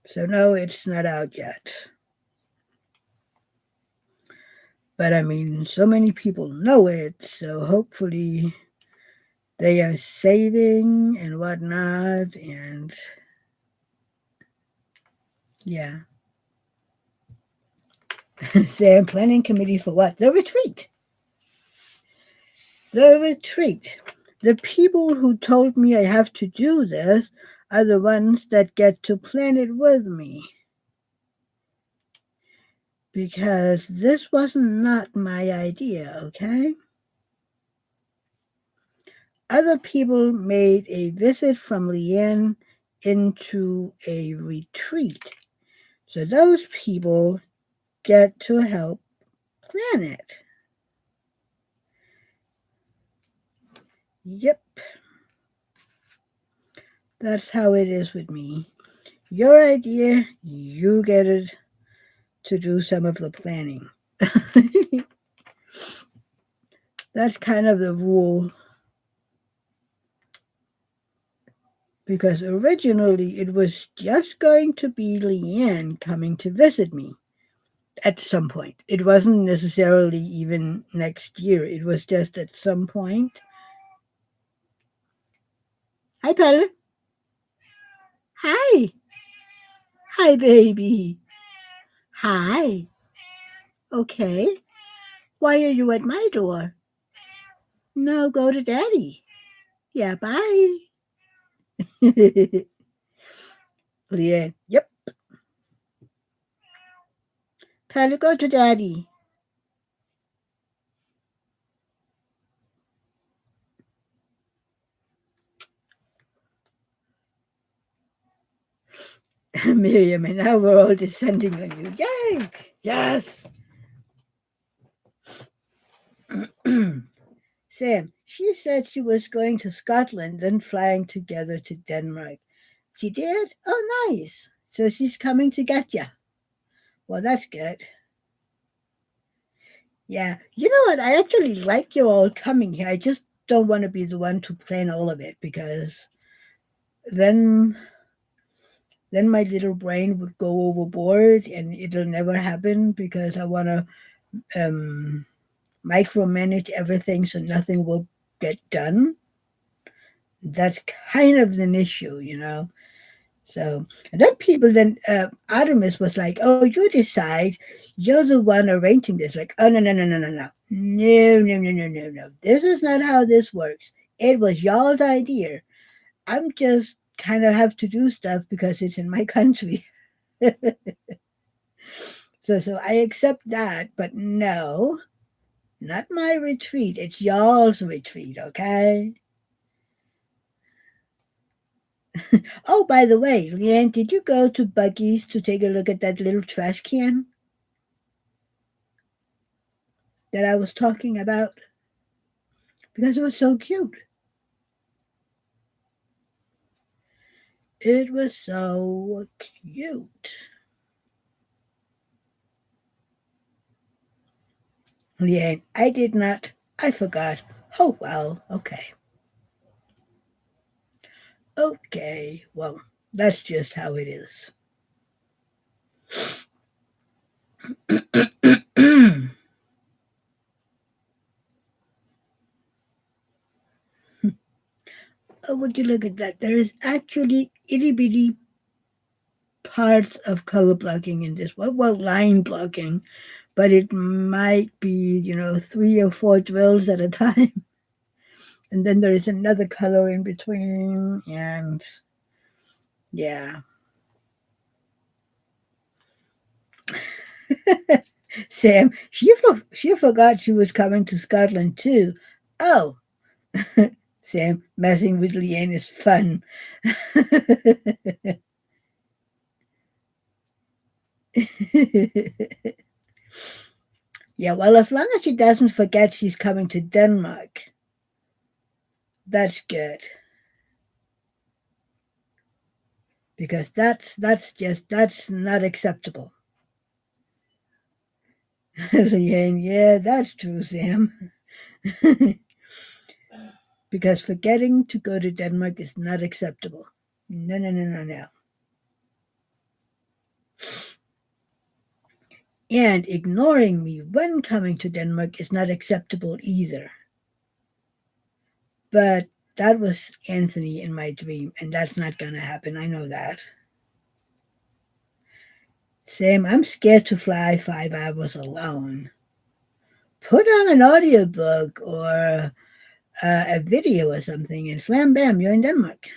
So no, it's not out yet. But I mean, so many people know it, so hopefully they are saving and whatnot, and yeah. Sam, planning committee for what? The retreat. The retreat. The people who told me I have to do this are the ones that get to plan it with me. Because this was not my idea, okay? Other people made a visit from Leanne into a retreat. So those people get to help plan it. Yep. That's how it is with me. Your idea, you get it to do some of the planning. That's kind of the rule. Because originally it was just going to be Leanne coming to visit me at some point. It wasn't necessarily even next year, it was just at some point. Hi, Pelle. Hi. Hi, baby. Hi. Okay. Why are you at my door? No, go to daddy. Yeah, bye. Leanne, yep. Pelle, go to daddy. Miriam, and now we're all descending on you. Yay! Yes. Sam, she said she was going to Scotland, then flying together to Denmark. She did? Oh, nice. So she's coming to get you. Well, that's good. Yeah. You know what? I actually like you all coming here. I just don't want to be the one to plan all of it because then then my little brain would go overboard and it'll never happen because I want to um, micromanage everything so nothing will get done. That's kind of an issue, you know. So and then people then Artemis was like, "Oh, you decide. You're the one arranging this." Like, "Oh no no no no no no no no no no no no. This is not how this works. It was y'all's idea. I'm just kind of have to do stuff because it's in my country." So I accept that, but no, not my retreat. It's y'all's retreat, okay? Oh, by the way, Leanne, did you go to Buggy's to take a look at that little trash can that I was talking about? Because it was so cute. It was so cute. Leanne, I did not. I forgot. Oh, well, okay. Okay, well, that's just how it is. Oh, would you look at that? There is actually itty bitty parts of color blocking in this one. Well, line blocking, but it might be, 3 or 4 drills at a time. And then there is another color in between. And yeah. Sam, she forgot she was coming to Scotland too. Oh, Sam, messing with Leanne is fun. Yeah, well, as long as she doesn't forget she's coming to Denmark, that's good. Because that's not acceptable. Leanne, yeah, that's true, Sam. Because forgetting to go to Denmark is not acceptable. No, no, no, no, no. And ignoring me when coming to Denmark is not acceptable either. But that was Anthony in my dream, and that's not gonna happen. I know that. Sam, I'm scared to fly 5 hours alone. Put on an audiobook or a video or something, and slam bam, you're in Denmark.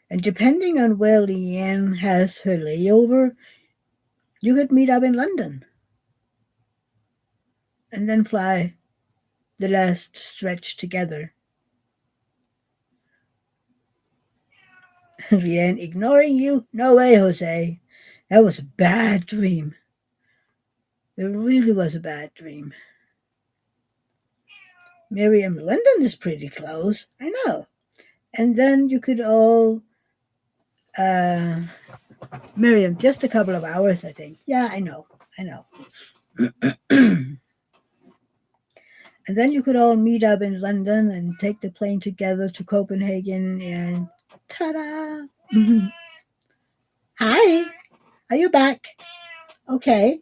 And depending on where Leanne has her layover, you could meet up in London and then fly the last stretch together. Leanne, ignoring you? No way, Jose. That was a bad dream. It really was a bad dream. Miriam, London is pretty close. I know. And then you could all, uh, Miriam, just a couple of hours, I think. Yeah, I know. I know. And then you could all meet up in London and take the plane together to Copenhagen and ta-da! Hi, are you back? Okay.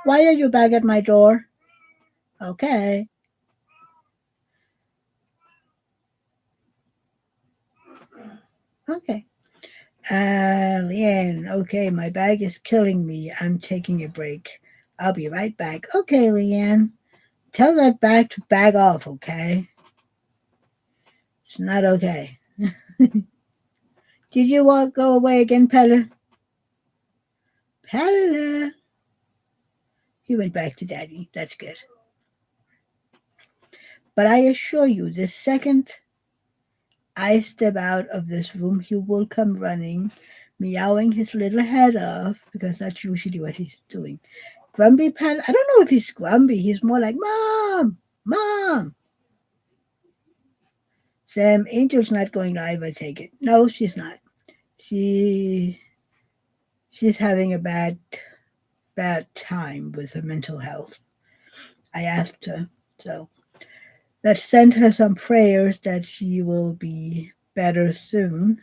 Why are you back at my door? Okay. Okay. Leanne, okay, my bag is killing me. I'm taking a break. I'll be right back. Okay, Leanne. Tell that bag to bag off, okay? It's not okay. Did you go away again, Pella? Pella. He went back to Daddy. That's good. But I assure you, the second I step out of this room, he will come running, meowing his little head off, because that's usually what he's doing. Grumpy Pella, I don't know if he's grumpy. He's more like, Mom, Mom. Sam, Angel's not going live, I take it. No, she's not. She she's having a bad time with her mental health. I asked her. So let's send her some prayers that she will be better soon.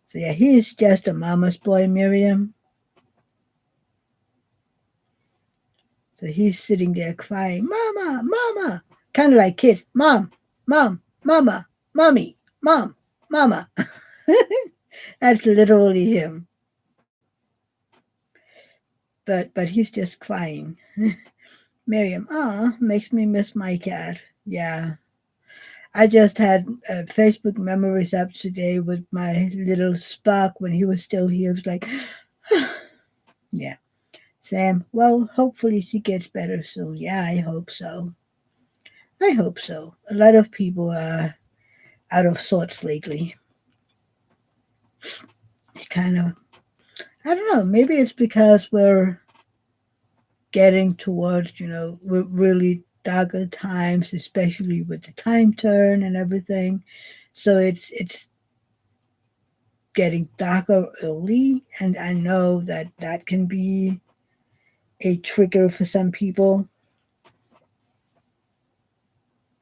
So yeah, he's just a mama's boy, Miriam. So he's sitting there crying, Mama, Mama, kind of like kids, Mom, Mom, Mama, Mommy, Mom, Mama. That's literally him. But he's just crying. Miriam, makes me miss my cat. Yeah. I just had Facebook memories up today with my little Spock when he was still here. It was like, yeah. Sam, well, hopefully she gets better soon. Yeah, I hope so. I hope so. A lot of people are out of sorts lately. It's kind of, I don't know, maybe it's because we're getting towards, really darker times, especially with the time turn and everything. So it's getting darker early, and I know that that can be a trigger for some people.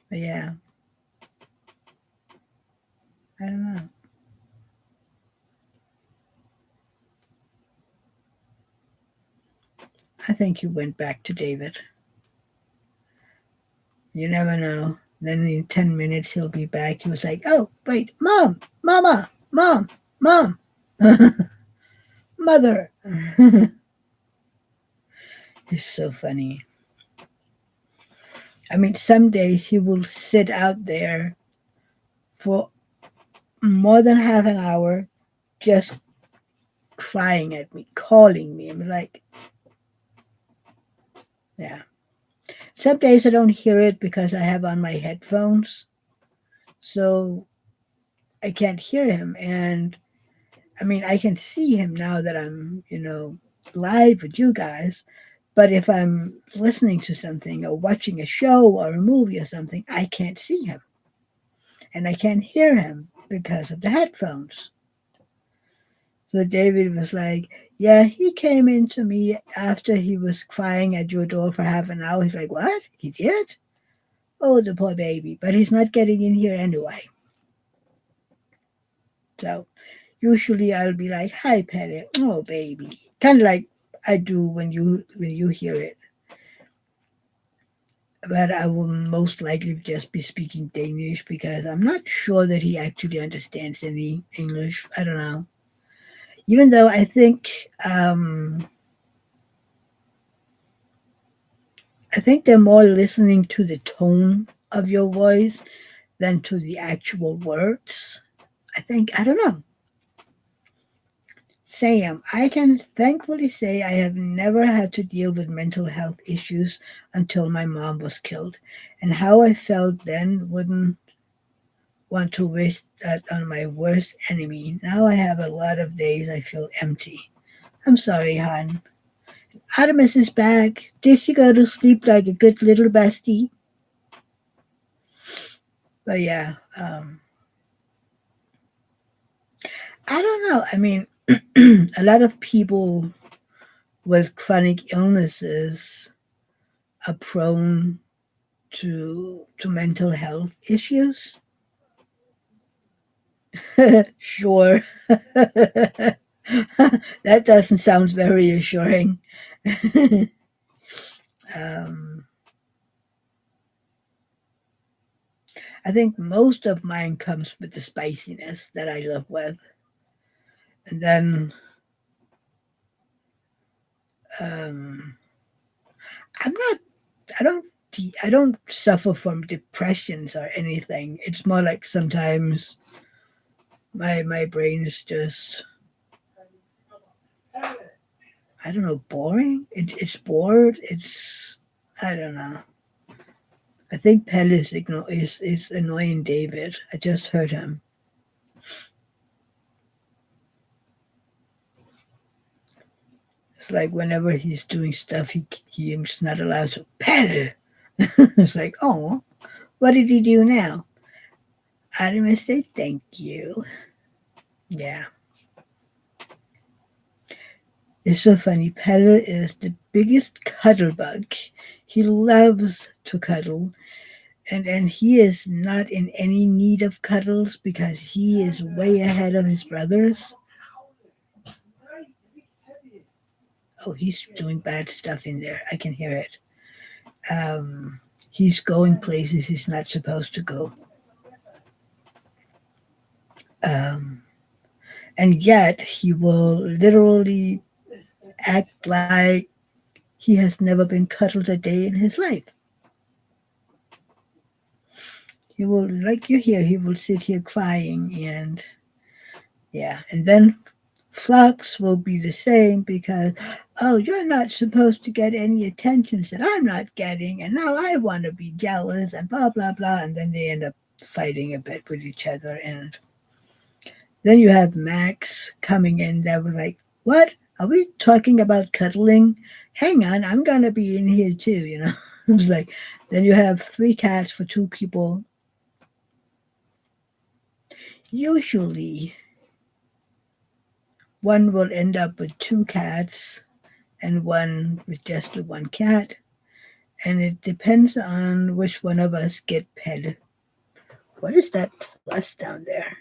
But yeah, I don't know. I think you went back to David. You never know. Then in 10 minutes he'll be back. He was like, oh, wait, Mom, Mama, Mom, Mom, Mother. He's so funny. I mean, some days he will sit out there for more than half an hour just crying at me, calling me. I'm like, yeah. Some days I don't hear it because I have on my headphones. So I can't hear him. And I mean, I can see him now that I'm, live with you guys. But if I'm listening to something or watching a show or a movie or something, I can't see him and I can't hear him because of the headphones. So David was like, yeah, he came into me after he was crying at your door for half an hour. He's like, what? He did? Oh, the poor baby. But he's not getting in here anyway. So usually I'll be like, hi, Petty. Oh, baby. Kind of like I do when you hear it. But I will most likely just be speaking Danish because I'm not sure that he actually understands any English. I don't know. Even though I think they're more listening to the tone of your voice than to the actual words. I don't know. Sam, I can thankfully say I have never had to deal with mental health issues until my mom was killed. And how I felt then wouldn't want to wish that on my worst enemy. Now I have a lot of days I feel empty. I'm sorry, hon. Artemis is back. Did she go to sleep like a good little bestie? But yeah, I don't know. I mean, a lot of people with chronic illnesses are prone to mental health issues. Sure. That doesn't sound very assuring. um, I think most of mine comes with the spiciness that I live with. And then um, I'm not, I don't, I don't suffer from depressions or anything. It's more like sometimes my brain is just, I don't know, boring. It's bored. I don't know. I think Pell is annoying David. I just heard him. It's like whenever he's doing stuff, he's not allowed to Pell. It's like, oh, what did he do now? I didn't say thank you. Yeah. It's so funny. Pelle is the biggest cuddle bug. He loves to cuddle. And he is not in any need of cuddles because he is way ahead of his brothers. Oh, he's doing bad stuff in there. I can hear it. Um, he's going places he's not supposed to go. Um, and yet he will literally act like he has never been cuddled a day in his life. He will, like you hear, he will sit here crying and yeah. And then Flux will be the same because, oh, you're not supposed to get any attention that I'm not getting, and now I want to be jealous and blah, blah, blah. And then they end up fighting a bit with each other. And then you have Max coming in that was like, what? Are we talking about cuddling? Hang on, I'm going to be in here too. It was like, then you have three cats for two people. Usually, one will end up with two cats and one with just the one cat. And it depends on which one of us get petted. What is that plus down there?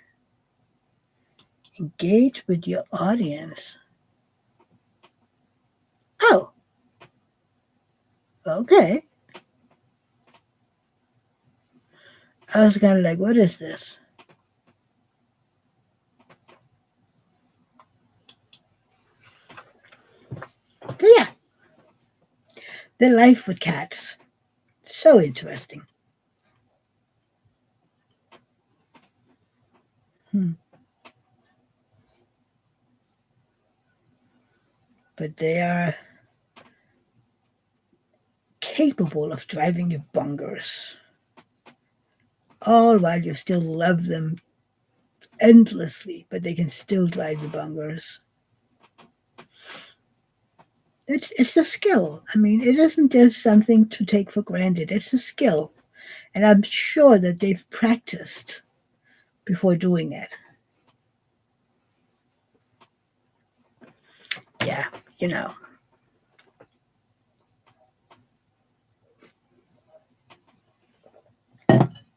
Engage with your audience. Oh, okay. I was kind of like, what is this? But yeah, the life with cats. So interesting. Hmm. But they are capable of driving you bonkers, all while you still love them endlessly, but they can still drive you bonkers. It's a skill. I mean, it isn't just something to take for granted. It's a skill, and I'm sure that they've practiced before doing it. Yeah, you know.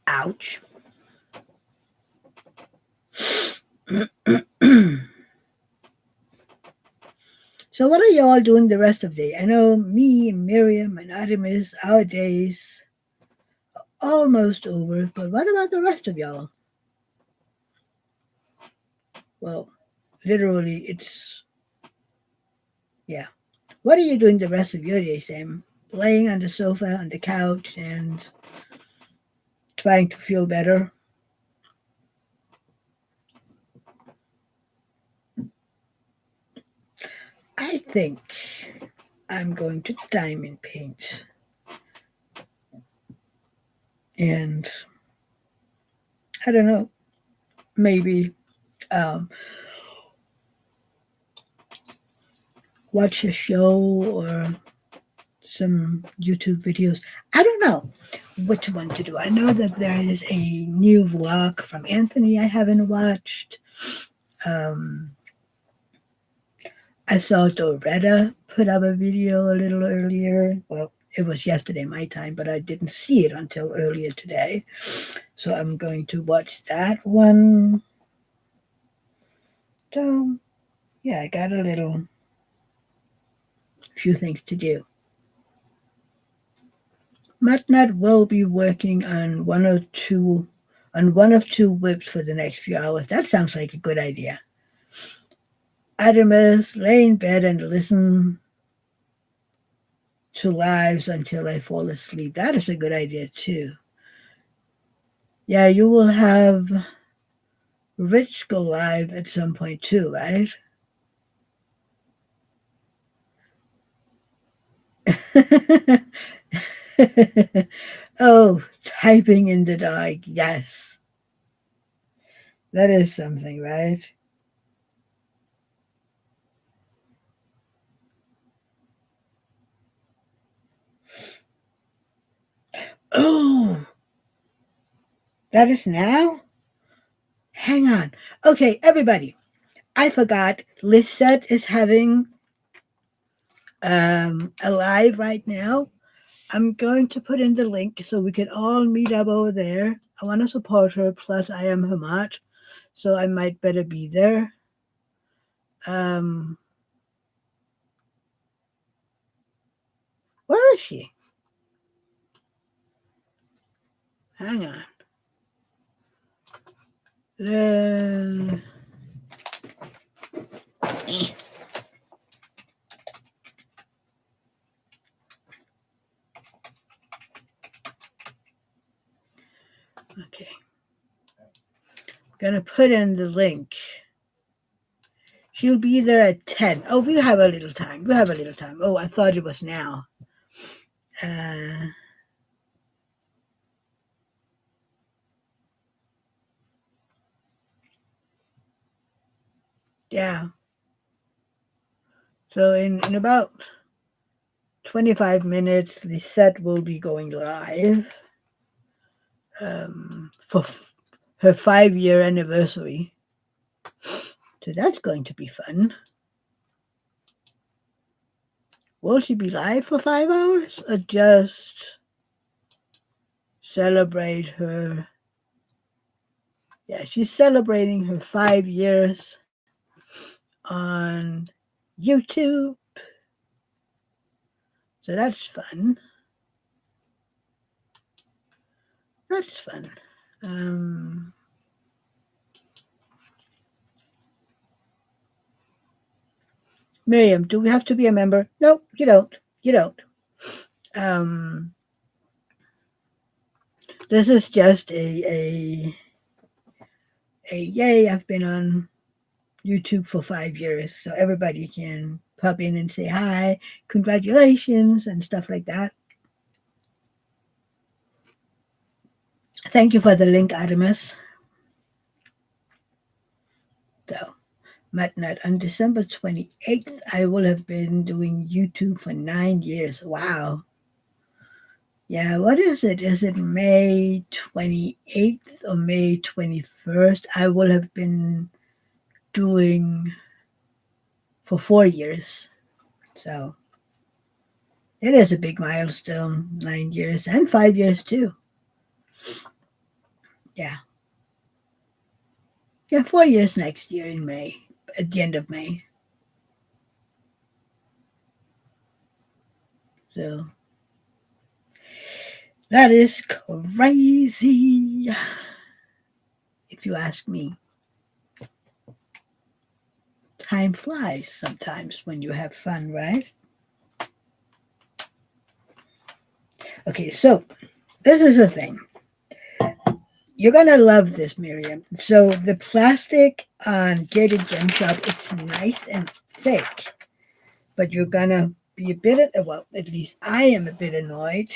Ouch. So, what are you all doing the rest of the day? I know me, Miriam, and Artemis, our days almost over, but what about the rest of y'all? Well, literally, it's yeah. What are you doing the rest of your day, Sam? Laying on the sofa, on the couch, and trying to feel better? I think I'm going to diamond paint and I don't know, maybe um, watch a show or some YouTube videos. I don't know which one to do. I know that there is a new vlog from Anthony I haven't watched. Um, I saw Doretta put up a video a little earlier. Well, it was yesterday my time, but I didn't see it until earlier today. So I'm going to watch that one. So yeah, I got a little few things to do. MatNat will be working on one of two whips for the next few hours. That sounds like a good idea. Adamus, lay in bed and listen to lives until I fall asleep. That is a good idea too. Yeah, you will have Rich go live at some point too, right? Oh, typing in the dark. Yes, that is something, right? Oh, that is now? Hang on. Okay, everybody. I forgot. Lisette is having a live right now. I'm going to put in the link so we can all meet up over there. I want to support her. Plus, I am her mod, so I might better be there. Um, where is she? Hang on. Uh, okay. I'm gonna put in the link. She'll be there at 10. Oh, we have a little time. We have a little time. Oh, I thought it was now. Uh, yeah. So in about 25 minutes, the set will be going live for her 5-year anniversary. So that's going to be fun. Will she be live for 5 hours or just celebrate her? Yeah, she's celebrating her 5 years on YouTube. So that's fun. That's fun. Um, Miriam, do we have to be a member? No, you don't. You don't. Um, this is just a yay. I've been on YouTube for 5 years, so everybody can pop in and say hi, congratulations, and stuff like that. Thank you for the link, Artemis. So, Matnut, on December 28th, I will have been doing YouTube for 9 years. Wow. Yeah, what is it? Is it May 28th or May 21st? I will have been doing for 4 years. So it is a big milestone, 9 years and 5 years too. Yeah. Yeah, 4 years next year in May, at the end of May. So that is crazy, if you ask me. Time flies sometimes when you have fun, right? Okay, so this is the thing. You're gonna love this, Miriam. So the plastic on Gated Gem Shop, it's nice and thick, but you're gonna be a bit, well, at least I am a bit annoyed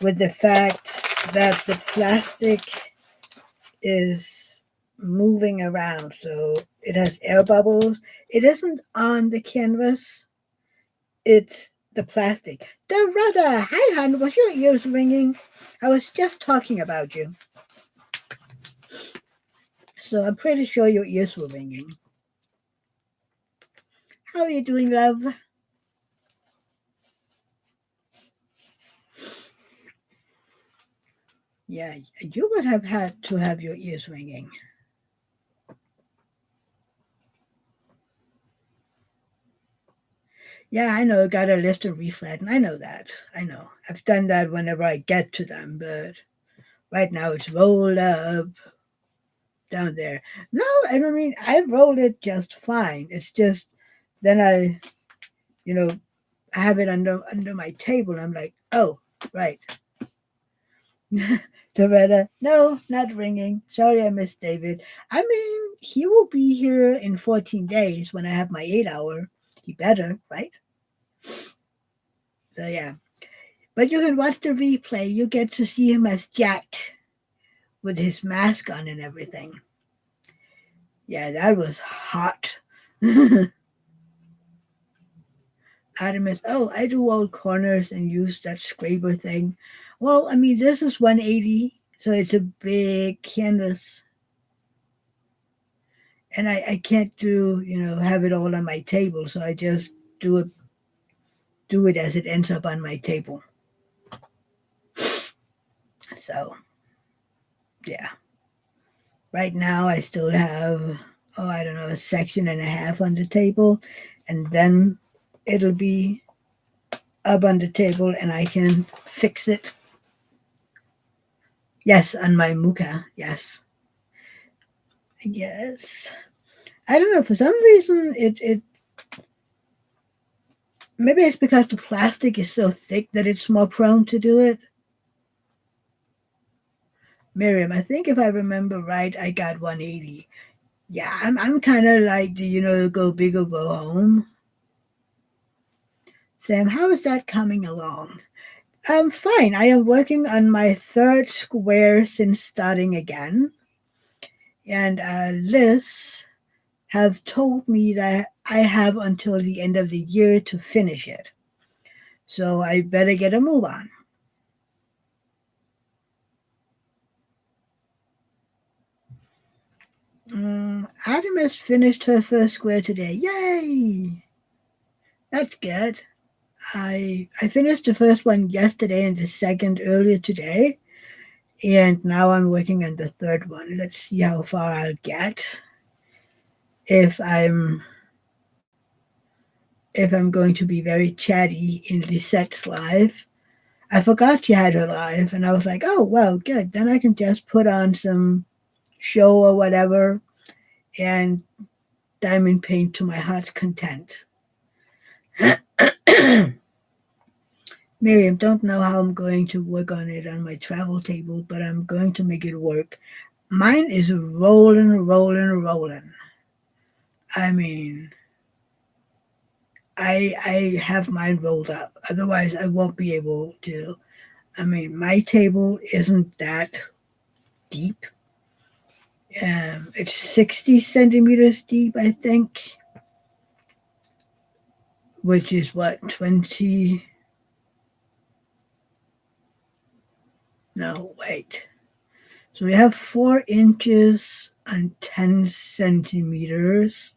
with the fact that the plastic is moving around. So it has air bubbles. It isn't on the canvas. It's the plastic. Dorada, hi, hon. Was your ears ringing? I was just talking about you. So I'm pretty sure your ears were ringing. How are you doing, love? Yeah, you would have had to have your ears ringing. Yeah, I know. Got to lift and reflatten. I know that. I know. I've done that whenever I get to them, but right now it's rolled up down there. No, I don't mean I rolled it just fine. It's just then you know, I have it under my table. I'm like, oh, right. Doretta, no, not ringing. Sorry, I missed David. I mean, he will be here in 14 days when I have my 8 hour. He better, right? So yeah. But you can watch the replay. You get to see him as Jack with his mask on and everything. Yeah, that was hot. Artemis, oh, I do all corners and use that scraper thing. Well, I mean, this is 180, so it's a big canvas. And I can't have it all on my table, so I just do it as it ends up on my table. So, yeah. Right now, I still have, oh, I don't know, a section and a half on the table, and then it'll be up on the table and I can fix it. Yes, on my muka. Yes. Yes. I don't know. For some reason, it maybe it's because the plastic is so thick that it's more prone to do it. Miriam, I think if I remember right, I got 180. Yeah, I'm kind of like the go big or go home. Sam, how is that coming along? Fine. I am working on my third square since starting again, and Liz have told me that I have until the end of the year to finish it. So I better get a move on. Adam has finished her first square today. Yay! That's good. I finished the first one yesterday and the second earlier today, and now I'm working on the third one. Let's see how far I'll get. If I'm if I'm going to be very chatty in Lisette's live. I forgot she had her live, and I was like, oh well, good. Then I can just put on some show or whatever and diamond paint to my heart's content. Miriam, don't know how I'm going to work on it on my travel table, but I'm going to make it work. Mine is rolling, rolling, rolling. I mean, I have mine rolled up. Otherwise, I won't be able to. I mean, my table isn't that deep. It's 60 centimeters deep, I think, which is what, 20? No, wait. So we have 4 inches and 10 centimeters.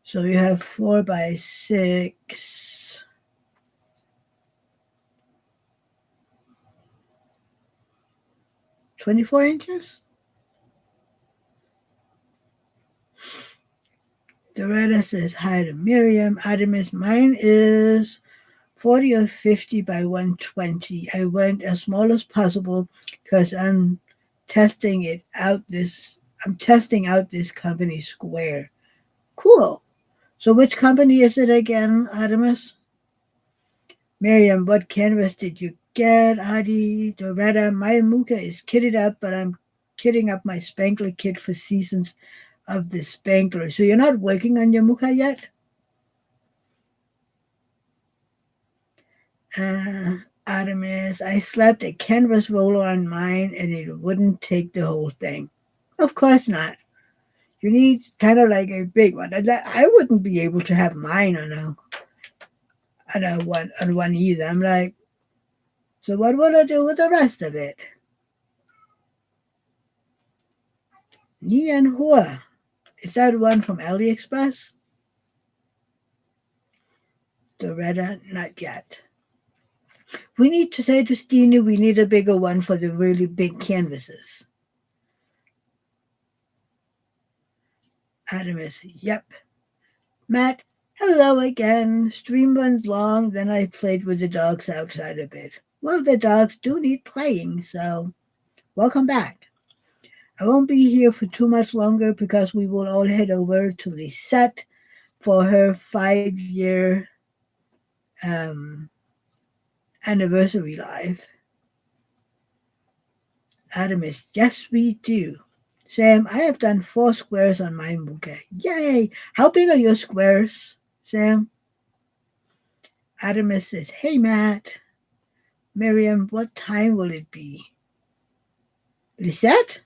So you have 4 by 6, 24 inches? Doretta says hi to Miriam. Artemis, mine is 40 or 50 by 120. I went as small as possible because testing it out this I'm testing out this company square. Cool. So which company is it again, Artemis? Miriam, what canvas did you get? Adi, Doretta, my Muka is kitted up, but I'm kitting up my Spankler kit for seasons of the Spankler. So you're not working on your Muka yet? Artemis, I slapped a canvas roller on mine and it wouldn't take the whole thing. Of course not. You need kind of like a big one. I wouldn't be able to have mine on one either. I'm like, so what will I do with the rest of it? Nian Hua. Is that one from AliExpress? Doretta, not yet. We need to say to Steenie we need a bigger one for the really big canvases. Artemis, yep. Matt, hello again. Stream runs long, then I played with the dogs outside a bit. Well, the dogs do need playing, so welcome back. I won't be here for too much longer because we will all head over to Lisette for her 5-year um, anniversary live. Adamus, yes, we do. Sam, I have done 4 squares on my muke. Yay! How big are your squares, Sam? Adamus says, hey, Matt. Miriam, what time will it be? Lisette?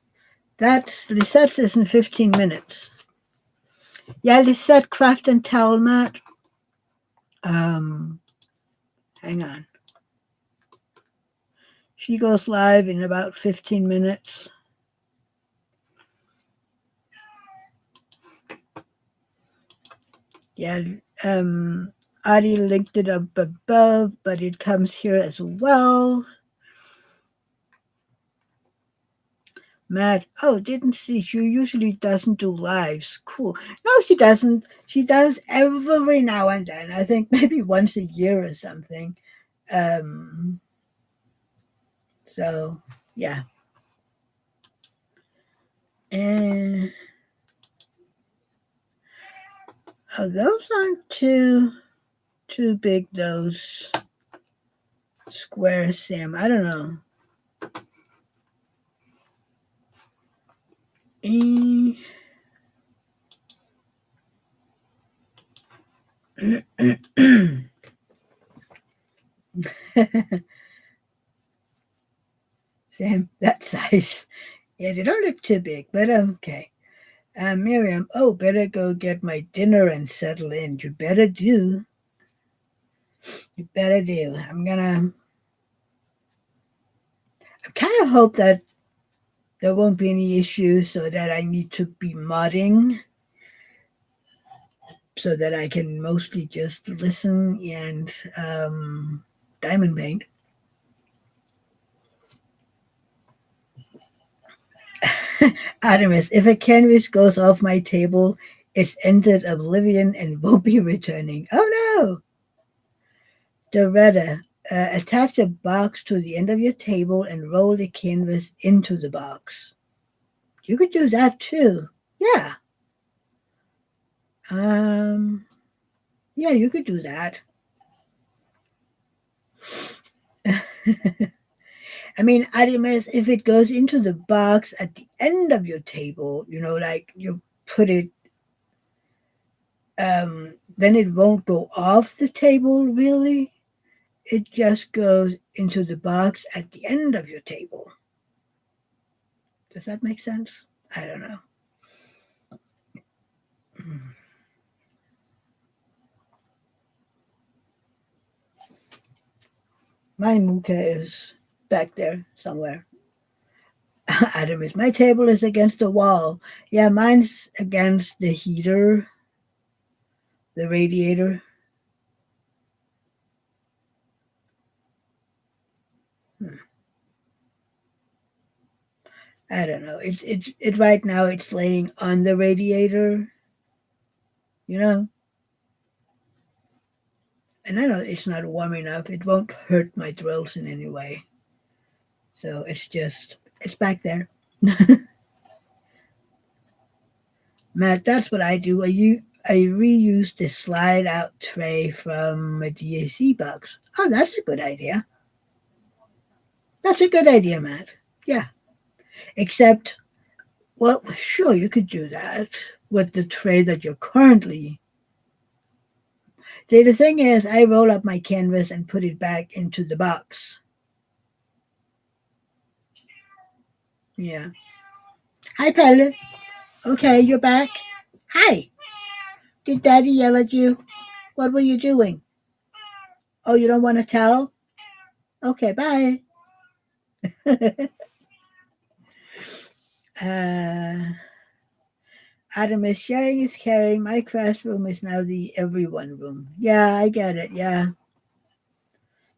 That's Lisette says in 15 minutes. Yeah, Lisette Craft and Towel, Matt. Um, hang on. She goes live in about 15 minutes. Yeah, Adi linked it up above, but it comes here as well. Matt, oh, didn't see. She usually doesn't do lives. Cool. No, she doesn't. She does every now and then. I think maybe once a year or something. Um, so yeah. And oh, those aren't too big. Those squares, Sam. I don't know. Eh, Sam, that size. Yeah, they don't look too big, but okay. Miriam, oh, better go get my dinner and settle in. You better do. You better do. I kind of hope that there won't be any issues so that I need to be modding so that I can mostly just listen and diamond paint. Artemis, if a canvas goes off my table, it's entered oblivion and won't be returning. Oh no! Doretta, attach a box to the end of your table and roll the canvas into the box. You could do that too. Yeah. Um, yeah, you could do that. I mean, Artemis, if it goes into the box at the end of your table, like you put it, then it won't go off the table, really. It just goes into the box at the end of your table. Does that make sense? I don't know. My Muka is back there somewhere. Artemis, my table is against the wall. Yeah, mine's against the heater, the radiator. Hmm. I don't know. It right now it's laying on the radiator, you know. And I know it's not warm enough. It won't hurt my drills in any way. So it's back there. Matt, that's what I do. I reuse the slide out tray from a DAC box. Oh, that's a good idea. That's a good idea, Matt. Yeah. Except, well, sure, you could do that with the tray that you're currently. See, the thing is, I roll up my canvas and put it back into the box. Yeah. Hi, Pelle. Okay, you're back. Hi. Did Daddy yell at you? What were you doing? Oh, you don't want to tell? Okay, bye. uh, Adam is sharing is caring. My classroom is now the everyone room. Yeah, I get it. Yeah.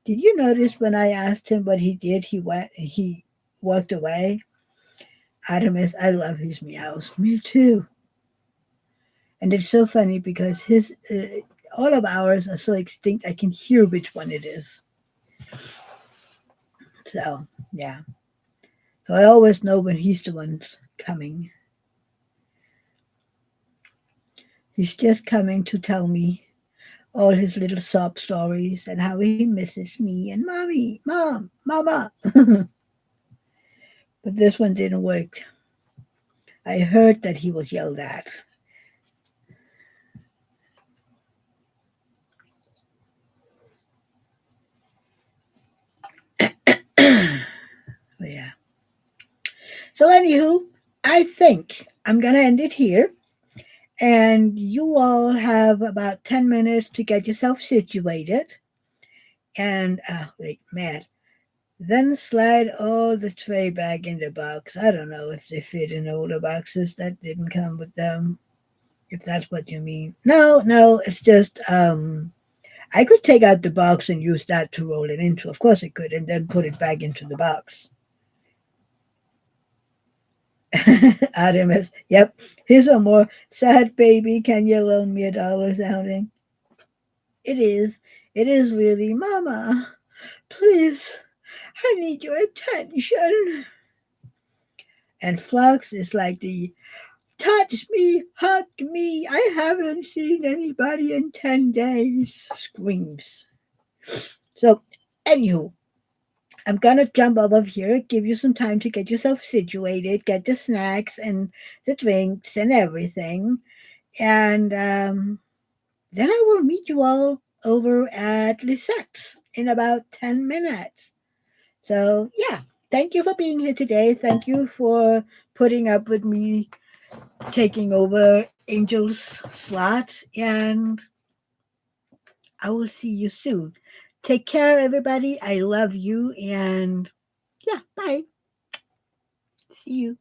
Did you notice when I asked him what he did, he walked away? Adam is, I love his meows. Me too. And it's so funny because his all of ours are so extinct. I can hear which one it is. So yeah. So I always know when he's the one coming. He's just coming to tell me all his little sob stories and how he misses me and mommy, mom, mama. But this one didn't work. I heard that he was yelled at. Yeah. So, anywho, I think I'm going to end it here. And you all have about 10 minutes to get yourself situated. And, wait, Matt, then slide all the tray back in the box. I don't know if they fit in older boxes that didn't come with them, if that's what you mean. No, no, it's just I could take out the box and use that to roll it into. Of course I could, and then put it back into the box. Artemis, yep. Here's a more sad baby. Can you loan me $1 sounding? It is. It is really, Mama. Please, I need your attention. And Flux is like the touch me, hug me. I haven't seen anybody in 10 days. Screams. So, anywho, I'm gonna jump over here, give you some time to get yourself situated, get the snacks and the drinks and everything. And then I will meet you all over at Lisette's in about 10 minutes. So, yeah, thank you for being here today. Thank you for putting up with me taking over Angel's slot. And I will see you soon. Take care, everybody. I love you. And yeah, bye. See you.